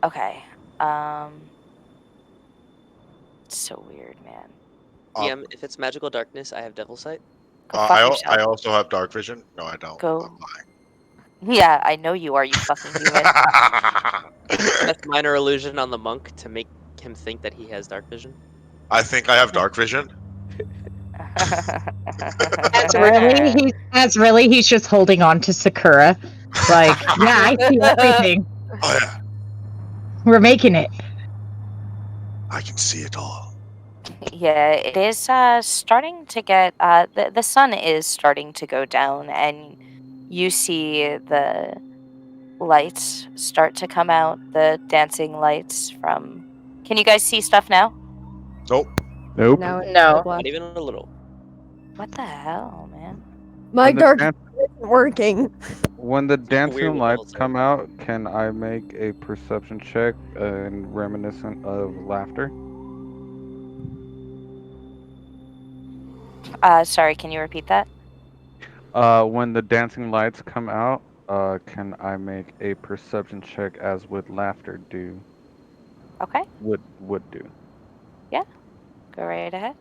Okay. It's so weird, man. DM, if it's magical darkness, I have devil sight. Go fuck yourself. I also have dark vision. No, I don't. Go. I'm Yeah, I know you are, you fucking human. That's minor illusion on the monk to make him think that he has dark vision. I think I have dark vision. That's really he's just holding on to Sakura. Like, yeah, I see everything. Oh yeah, We're making it. I can see it all. Yeah, it is starting to get the sun is starting to go down, and you see the lights start to come out, the dancing lights from. Can you guys see stuff now? Nope. Nope. Now it's No. still black. Not even a little. What the hell, man? My When the dark dan- isn't working. When the weird dancing with lights levels, come out, can I make a perception check and reminiscent of laughter? Sorry, can you repeat that? When the dancing lights come out, can I make a perception check as would laughter do? Okay, Would do. go right ahead.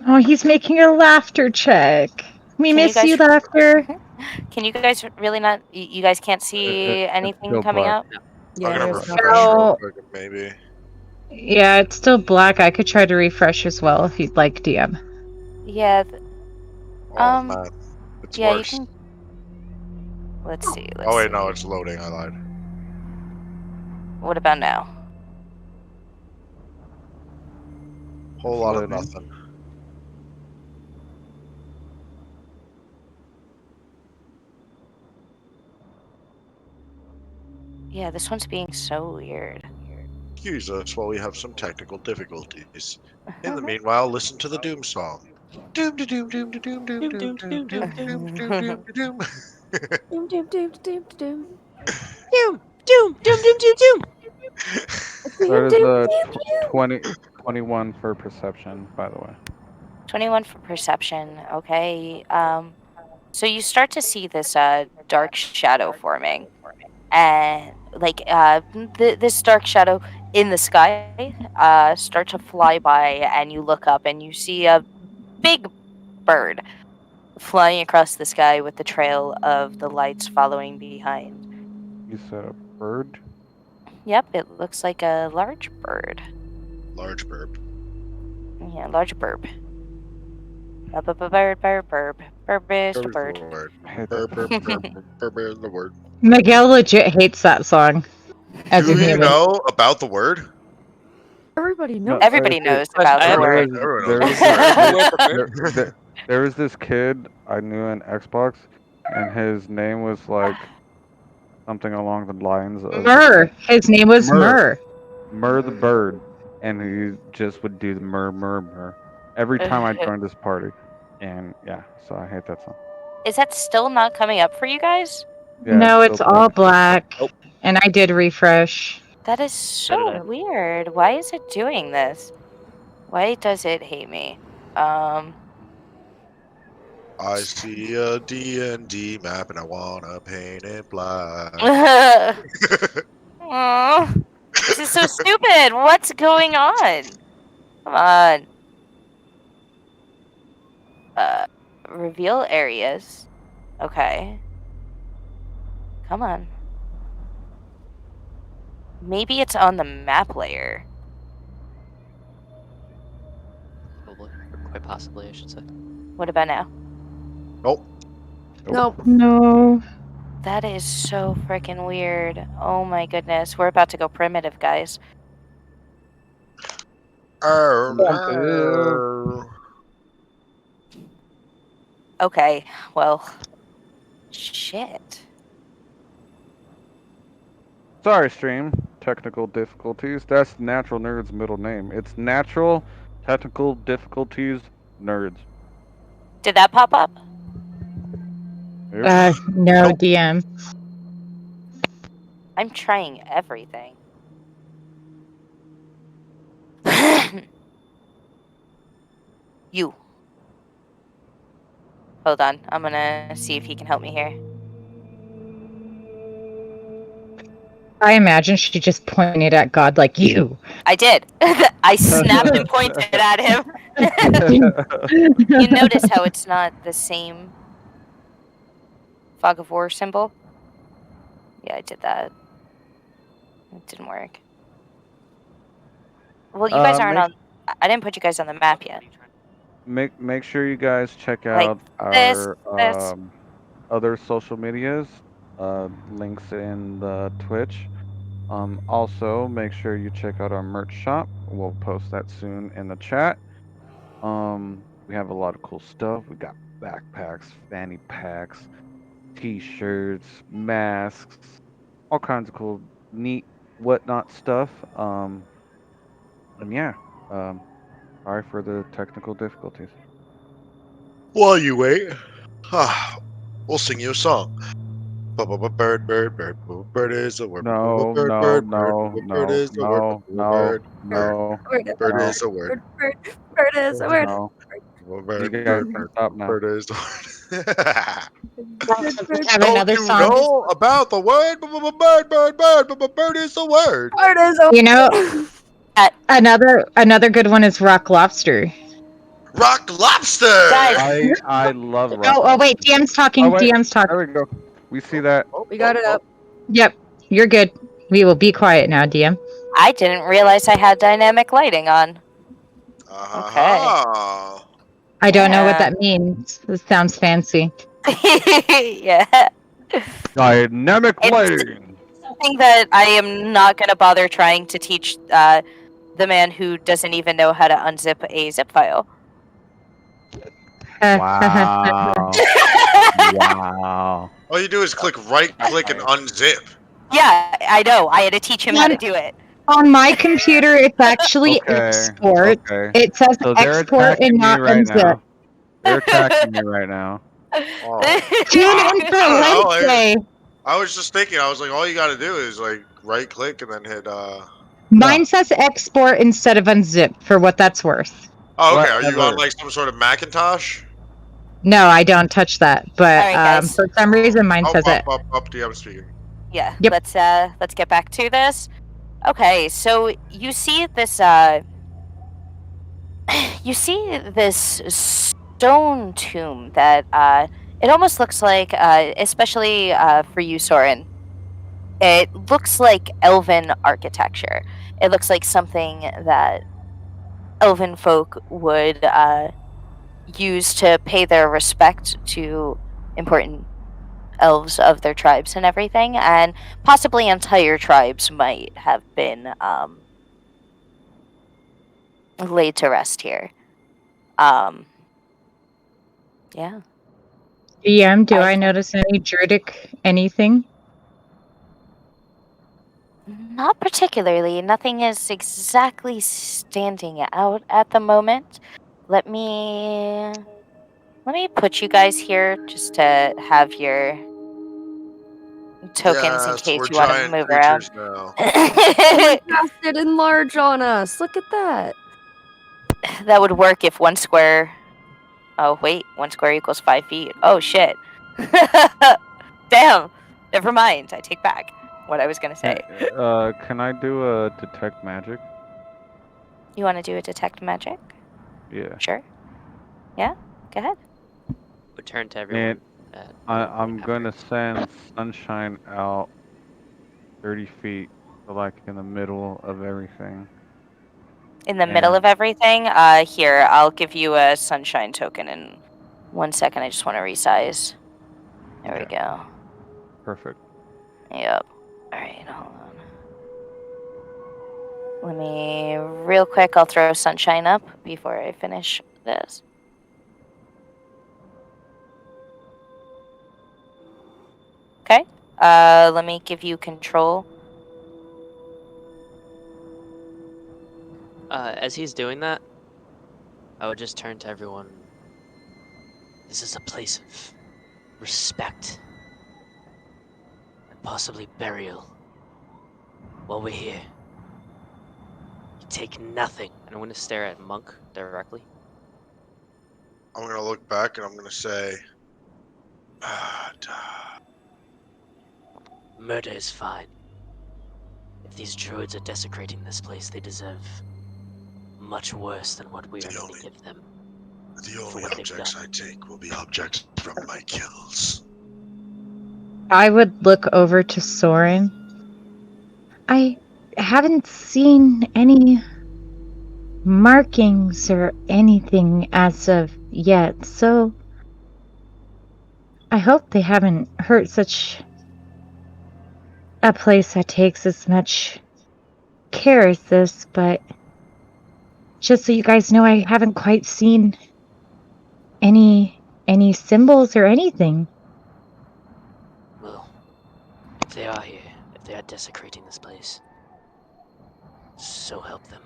Oh, he's making a laughter check. We Can you miss you, guys- laughter. Can you guys really not? You guys can't see it's anything still coming black. out? Yeah, I'm gonna there's refresh nothing. real No. quick, maybe. Yeah, it's still black. I could try to refresh as well if you'd like, DM. Yeah. Oh man, it's Yeah, worse. you can. Let's see. Oh wait, no, it's loading. I lied. What about now? Whole lot of Loading. nothing. Yeah, this one's being so weird. Excuse us while we have some technical difficulties. In the meanwhile, listen to the Doom song. Doom da doom doom da doom doom doom doom doom doom doom doom doom. Doom, doom, doom, doom, doom. Doom, doom, doom, doom, doom, doom. That Doom, is doom, a doom, doom. 21 for perception, by the way. 21 for perception. Okay. So you start to see this dark shadow forming, and like this dark shadow in the sky start to fly by, and you look up and you see a big bird flying across the sky with the trail of the lights following behind. You said a bird? Yep, it looks like a large bird. Large burp. Yeah, large burb. Bird, bird, burb. Burb is the Burp is the bird. word. I hate Burp, that burp, song. burp, burp is the word. Miguel legit hates that song as a Do you human. know about the word? Everybody No, knows. Everybody see, knows about I the have there word. is Everyone there knows is about the this word. Word for bird. there is this kid I knew in Xbox, and his name was like something along the lines of Murr. His name was Murr, Murr. Murr the bird, and he just would do the murr murr murr every time I joined this party, and yeah, so I hate that song. Is that still not coming up for you guys? Yeah, No, still it's all black. Nope. And I did refresh. That is So did so I. weird. Why is it doing this? Why does it hate me? I see a D&D map and I wanna paint it black. Aw, this is so stupid. What's going on? Come on. Uh, reveal areas. Okay. Come on. Maybe it's on the map layer. Probably. Or quite possibly, I should say. What about now? Nope. Nope. No. That is so freaking weird. Oh my goodness. We're about to go primitive, guys. No. Okay, well, shit. Sorry, stream. Technical difficulties. That's Natural Nerd's middle name. It's Natural Technical Difficulties Nerds. Did that pop up? Yep. No Nope. DM. I'm trying everything. You. Hold on. I'm gonna see if he can help me here. I imagine she just pointed at God like you. I did. I snapped and pointed at him. You notice how it's not the same fog of war symbol? Yeah, I did that. It didn't work. Well, you guys aren't make, on. I didn't put you guys on the map yet. make sure you guys check Like out this, our other social medias. Links in the Twitch. Also, make sure you check out our merch shop. We'll post that soon in the chat. We have a lot of cool stuff. We got backpacks, fanny packs, t-shirts, masks, all kinds of cool, neat, whatnot stuff. And yeah, sorry for the technical difficulties. While you wait, we'll sing you a song. Bird, bird, bird, bird is the word. No, Bird, no, bird, bird, no, bird no, is the word. no, no, Bird, no, bird no, is the word. Bird is a word. no. You Bird, guys bird, can bird, stop now. bird is the word. We have Don't another you song. know about the word? Bird, bird, bird, bird is the word. Bird is a You know, another good one is Rock Lobster. Rock lobster. Guys. I love rock. Oh wait, DM's talking. Oh, wait. DM's talking. There we go. We see that. We got it up. Yep, you're good. We will be quiet now, DM. I didn't realize I had dynamic lighting on. Okay. I don't know what Yeah. that means. It sounds fancy. Yeah. Dynamic It's lighting. something that I am not going to bother trying to teach the man who doesn't even know how to unzip a zip file. Wow. Wow. All you do is click right click and unzip. Yeah, I know. I had to teach him how to do it. On my computer, it's actually Okay. export. Okay. It says So they're export and attacking me not right unzip. now. They're attacking me right now. Oh. Tune in for I don't know, Wednesday. I was just thinking. I was like, all you got to do is like right click and then hit. Mine says export instead of unzip, for what that's worth. Oh, okay. Are you on Whatever. like some sort of Macintosh? No, I don't touch that. But All right, guys. for some reason, mine Up, says it. up. DM speaking. Yeah. Yep. Let's get back to this. Okay, so you see this you see this stone tomb that it almost looks like especially for you, Soren. It looks like elven architecture. It looks like something that elven folk would use to pay their respect to important elves of their tribes and everything, and possibly entire tribes might have been laid to rest here. Yeah. DM, do I I notice any druidic anything? Not particularly. Nothing is exactly standing out at the moment. Let me put you guys here just to have your tokens in Yes, case we're you want to giant move around. creatures now. Casted enlarge on us. Look at that. That would work if 1 square. Oh wait, 1 square equals 5 feet. Oh shit. Damn. Never mind. I take back what I was gonna say. Can I do a detect magic? You want to do a detect magic? Yeah. Sure. Yeah. Go ahead. Would turn to everyone. I'm after. gonna send sunshine out 30 feet, so like in the middle of everything. In the middle of And everything. Here, I'll give you a sunshine token in 1 second. I just want to resize. There we Okay. go. Perfect. Yep. All right, hold on. Let me real quick. I'll throw sunshine up before I finish this. Okay. Let me give you control. As he's doing that, I would just turn to everyone. This is a place of respect and possibly burial. While we're here, you take nothing. And I'm going to stare at Monk directly. I'm gonna look back and I'm gonna say, duh. Murder is fine. If these druids are desecrating this place, they deserve much worse than what we are going to give them. The only what they've objects done. I take will be objects from my kills. I would look over to Soren. I haven't seen any markings or anything as of yet, so I hope they haven't hurt such a place that takes as much care as this, but just so you guys know, I haven't quite seen any symbols or anything. Well, if they are here, if they are desecrating this place, so help them.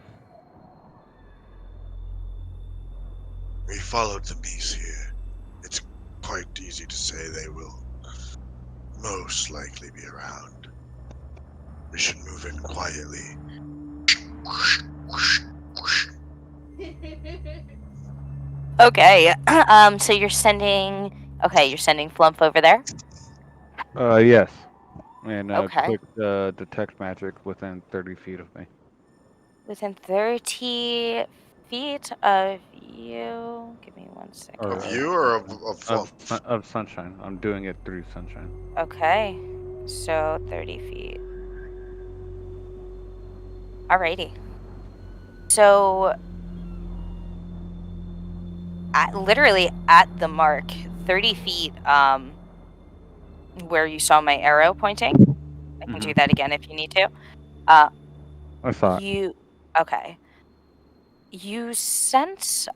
We followed the beast here. It's quite easy to say they will most likely be around. We should move in quietly. Okay. So you're sending. Okay, you're sending Flump over there. Yes. And Okay. click detect magic within 30 feet of me. Within 30 feet of you. Give me 1 second. Or, Of you or of Flump? Of sunshine. I'm doing it through sunshine. Okay. So 30 feet. Alrighty. So, literally at the mark, 30 feet, where you saw my arrow pointing. I can do that again if you need to. I saw it. Okay. You sense,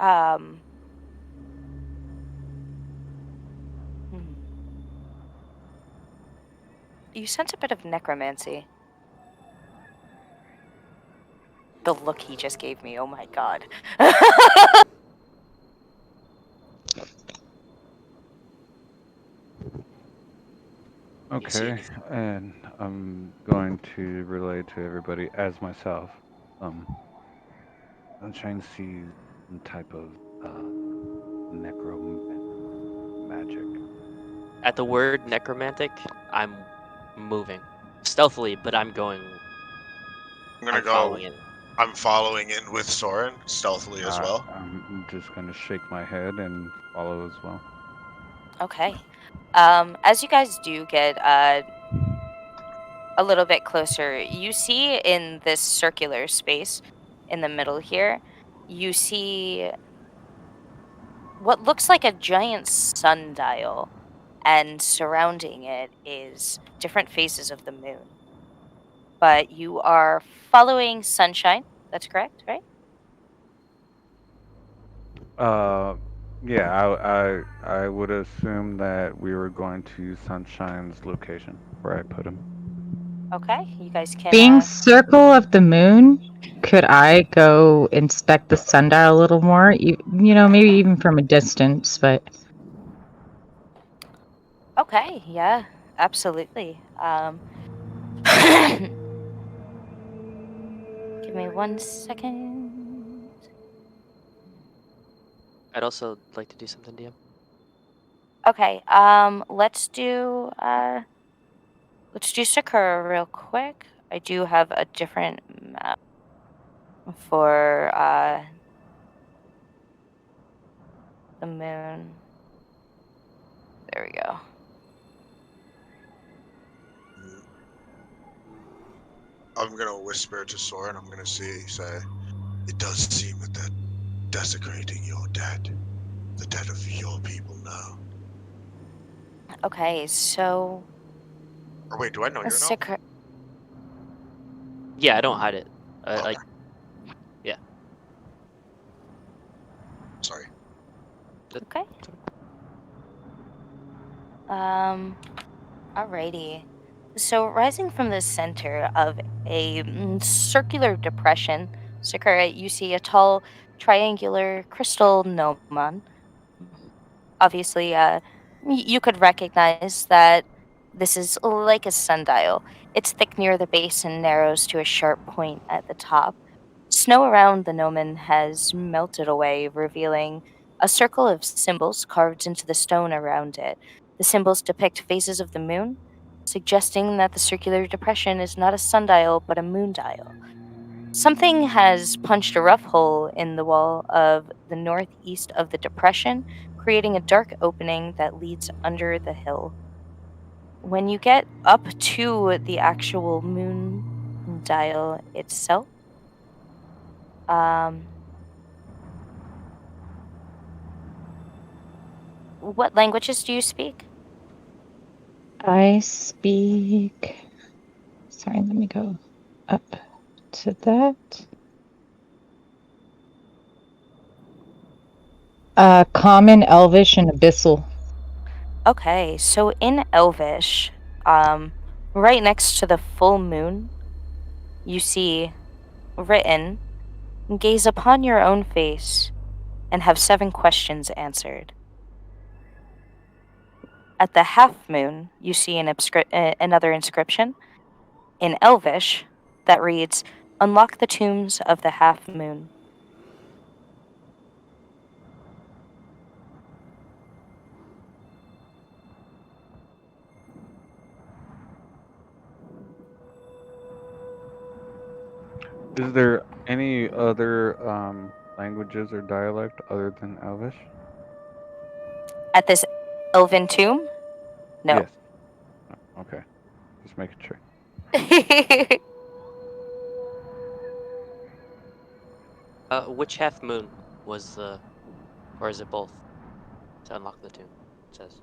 you sense a bit of necromancy. The look he just gave me, oh my god. Okay, and I'm going to relay to everybody as myself. Sunshine sees some type of magic. At the word necromantic, I'm moving stealthily, but I'm going. I'm following it. I'm following in with Soren stealthily as well. I'm just gonna shake my head and follow as well. Okay. As you guys do get a little bit closer, you see in this circular space in the middle here, you see what looks like a giant sundial, and surrounding it is different phases of the moon. But you are following sunshine. That's correct, right? Yeah, I would assume that we were going to Sunshine's location where I put him. Okay, you guys can. Being circle of the moon, could I go inspect the sundial a little more? Maybe even from a distance, but. Okay, yeah, absolutely. Give me 1 second. I'd also like to do something, DM. Okay, let's do Sacura real quick. I do have a different map for the moon. There we go. I'm gonna whisper to Soren. I'm gonna say, it does seem that they're desecrating your dead, the dead of your people now. Okay, so Or wait, do I know your name? Sacura. Yeah, I don't hide it. Okay. Like, yeah. Sorry. Okay. Alrighty. So, rising from the center of a circular depression, Sakura, you see a tall, triangular crystal gnomon. Obviously, you could recognize that this is like a sundial. It's thick near the base and narrows to a sharp point at the top. Snow around the gnomon has melted away, revealing a circle of symbols carved into the stone around it. The symbols depict phases of the moon, suggesting that the circular depression is not a sundial but a moondial. Something has punched a rough hole in the wall of the northeast of the depression, creating a dark opening that leads under the hill. When you get up to the actual moon dial itself, what languages do you speak? I speak. Sorry, let me go up to that. Common, Elvish, and Abyssal. Okay, so in Elvish, right next to the full moon, you see written, "Gaze upon your own face and have 7 questions answered." At the half moon, you see another inscription in Elvish that reads, "Unlock the tombs of the half moon." Is there any other languages or dialect other than Elvish? At this elven tomb? No. Yes. Oh, okay. Just making sure. Which half moon was the, or is it both? To unlock the tomb, it says.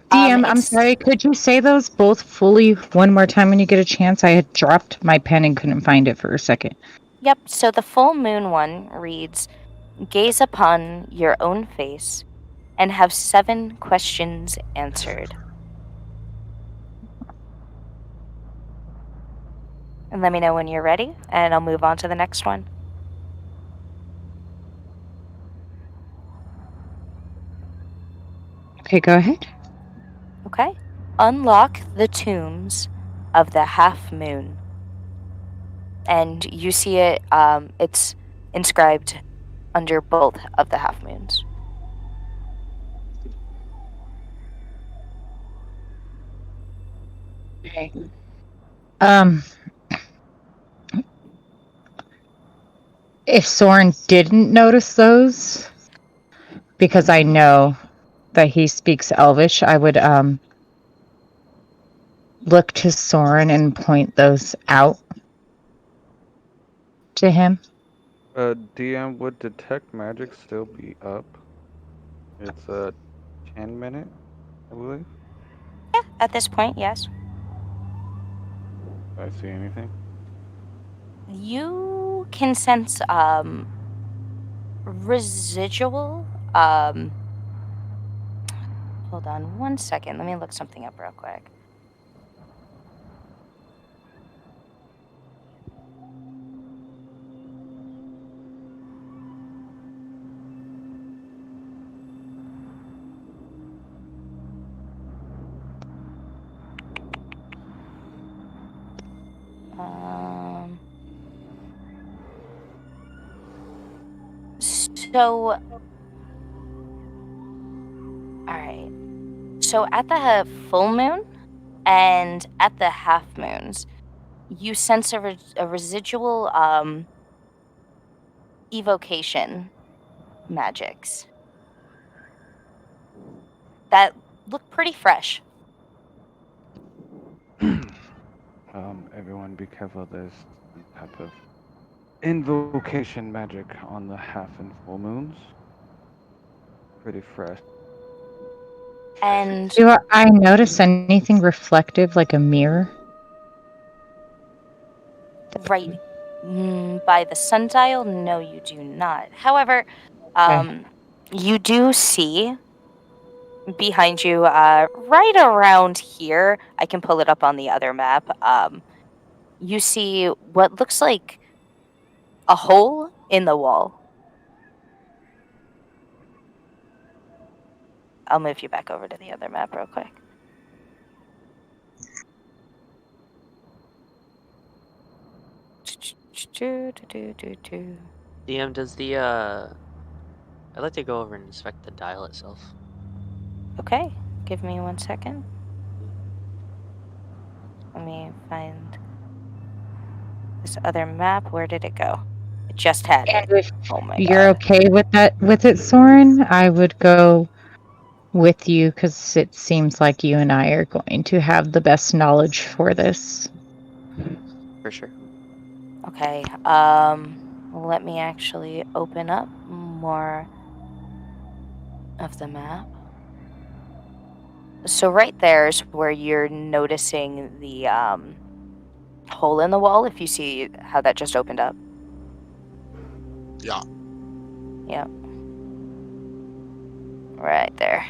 DM, I'm sorry, could you say those both fully one more time when you get a chance? I had dropped my pen and couldn't find it for a second. Yep, so the full moon one reads, "Gaze upon your own face and have 7 questions answered." And let me know when you're ready, and I'll move on to the next one. Okay, go ahead. Okay. Unlock the tombs of the half moon. And you see it, it's inscribed under both of the half moons. Okay. Um, if Soren didn't notice those, because I know that he speaks Elvish, I would look to Soren and point those out to him. DM, would detect magic still be up? It's a 10-minute, I believe. Yeah, at this point, yes. Do I see anything? You can sense residual. Hold on 1 second. Let me look something up real quick. So, all right. So at the full moon and at the half moons, you sense a residual evocation magics that look pretty fresh. Everyone be careful. There's some type of invocation magic on the half and full moons. Pretty fresh. And Do I notice anything reflective like a mirror? right by the sundial, no, you do not. However, you do see behind you, right around here, I can pull it up on the other map. You see what looks like a hole in the wall. I'll move you back over to the other map real quick. DM, does the I'd like to go over and inspect the dial itself. Okay, give me 1 second. Let me find this other map. Where did it go? I just had it. And if Oh my you're god. okay with it, Soren, I would go with you because it seems like you and I are going to have the best knowledge for this. For sure. Okay, let me actually open up more of the map. So right there is where you're noticing the hole in the wall, if you see how that just opened up. Yeah. Yeah. Right there.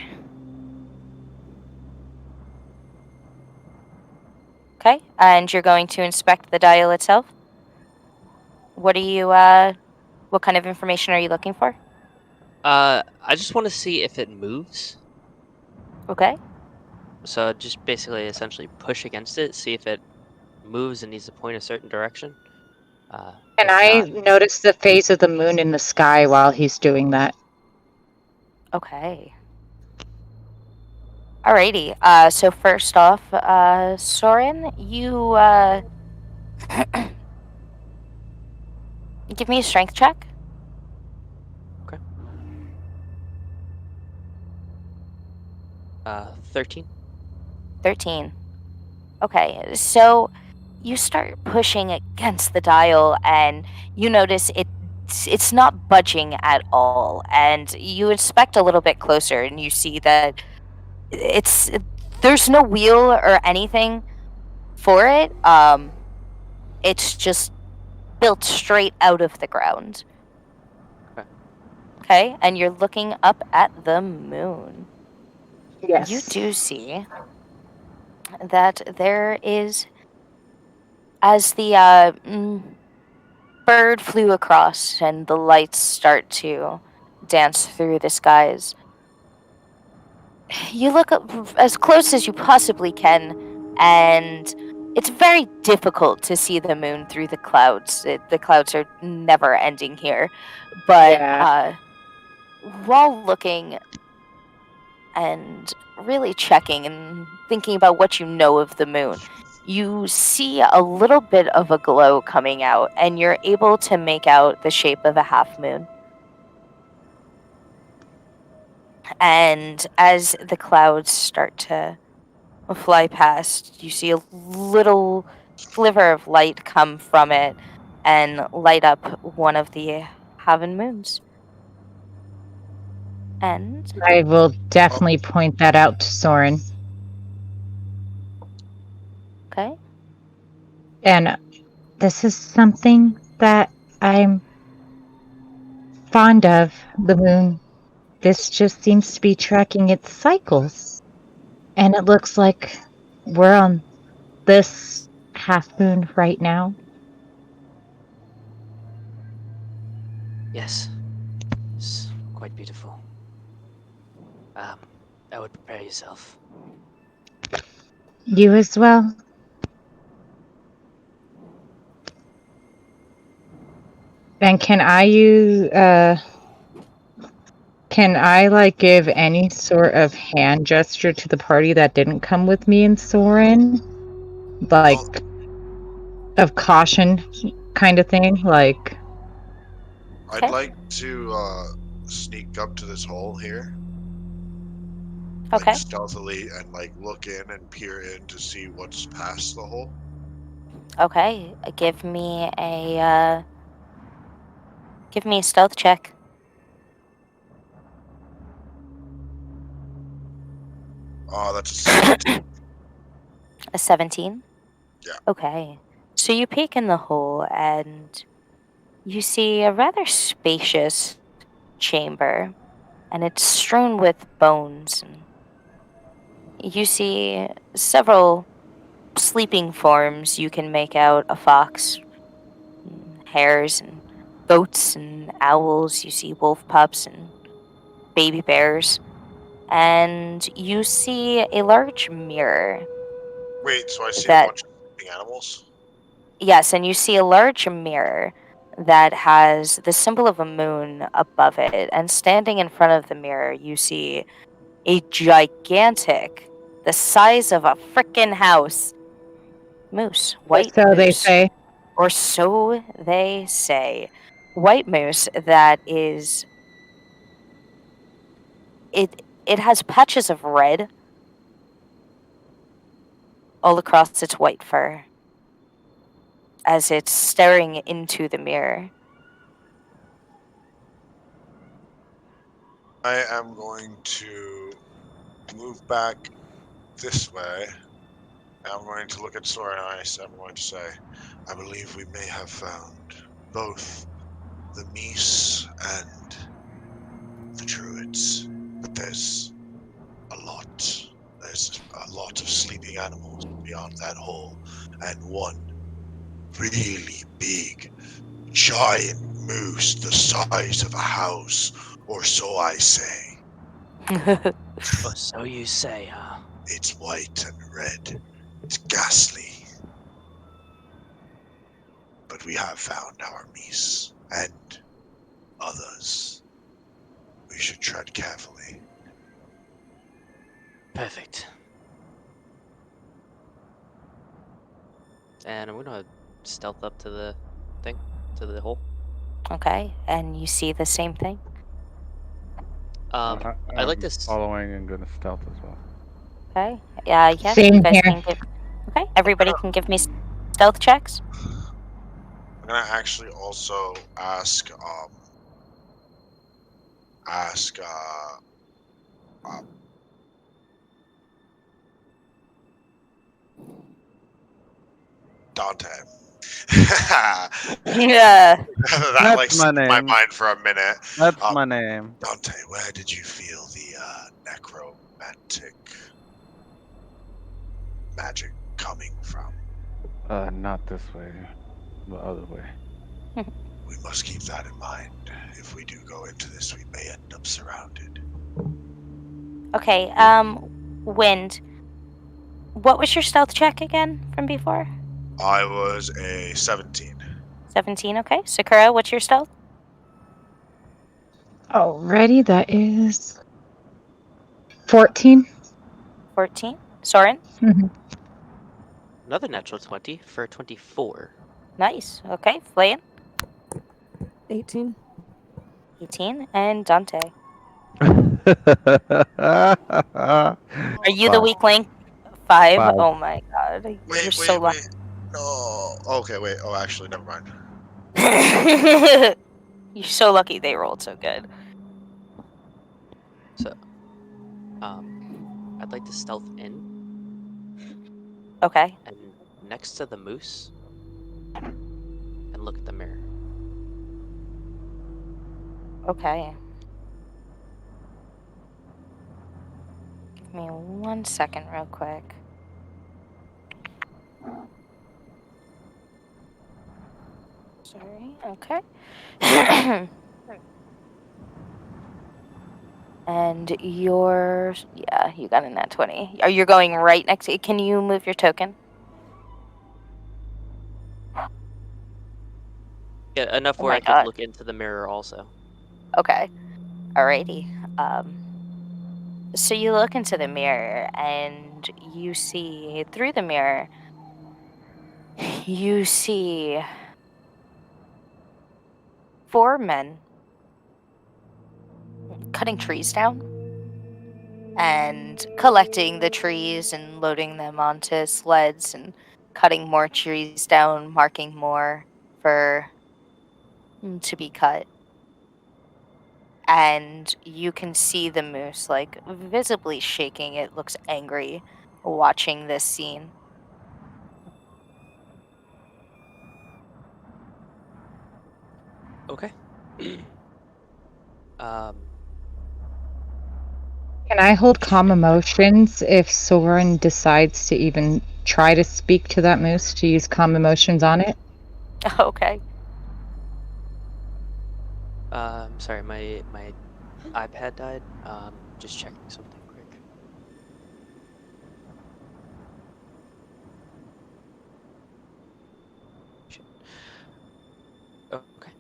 Okay, and you're going to inspect the dial itself. What kind of information are you looking for? I just want to see if it moves. Okay. So just basically, essentially, push against it, see if it moves and needs to point a certain direction. Can If I not, notice the phase of the moon in the sky while he's doing that? Okay. Alrighty. So first off, Soren, you give me a strength check. okay. 13. 13. Okay. So you start pushing against the dial, and you notice it's not budging at all. And you inspect a little bit closer, and you see that it's there's no wheel or anything for it. It's just built straight out of the ground. Okay. Okay, and you're looking up at the moon. Yes. You do see that there is as the bird flew across and the lights start to dance through the skies, you look up as close as you possibly can, and it's very difficult to see the moon through the clouds. The clouds are never ending here. But Yeah. while looking and really checking and thinking about what you know of the moon, you see a little bit of a glow coming out, and you're able to make out the shape of a half moon. And as the clouds start to fly past, you see a little sliver of light come from it and light up one of the Haven moons. And I will definitely point that out to Soren. okay, And this is something that I'm fond of, the moon. This just seems to be tracking its cycles. And it looks like we're on this half moon right now. Yes. It's quite beautiful. I would prepare yourself. You as well. And can I like give any sort of hand gesture to the party that didn't come with me and Soren? Like of caution kind of thing? Like I'd like to sneak up to this hole here. okay. Like stealthily and like look in and peer in to see what's past the hole. Okay, give me a stealth check. Oh, that's a 17. A 17? Yeah. Okay. So you peek in the hole and you see a rather spacious chamber, and it's strewn with bones. And you see several sleeping forms. You can make out a fox, and hares, and goats, and owls. You see wolf pups and baby bears. And you see a large mirror Wait, so I see a that, bunch of sleeping animals? yes, and you see a large mirror that has the symbol of a moon above it. And standing in front of the mirror, you see a gigantic, the size of a frickin' house, moose, white so they moose, say. or so they say, white moose that is it has patches of red all across its white fur as it's staring into the mirror. I am going to move back this way. I'm going to look at Sora and Ice. I'm going to say, I believe we may have found both the Meese and the Druids. But there's a lot. There's a lot of sleeping animals beyond that hole. And one really big, giant moose the size of a house, or so I say. Or so you say, huh? It's white and red. It's ghastly. But we have found our Meese and others. We should tread carefully. Perfect. And I'm gonna stealth up to the thing, to the hole. Okay, and you see the same thing. I'd like I'm to. following and gonna stealth as well. Okay, yeah, you Same guys here. can give. Okay, everybody can give me stealth checks. I'm gonna actually also ask Dante. Yeah. that That's like my slipped my name. mind for a minute. That's my name. Dante, where did you feel the necromantic magic coming from? Not this way. The other way. We must keep that in mind. If we do go into this, we may end up surrounded. Okay, Wind. What was your stealth check again from before? I was a 17. 17, okay. Sakura, what's your stealth? Alrighty, that is 14. 14. Soren? Another natural 20 for 24. Nice. Okay. Flayan? 18. 18. And Dante. Are Are you the weak link? 5. 5. Oh my god. Wait, You're so lucky. wait. No. Okay, wait. Oh, actually, never mind. You're so lucky they rolled so good. So, I'd like to stealth in Okay. and next to the moose and look at the mirror. Okay. Give me 1 second, real quick. Sorry. Okay. And you're, yeah, you got a nat 20. Are you going right next to, can you move your token? Yeah, enough Oh where my I could God. look into the mirror also. Okay. Alrighty. So you look into the mirror and you see through the mirror, you see 4 men cutting trees down and collecting the trees and loading them onto sleds and cutting more trees down, marking more for to be cut. And you can see the moose like visibly shaking. It looks angry watching this scene. Okay. um, Can I hold calm emotions if Soren decides to even try to speak to that moose to use calm emotions on it? Okay. sorry, my iPad died. Just checking something quick. Shit. Okay.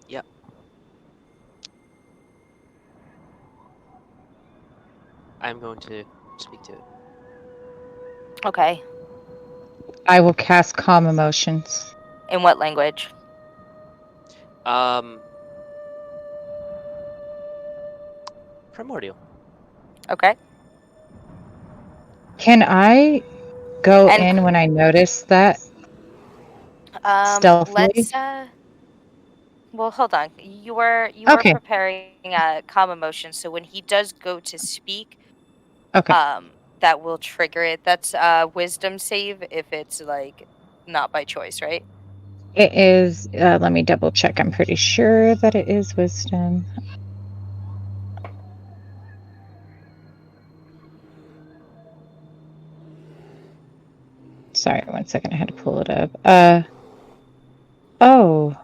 Yeah. I'm going to speak to it. Okay. I will cast calm emotions. In what language? Primordial. Okay. Can I go And in when I notice that stealthily? let's well, hold on. You were Okay, preparing calm emotion, so when he does go to speak, okay. that will trigger it. That's wisdom save if it's like not by choice, right? It is, let me double check. I'm pretty sure that it is wisdom. Sorry, 1 second. I had to pull it up. Oh,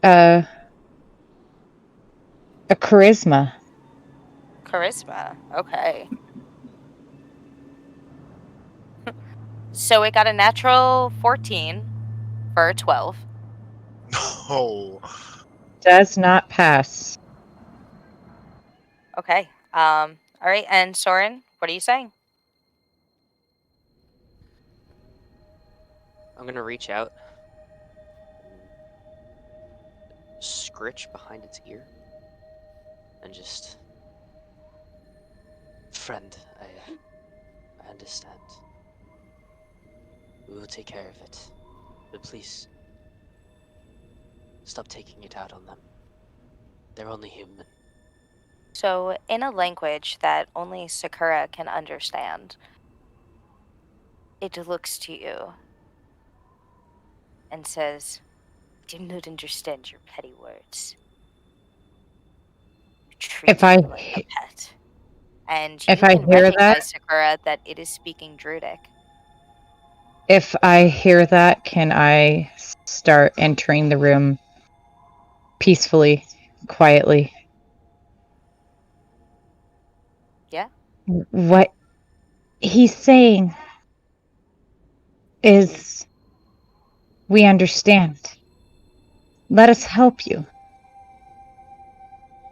uh, a charisma. Charisma. Okay. So it got a natural 14 for a 12. No. Does not pass. Okay. All right. And Soren, what are you saying? I'm gonna reach out and scritch behind its ear and just, friend, I understand. We will take care of it, but please stop taking it out on them. They're only human. So, in a language that only Sakura can understand, it looks to you and says, I do not understand your petty words. You treat If I me like a pet. And if you I can hear that, recognize, Sakura, that it is speaking Druidic. If I hear that, can I start entering the room peacefully, quietly? Yeah. What he's saying is, we understand. Let us help you.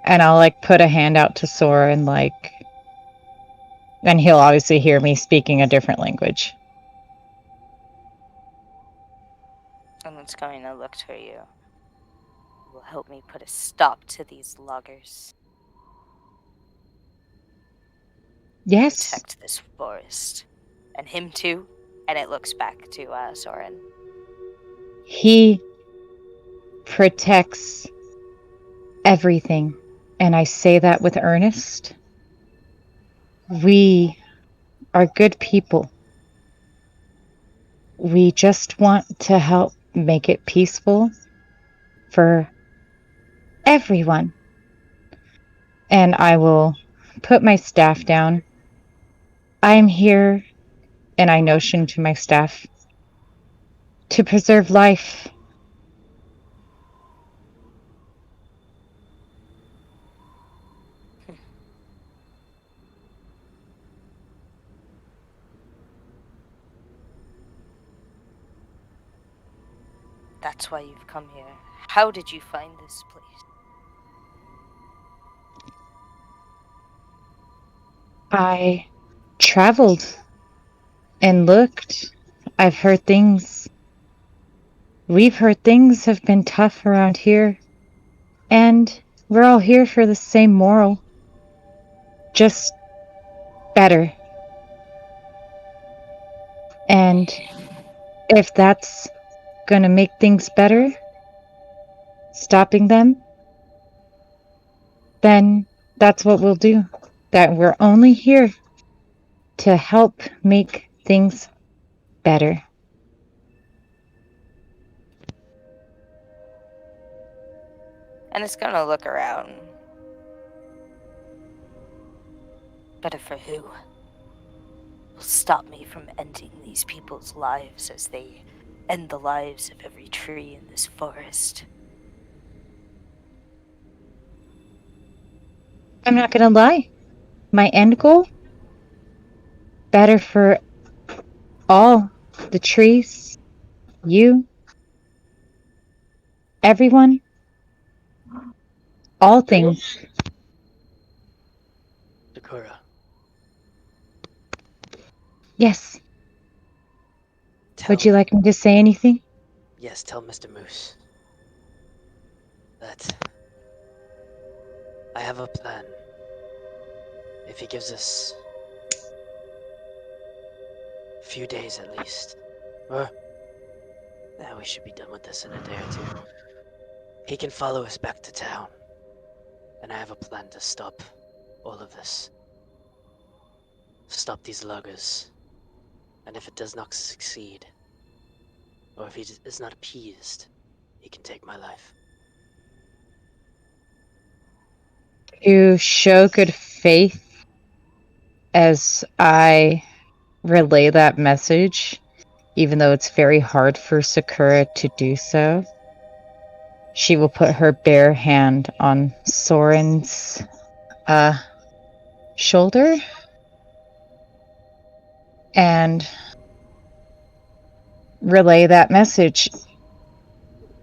And I'll put a hand out to Sora and and he'll obviously hear me speaking a different language. And it's going to look to you. You will help me put a stop to these loggers. Yes, Protect this forest. And him too. And it looks back to Soren. he protects everything. And I say that with earnest. We are good people. We just want to help make it peaceful for everyone. And I will put my staff down. I'm here, and I notion to my staff, to preserve life. That's why you've come here. How did you find this place? I traveled and looked. I've heard things. We've heard things have been tough around here. And we're all here for the same moral. Just better. And if that's gonna make things better, stopping them, then that's what we'll do. That we're only here to help make things better. And it's going to look around. Better for who? Will stop me from ending these people's lives as they end the lives of every tree in this forest. I'm not gonna lie. My end goal? Better for all the trees, you, everyone, all things. Sacura, Yes. tell. Would you like me to say anything? Yes, tell Mr. Moose that I have a plan. If he gives us a few days at least, or we should be done with this in a day or two. He can follow us back to town, and I have a plan to stop all of this. Stop these luggers, and if it does not succeed, or if he is not appeased, he can take my life. To show good faith as I relay that message, even though it's very hard for Sakura to do so, she will put her bare hand on Soren's shoulder and relay that message.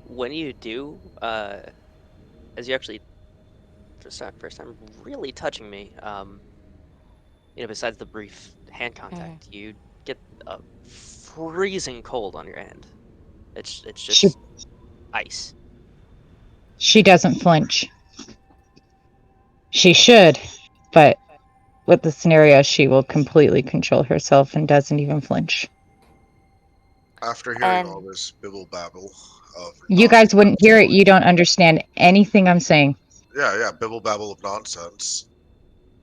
When you do, as you actually first time really touching me, besides the brief hand contact, you get a freezing cold on your hand. It's She just ice. she doesn't flinch. She should, but with the scenario, she will completely control herself and doesn't even flinch. After hearing all And this bibble babble of You guys wouldn't nonsense, hear it. You don't understand anything I'm saying. yeah, bibble babble of nonsense,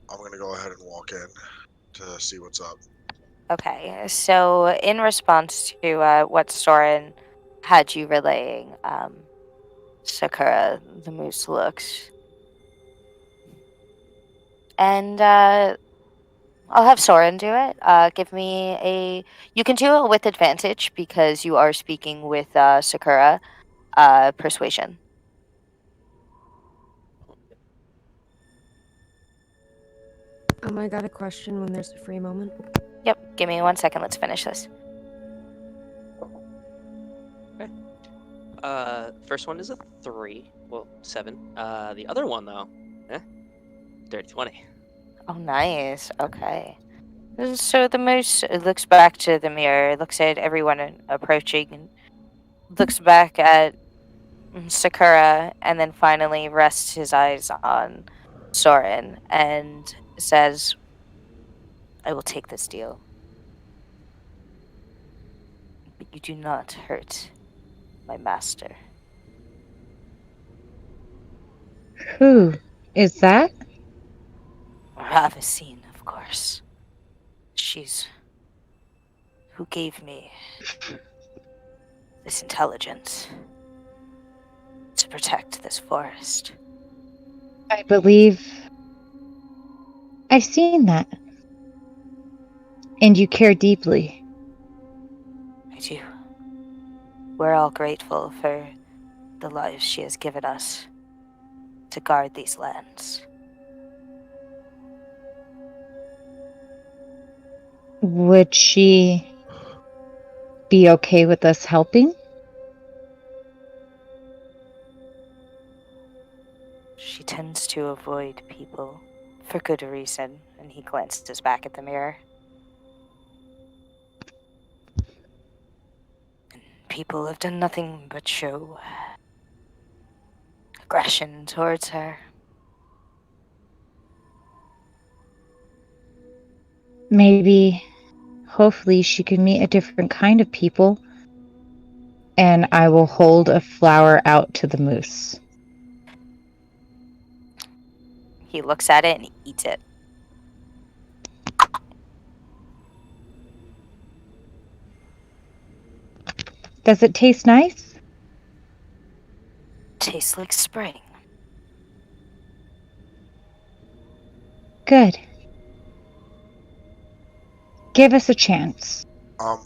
I'm gonna go ahead and walk in to see what's up. okay, so in response to what Soren had you relaying, Sakura the moose looks, and I'll have Soren do it. Give me a. You can do it with advantage because you are speaking with Sacura. Persuasion. I got a question when there's a free moment. Yep. Give me 1 second. Let's finish this. First one is a 3. Well, 7. The other one though, dirty 20. Oh, nice. Okay. So the moose looks back to the mirror, looks at everyone approaching, and looks back at Sakura, and then finally rests his eyes on Soren and says, I will take this deal. But you do not hurt my master. Who is that? Ravicine, of course. She's who gave me this intelligence to protect this forest. I believe I've seen that. And you care deeply. I do. We're all grateful for the lives she has given us to guard these lands. Would she be okay with us helping? She tends to avoid people for good reason, and he glances back at the mirror. And people have done nothing but show aggression towards her. Maybe, hopefully, she can meet a different kind of people. And I will hold a flower out to the moose. He looks at it and he eats it. Does it taste nice? Tastes like spring. Good. Give us a chance. I'm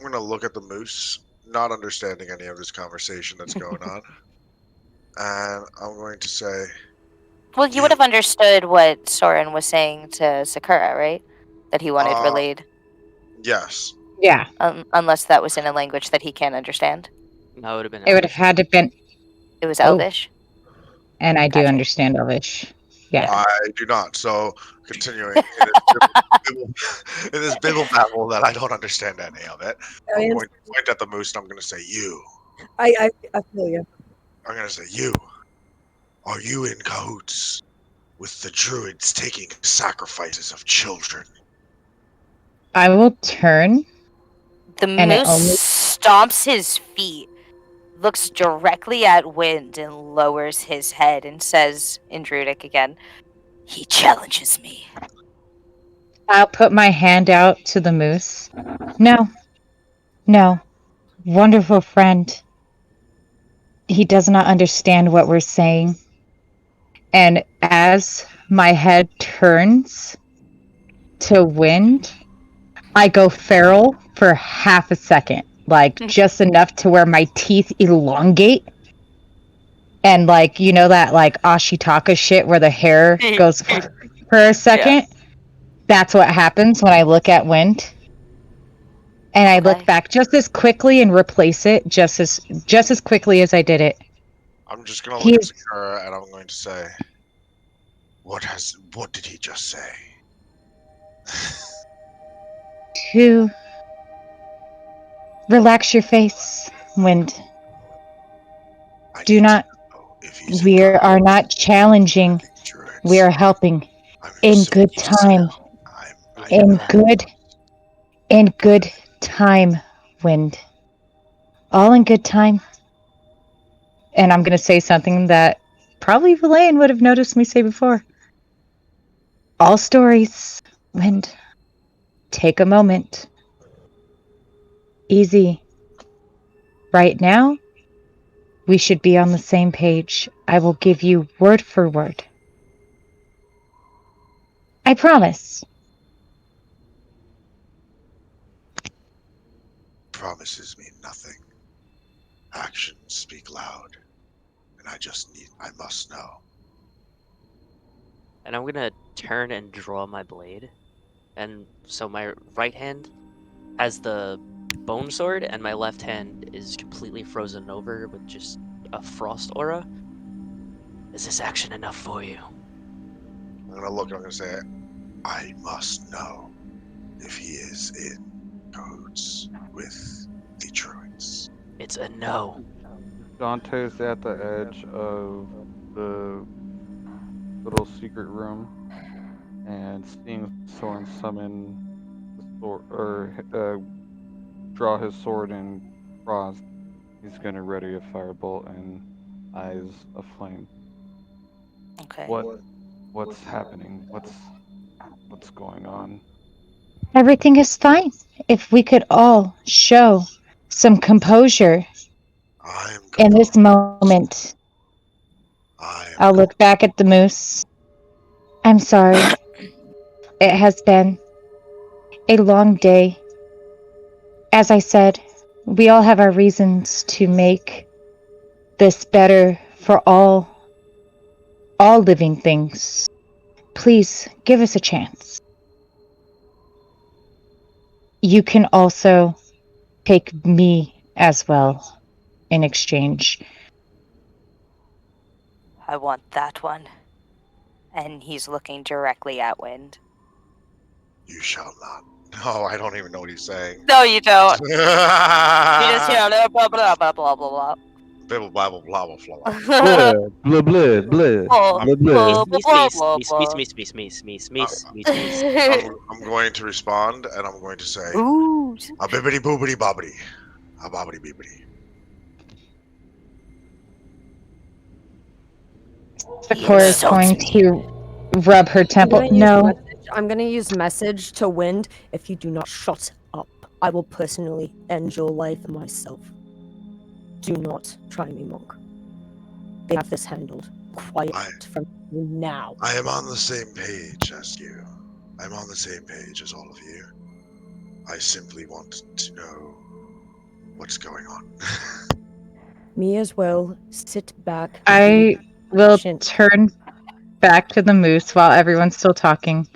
gonna look at the moose, not understanding any of this conversation that's going on, and I'm going to say, Well, you would have understood what Soren was saying to Sakura, right? That he wanted relayed. yes. Yeah. Unless that was in a language that he can't understand. No, it would have been. It would have had to been. It was Elvish. And I do Gotcha. understand Elvish. Yeah. I do not. So, continuing in this bibble babble that I don't understand any of it, I'm going to point at the moose and I'm going to say, you. I feel you. I'm going to say, you. Are you in cahoots with the druids taking sacrifices of children? I will turn. The And it moose only- stomps his feet, looks directly at Wind, and lowers his head and says in Druidic again, he challenges me. I'll put my hand out to the moose. No. No. Wonderful friend. He does not understand what we're saying. And as my head turns to Wind, I go feral for half a second. Like, just enough to where my teeth elongate. And, like, you know that, like, Ashitaka shit where the hair goes for a second? Yeah. That's what happens when I look at Wind. And I look back just as quickly and replace it just as quickly as I did it. I'm just going to look at Sakura and I'm going to say, what did he just say? To relax your face, Wind. Do not. We are not challenging. We are helping. In good time. In good time, Wind. All in good time. And I'm going to say something that probably Villain would have noticed me say before. All stories, Wind. Take a moment. Easy. Right now, we should be on the same page. I will give you word for word. I promise. Promises mean nothing. Actions speak loud. And I must know. And I'm gonna turn and draw my blade. And so my right hand has the bone sword, and my left hand is completely frozen over with just a frost aura. Is this action enough for you? I'm gonna look and I'm gonna say, I must know if he is in cahoots with the druids. It's a no. Dante's at the edge of the little secret room, and seeing Soren summon the sword, or draw his sword in frost, he's gonna ready a firebolt and eyes aflame. Okay. What's happening? What's going on? Everything is fine. If we could all show some composure I am in this composed. moment. I'll look back at the moose. I'm sorry. It has been a long day. As I said, we all have our reasons to make this better for all living things. Please give us a chance. You can also take me as well in exchange. I want that one. And he's looking directly at Wind. You shall not. No, I don't even know what he's saying. No, you don't. You just just hear blah blah blah blah blah blah. Bibble, babble, blah, blah, blah. Blah blah blah blah Oh, blah blah. I'm going to respond, and I'm going to say, Ooh. a bibbity boobity bobbity. A bobbity bibbity. Sacura is going to rub her temple. No. I'm gonna use message to Wind. If you do not shut up, I will personally end your life myself. Do not try me, monk. They have this handled. Quiet from you now. I am on the same page as you. I'm on the same page as all of you. I simply want to know what's going on. Me as well. Sit back. I will turn back to the moose while everyone's still talking.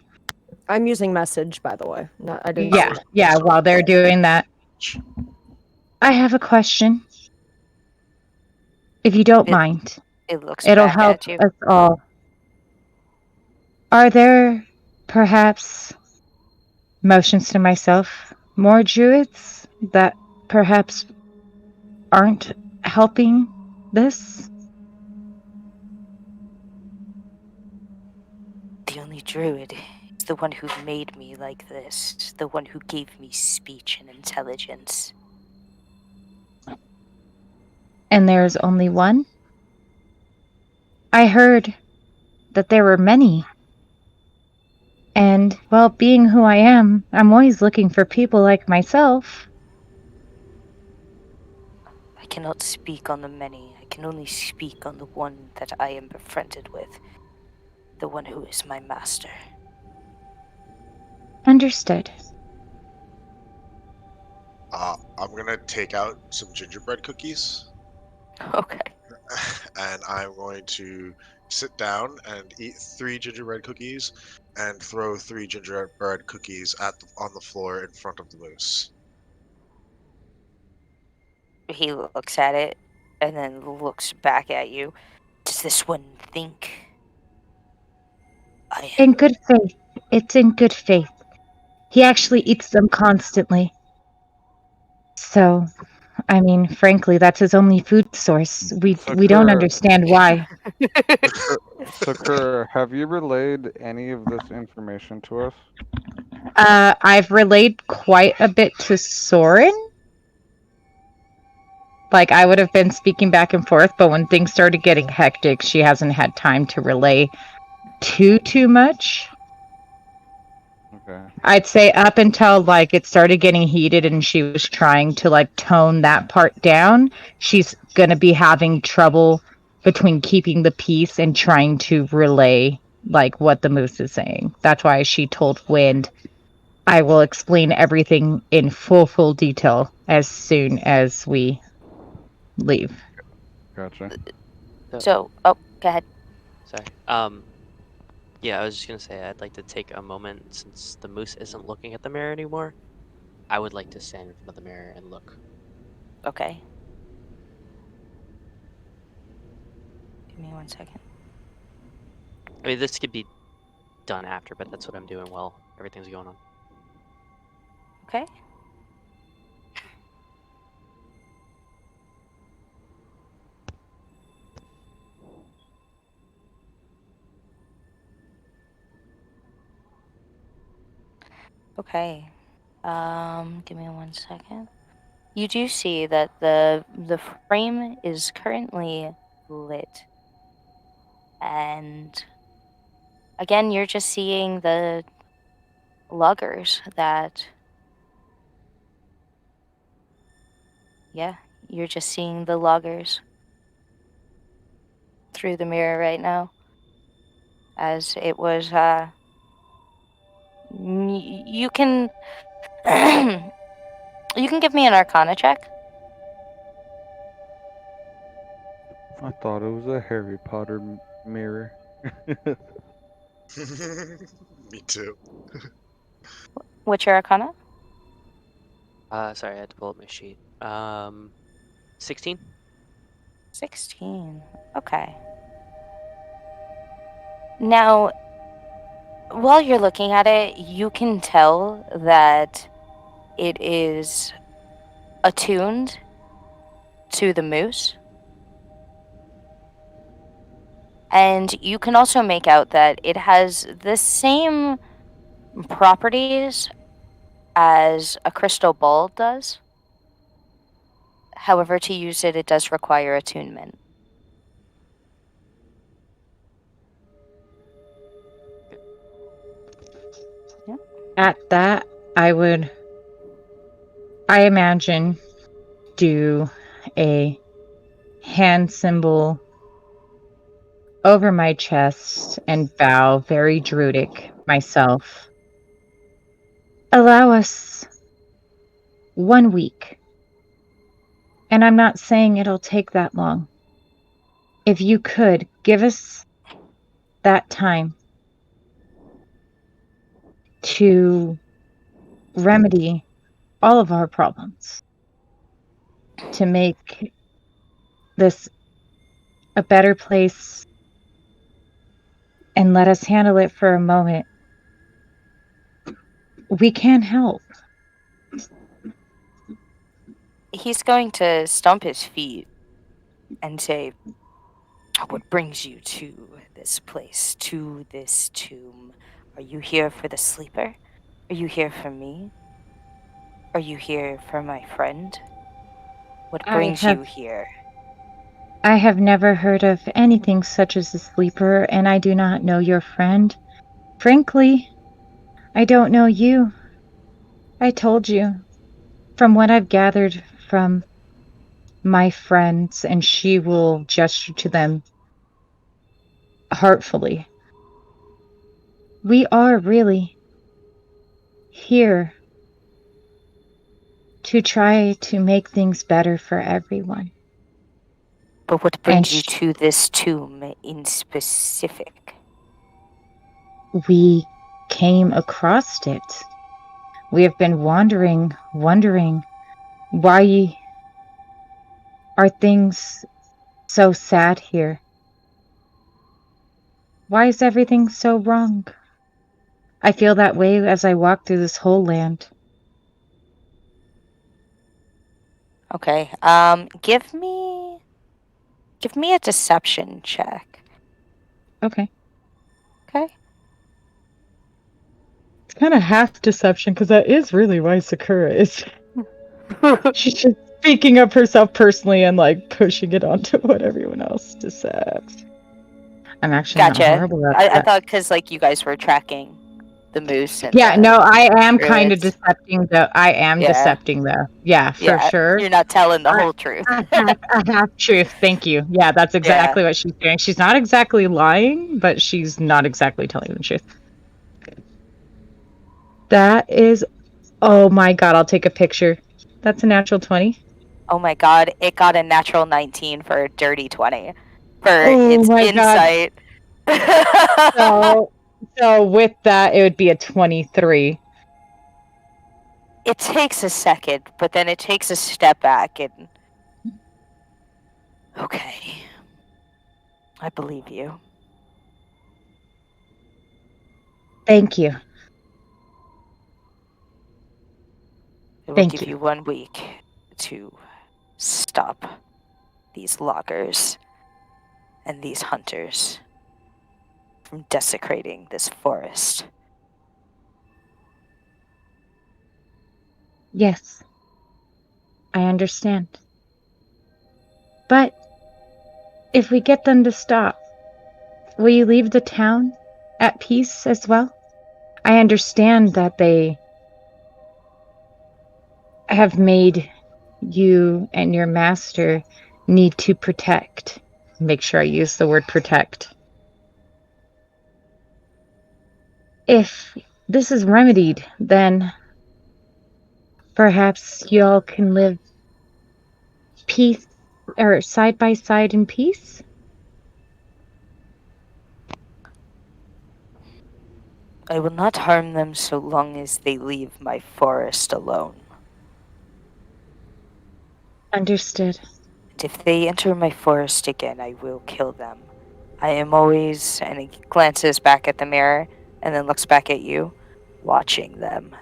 I'm using message, by the way. I didn't. Yeah. While they're doing that, I have a question. If you don't mind, it'll help us all. Are there, perhaps, motions to myself, more druids that perhaps aren't helping this? The only druid is the one who made me like this, the one who gave me speech and intelligence. And there's only one? I heard that there were many. And, well, being who I am, I'm always looking for people like myself. I cannot speak on the many. I can only speak on the one that I am befriended with. The one who is my master. Understood. I'm gonna take out some gingerbread cookies. Okay. And I'm going to sit down and eat 3 gingerbread cookies and throw 3 gingerbread cookies on the floor in front of the moose. He looks at it and then looks back at you. Does this one think I am? In good faith. It's in good faith. He actually eats them constantly. So, I mean, frankly, that's his only food source. We don't understand why. Sacura, have you relayed any of this information to us? I've relayed quite a bit to Soren. Like, I would have been speaking back and forth, but when things started getting hectic, she hasn't had time to relay too much. Okay. I'd say up until, like, it started getting heated and she was trying to, like, tone that part down, she's gonna be having trouble between keeping the peace and trying to relay like what the moose is saying. That's why she told Wind, I will explain everything in full detail as soon as we leave. Gotcha. So, oh, go ahead. Sorry. Yeah, I was just gonna say I'd like to take a moment since the moose isn't looking at the mirror anymore. I would like to stand in front of the mirror and look. Okay. Give me 1 second. I mean, this could be done after, but that's what I'm doing while everything's going on. Okay. Okay. Give me 1 second. You do see that the frame is currently lit. And again, you're just seeing the loggers that you're just seeing the loggers through the mirror right now. As it was you can you can give me an arcana check. I thought it was a Harry Potter mirror. Me too. What's your arcana? Sorry, I had to pull up my sheet. 16. 16. Okay. Now, while you're looking at it, you can tell that it is attuned to the moose. And you can also make out that it has the same properties as a crystal ball does. However, to use it, it does require attunement. At that, I imagine, do a hand symbol over my chest and bow very druidic myself. Allow us 1 week. And I'm not saying it'll take that long. If you could give us that time to remedy all of our problems, to make this a better place, and let us handle it for a moment, we can help. He's going to stomp his feet and say, what brings you to this place, to this tomb? Are you here for the sleeper? Are you here for me? Are you here for my friend? What brings you here? I have never heard of anything such as a sleeper, and I do not know your friend. Frankly, I don't know you. I told you. From what I've gathered from my friends, and she will gesture to them heartfully, we are really here to try to make things better for everyone. But what brings you to this tomb in specific? We came across it. We have been wondering why are things so sad here? Why is everything so wrong? I feel that way as I walk through this whole land. Okay, give me a deception check. Okay. Okay. It's kind of half deception because that is really why Sacura is. She's just speaking of herself personally and like pushing it onto what everyone else decepts. I'm actually not horrible at that. I thought because like you guys were tracking. the moose and Yeah, no, I am kind of druids. decepting though. I am Yeah. decepting though. Yeah, for Yeah, sure. you're not telling the I- whole truth. A half truth. Thank you. Yeah, that's exactly what she's doing. She's not exactly lying, but she's not exactly telling the truth. That is, oh my god, I'll take a picture. That's a natural 20. Oh my god, it got a natural 19 for a dirty 20 for Oh its my god. insight. So with that, it would be a 23. It takes a second, but then it takes a step back and. Okay. I believe you. Thank you. I will Thank give you. you 1 week to stop these loggers and these hunters from desecrating this forest. Yes. I understand. But if we get them to stop, will you leave the town at peace as well? I understand that they have made you and your master need to protect. Make sure I use the word protect. If this is remedied, then perhaps y'all can live peace or side by side in peace? I will not harm them so long as they leave my forest alone. Understood. And if they enter my forest again, I will kill them. I am always, and he glances back at the mirror and then looks back at you, watching them.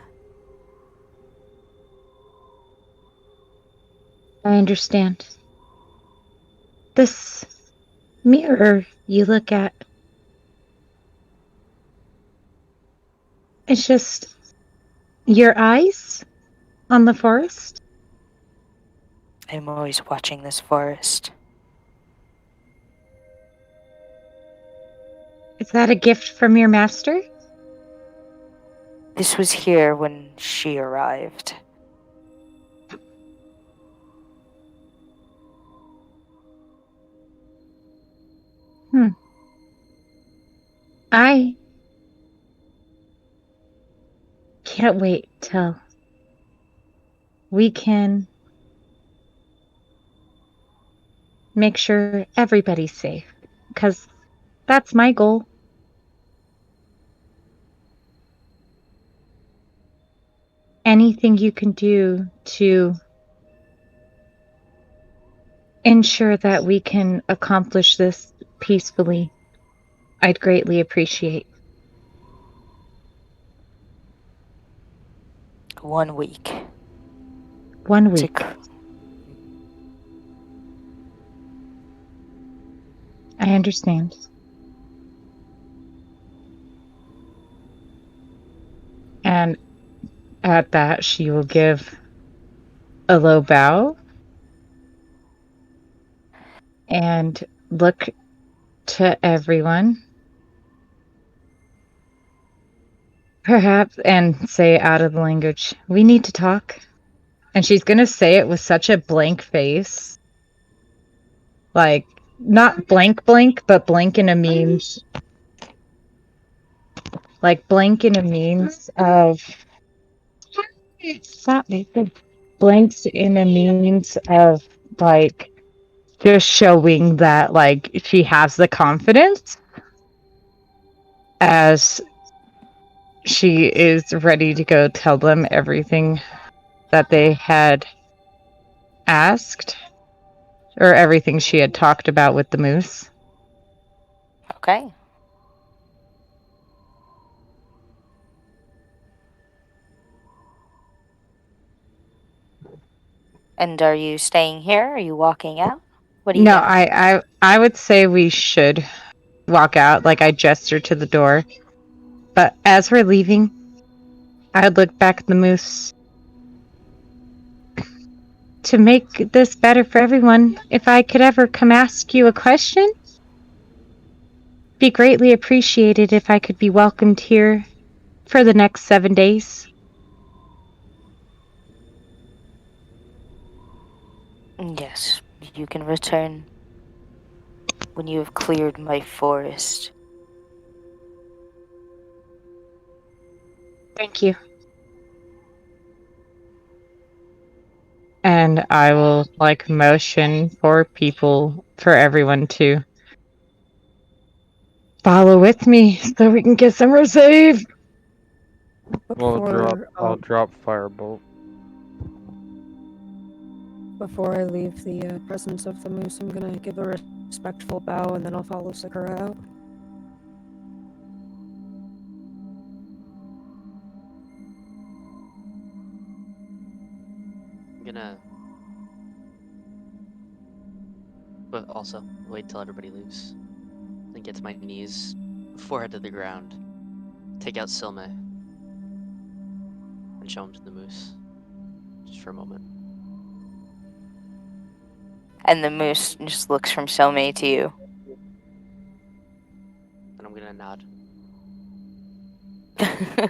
I understand. This mirror you look at, it's just your eyes on the forest? I'm always watching this forest. Is that a gift from your master? This was here when she arrived. I can't wait till we can make sure everybody's safe, because that's my goal. Anything you can do to ensure that we can accomplish this peacefully, I'd greatly appreciate. 1 week. 1 week. I understand. And at that, she will give a low bow and look to everyone. Perhaps, and say out of the language, we need to talk. And she's going to say it with such a blank face. Like, not blank, but blank in a means. Like, blank in a means of. Stop, Nathan. Blanks in a means of, like, just showing that, like, she has the confidence as she is ready to go tell them everything that they had asked, or everything she had talked about with the moose. Okay. And are you staying here? Are you walking out? What are you No, doing? I would say we should walk out. Like, I gesture to the door. But as we're leaving, I'd look back at the moose. To make this better for everyone, if I could ever come ask you a question, be greatly appreciated if I could be welcomed here for the next 7 days? Yes, you can return when you have cleared my forest. Thank you. And I will motion for everyone to follow with me so we can get somewhere safe. I'll drop firebolt. Before I leave the presence of the moose, I'm gonna give a respectful bow and then I'll follow Sacura out. I'm gonna. But also, wait till everybody leaves. Then get to my knees, forehead to the ground. Take out Silme. And show him to the moose. Just for a moment. And the moose just looks from Selmy to you. And I'm gonna nod.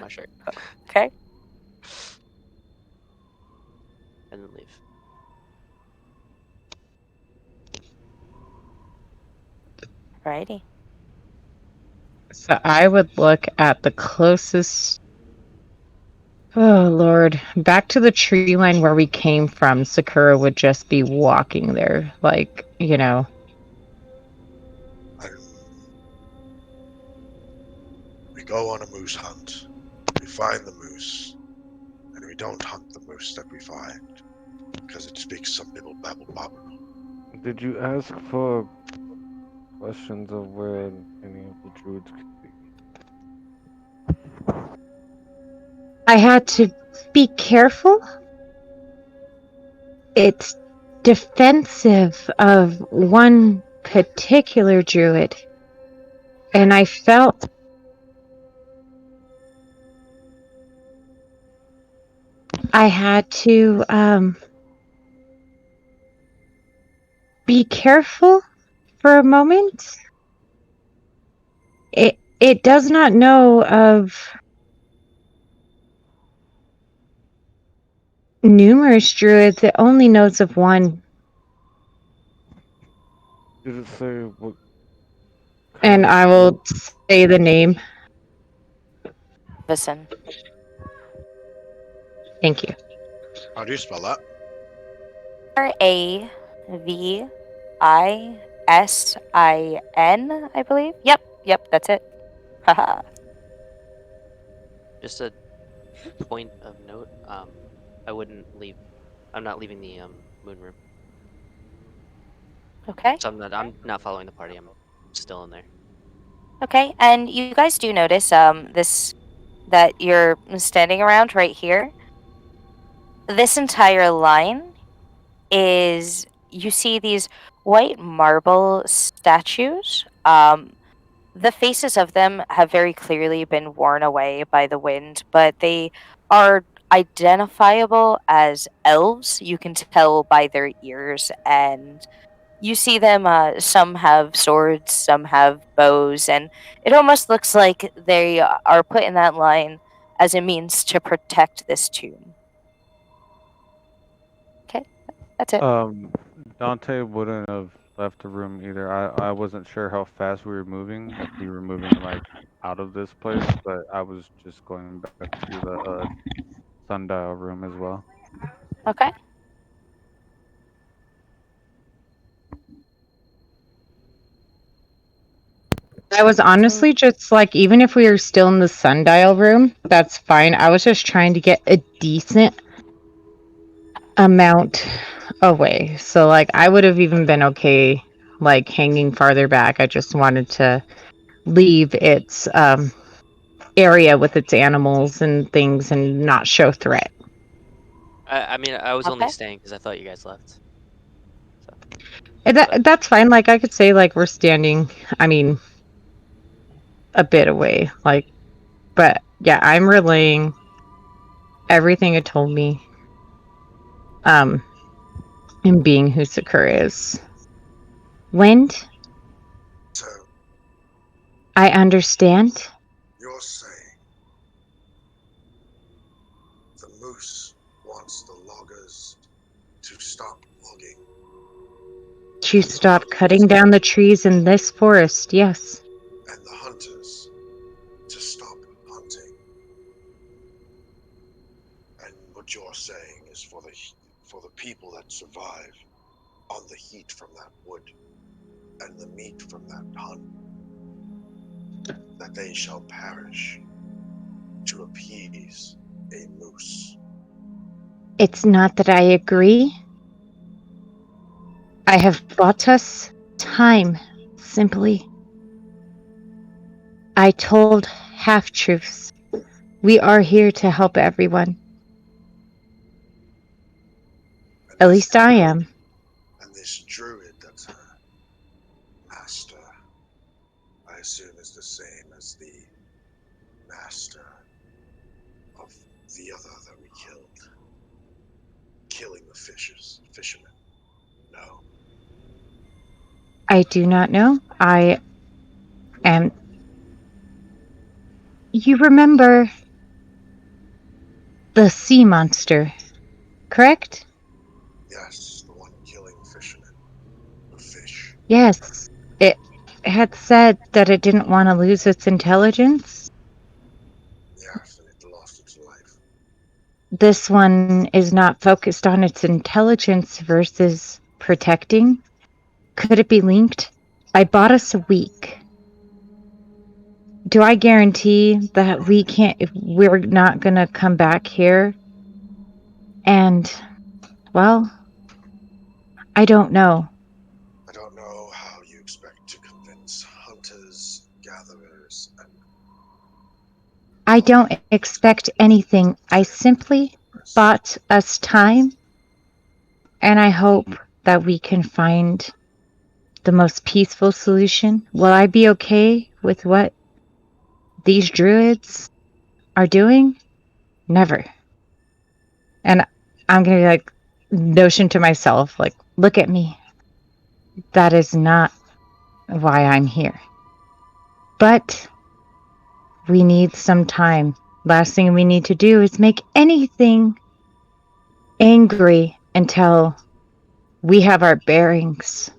My shirt. Okay. And then leave. Alrighty. So I would look at the closest. Oh, Lord. Back to the tree line where we came from, Sakura would just be walking there. We go on a moose hunt. We find the moose. And we don't hunt the moose that we find. Because it speaks some little babble babble. Did you ask for questions of where any of the druids could be? I had to be careful. It's defensive of one particular druid. And I felt I had to be careful for a moment. It does not know of numerous druids. It only knows of one. Did it say what? And I will say the name. Listen. Thank you. How do you spell that? Ravisin, I believe. Yep, that's it. Haha. Just a point of note, I wouldn't leave. I'm not leaving the moon room. Okay. So I'm not following the party. I'm still in there. Okay, and you guys do notice that you're standing around right here. This entire line is, you see these white marble statues. The faces of them have very clearly been worn away by the wind, but they are identifiable as elves. You can tell by their ears, and you see them, some have swords, some have bows, and it almost looks like they are put in that line as a means to protect this tomb. Okay, that's it. Dante wouldn't have left the room either. I wasn't sure how fast we were moving, if we were moving out of this place, but I was just going back to the sundial room as well. Okay. I was honestly just even if we were still in the sundial room, that's fine. I was just trying to get a decent amount away. So I would have even been okay hanging farther back. I just wanted to leave its area with its animals and things and not show threat. I mean, I was only Okay. staying because I thought you guys left. So. That's fine. I could say we're standing, I mean, a bit away. But yeah, I'm relaying everything it told me. And being who Sacura is. Wind, So, I understand. you're saying loggers to stop logging. To stop cutting down the trees in this forest, yes. And the hunters to stop hunting. And what you're saying is for the people that survive on the heat from that wood and the meat from that hunt, that they shall perish to appease a moose. It's not that I agree. I have bought us time, simply. I told half-truths. We are here to help everyone. And At this least I am. And this druid that's her master, I assume, is the same as the master of the other that we killed. Killing the fishermen. No. I do not know. I am... You remember the sea monster, correct? Yes, the one killing fishermen. The fish. Yes. It had said that it didn't want to lose its intelligence. Yes, and it lost its life. This one is not focused on its intelligence versus protecting. Could it be linked? I bought us a week. Do I guarantee that we're not gonna come back here? And, well, I don't know. I don't know how you expect to convince hunters, gatherers, and I don't expect anything. I simply bought us time, and I hope that we can find the most peaceful solution. Will I be okay with what these druids are doing? Never. And I'm gonna be like, notion to myself, like, look at me. That is not why I'm here. But we need some time. Last thing we need to do is make anything angry until we have our bearings.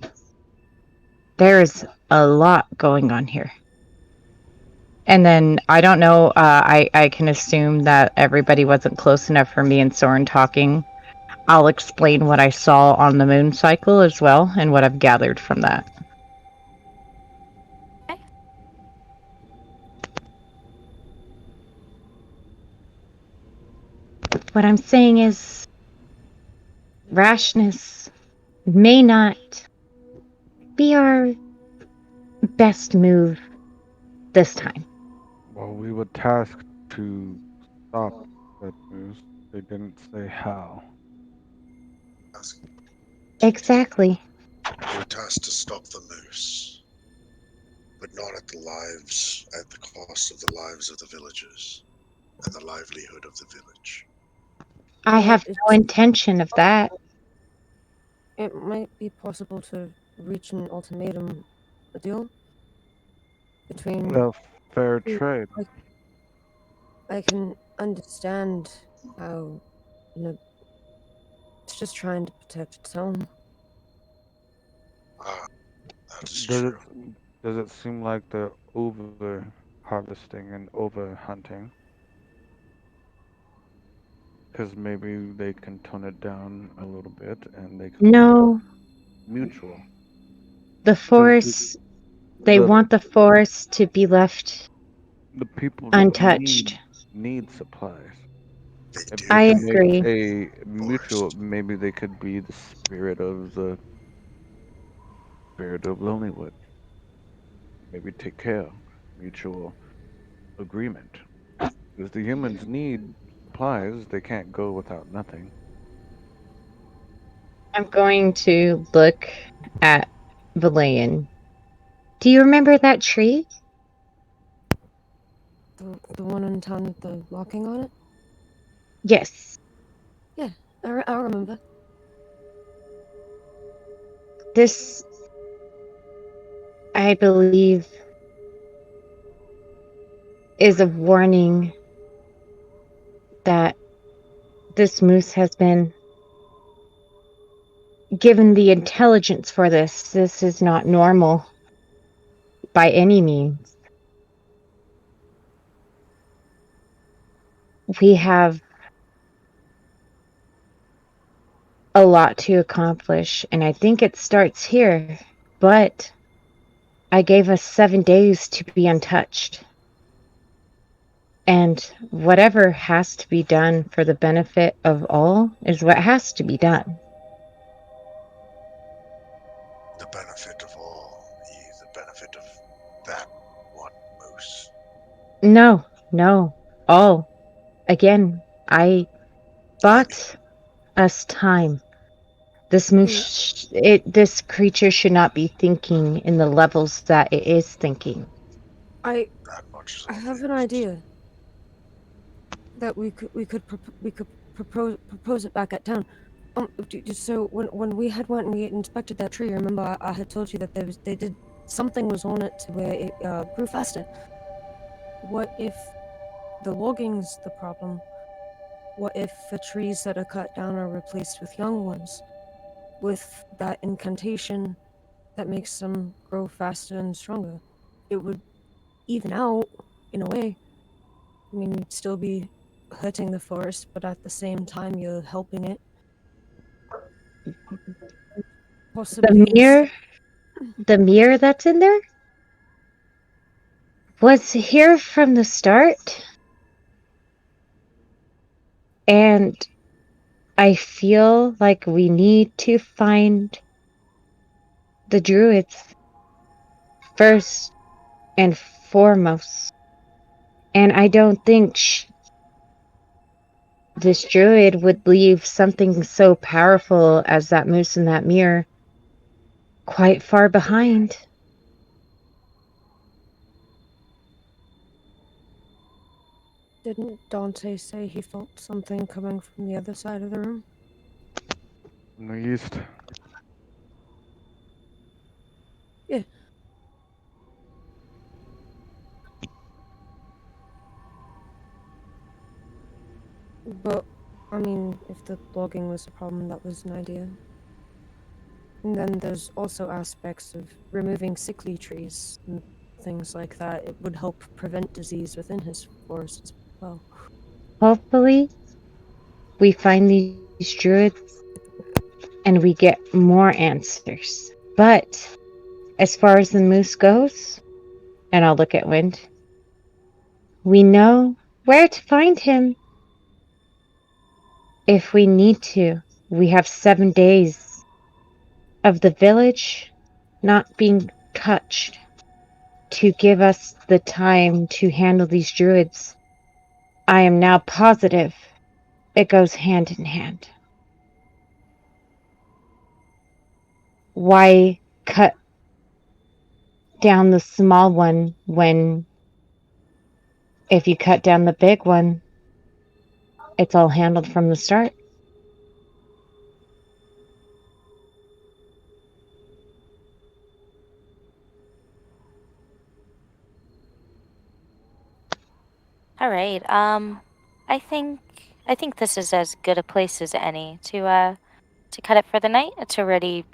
There's a lot going on here. And then, I don't know, I can assume that everybody wasn't close enough for me and Soren talking. I'll explain what I saw on the moon cycle as well, and what I've gathered from that. Okay. What I'm saying is, rashness may not be our best move this time. Well, we were tasked to stop that news. They didn't say how. ask. Exactly. We're tasked to stop the moose, but not at the cost of the lives of the villagers and the livelihood of the village. I Well, have no intention of that. it might be possible to reach an ultimatum, a deal between. Well, fair two- trade. I can understand how, it's just trying to protect its own. Ah, that is Does true. it seem like they're over harvesting and over hunting? Because maybe they can tone it down a little bit and they can No, mutual. the 'Cause forest, they want the forest to be left the people that untouched. need supplies. They If do they I can need make agree. a mutual, forest. maybe they could be the spirit of Lonelywood. Maybe take care, mutual agreement. Because the humans need supplies, they can't go without nothing. I'm going to look at Valayan. Do you remember that tree? The one in town with the locking on it? Yes. Yeah, I remember. This, I believe, is a warning that this moose has been given the intelligence for this is not normal by any means. We have a lot to accomplish, and I think it starts here, but I gave us 7 days to be untouched. And whatever has to be done for the benefit of all is what has to be done. The benefit of all, the benefit of that one moose. No, all. Again, I bought us time. This moose, this creature should not be thinking in the levels that it is thinking. That much is I have obvious. an idea that we could propose it back at town. So when we went and we inspected that tree, remember I had told you that something was on it to where it grew faster. What if the logging's the problem? What if the trees that are cut down are replaced with young ones, with that incantation that makes them grow faster and stronger? It would even out in a way. I mean, you'd still be hurting the forest, but at the same time, you're helping it. Possibly. The mirror that's in there was here from the start. And I feel like we need to find the druids first and foremost. And I don't think this druid would leave something so powerful as that moose in that mirror quite far behind. Didn't Dante say he felt something coming from the other side of the room? In the east. Yeah. But, I mean, if the logging was a problem, that was an idea. And then there's also aspects of removing sickly trees and things like that. It would help prevent disease within his forest as well. Hopefully, we find these druids and we get more answers. But as far as the moose goes, and I'll look at Wind, we know where to find him. If we need to, we have 7 days of the village not being touched to give us the time to handle these druids. I am now positive it goes hand in hand. Why cut down the small one when if you cut down the big one, it's all handled from the start? All right. I think this is as good a place as any to cut it for the night. It's already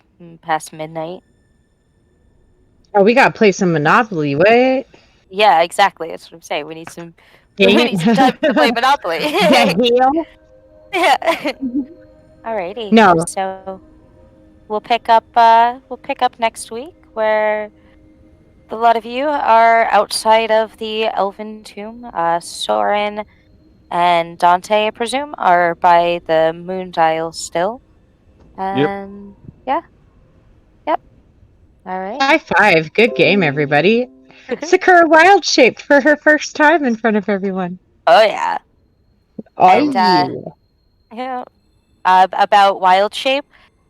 past midnight. Oh, we gotta play some Monopoly. What? Yeah, exactly. That's what I'm saying. We need some Dang we it. need some time to play Monopoly. Heal? Yeah. Alrighty. No. So we'll pick up next week where a lot of you are outside of the Elven Tomb. Soren and Dante, I presume, are by the moon dial still. And yeah. Yep. All right. High five. Good game, everybody. Sacura wild shaped for her first time in front of everyone. Oh yeah. Oh, And, yeah. About wild shape,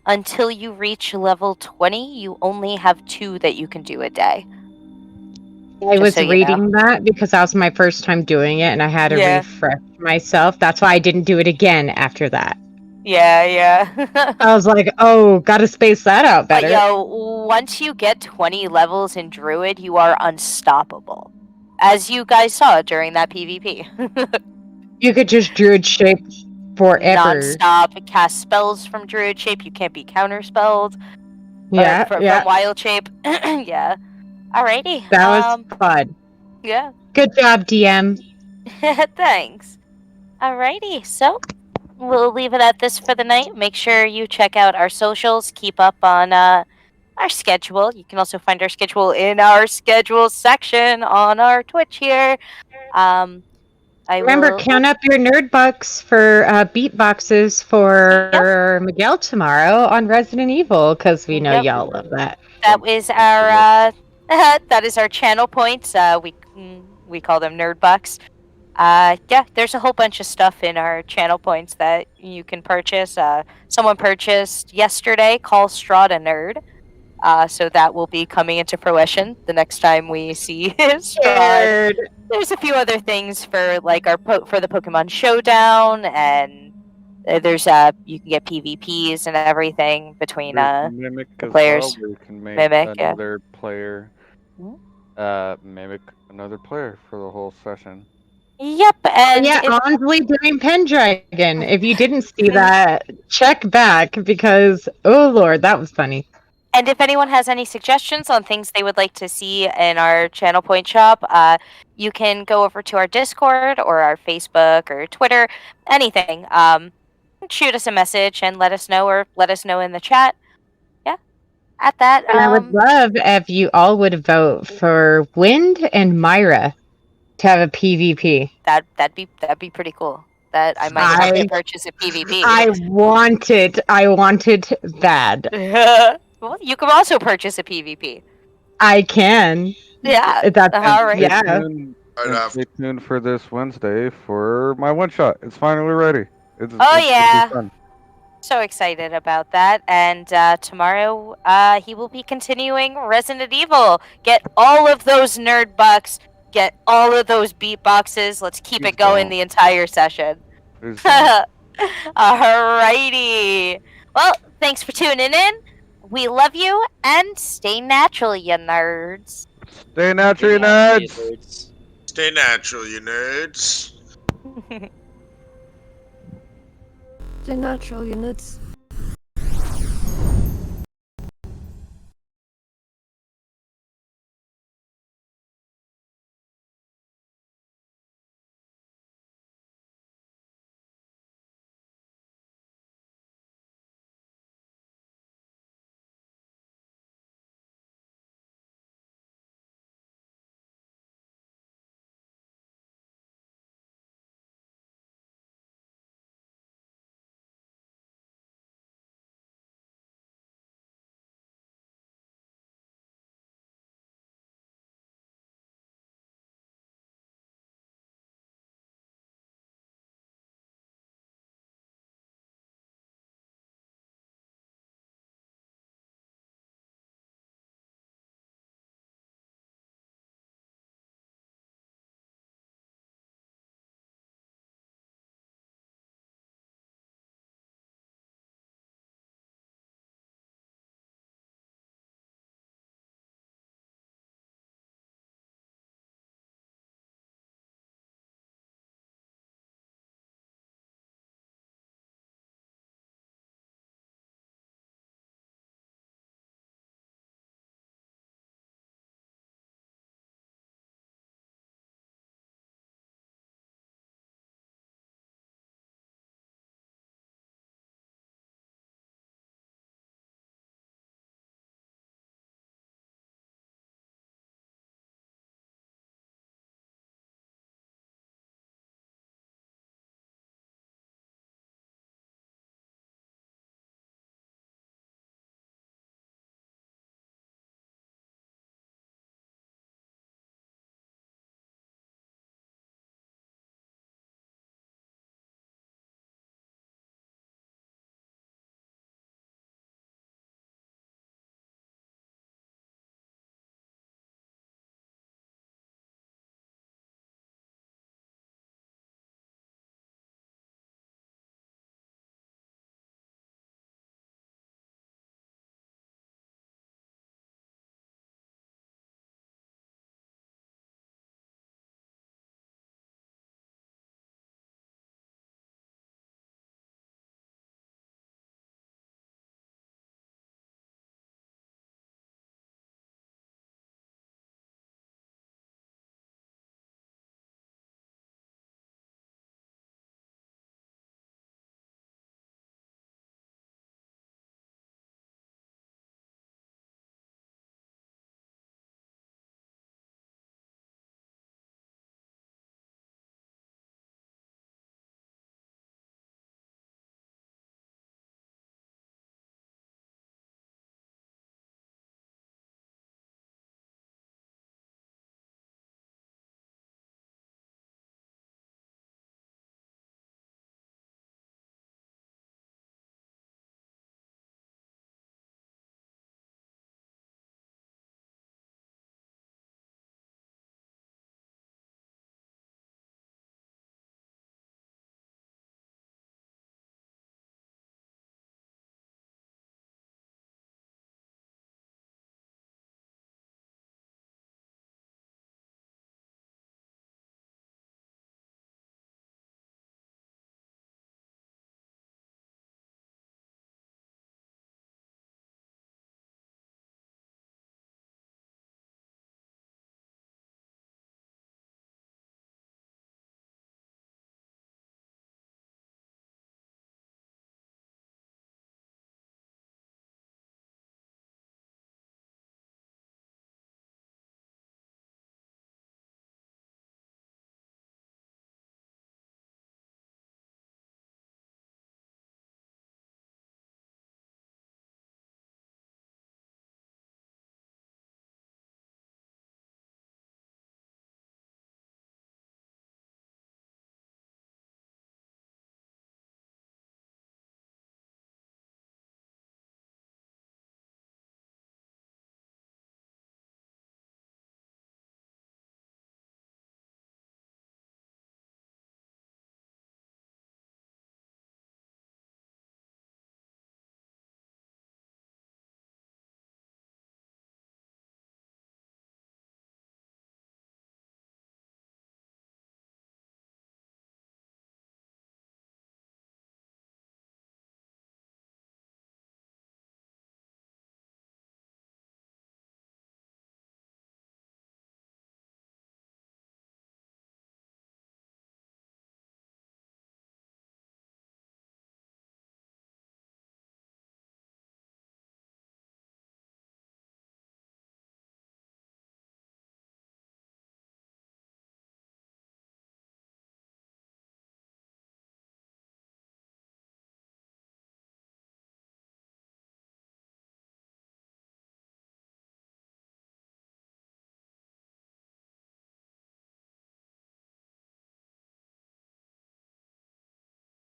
until you reach level 20, you only have 2 that you can do a day. I Just was so you reading that because that was my first time doing it and I had to Yeah. refresh myself. That's why I didn't do it again after that. Yeah. I was like, oh, gotta space that out But better. yo, once you get 20 levels in Druid, you are unstoppable. As you guys saw during that PvP. You could just druid shape forever. non-stop cast spells from druid shape. You can't be counterspelled. Yeah, from yeah. wild shape. Yeah. Alrighty. That was fun. Yeah. Good job, DM. Thanks. Alrighty. So we'll leave it at this for the night. Make sure you check out our socials. Keep up on our schedule. You can also find our schedule in our schedule section on our Twitch here. I Remember, will. count up your nerd bucks for beatboxes for Miguel tomorrow on Resident Evil, because we know Yep. y'all love that. That is our that is our channel points. We call them nerd bucks. Yeah, there's a whole bunch of stuff in our channel points that you can purchase. Someone purchased yesterday, Call Strahd a Nerd. So that will be coming into fruition the next time we see Strahd. There's a few other things for like for the Pokemon Showdown, and there's you can get PvPs and everything between There's Mimic the as players. well, where you can make Mimic, yeah. another player. Mimic another player for the whole session. Yep, and Yeah, Onsley doing Pendragon. If you didn't see that, check back, because, oh lord, that was funny. And if anyone has any suggestions on things they would like to see in our channel point shop, you can go over to our Discord or our Facebook or Twitter, anything. Shoot us a message and let us know, or let us know in the chat. Yeah, at that. And I would love if you all would vote for Wind and Myra to have a PvP. That'd be pretty cool. That I might have to purchase a PvP. I want it bad. Well, you can also purchase a PvP. I can. Yeah. That's all right. Yeah. Stay tuned for this Wednesday for my one shot. It's finally ready. It's Oh it's yeah. fun. So excited about that. And tomorrow he will be continuing Resident Evil. Get all of those nerd bucks. Get all of those beatboxes. Let's keep it going the entire session. Alrighty. Well, thanks for tuning in. We love you, and stay natural, you nerds. Stay natural, you nerds. Stay natural, you nerds. Stay natural, you nuts.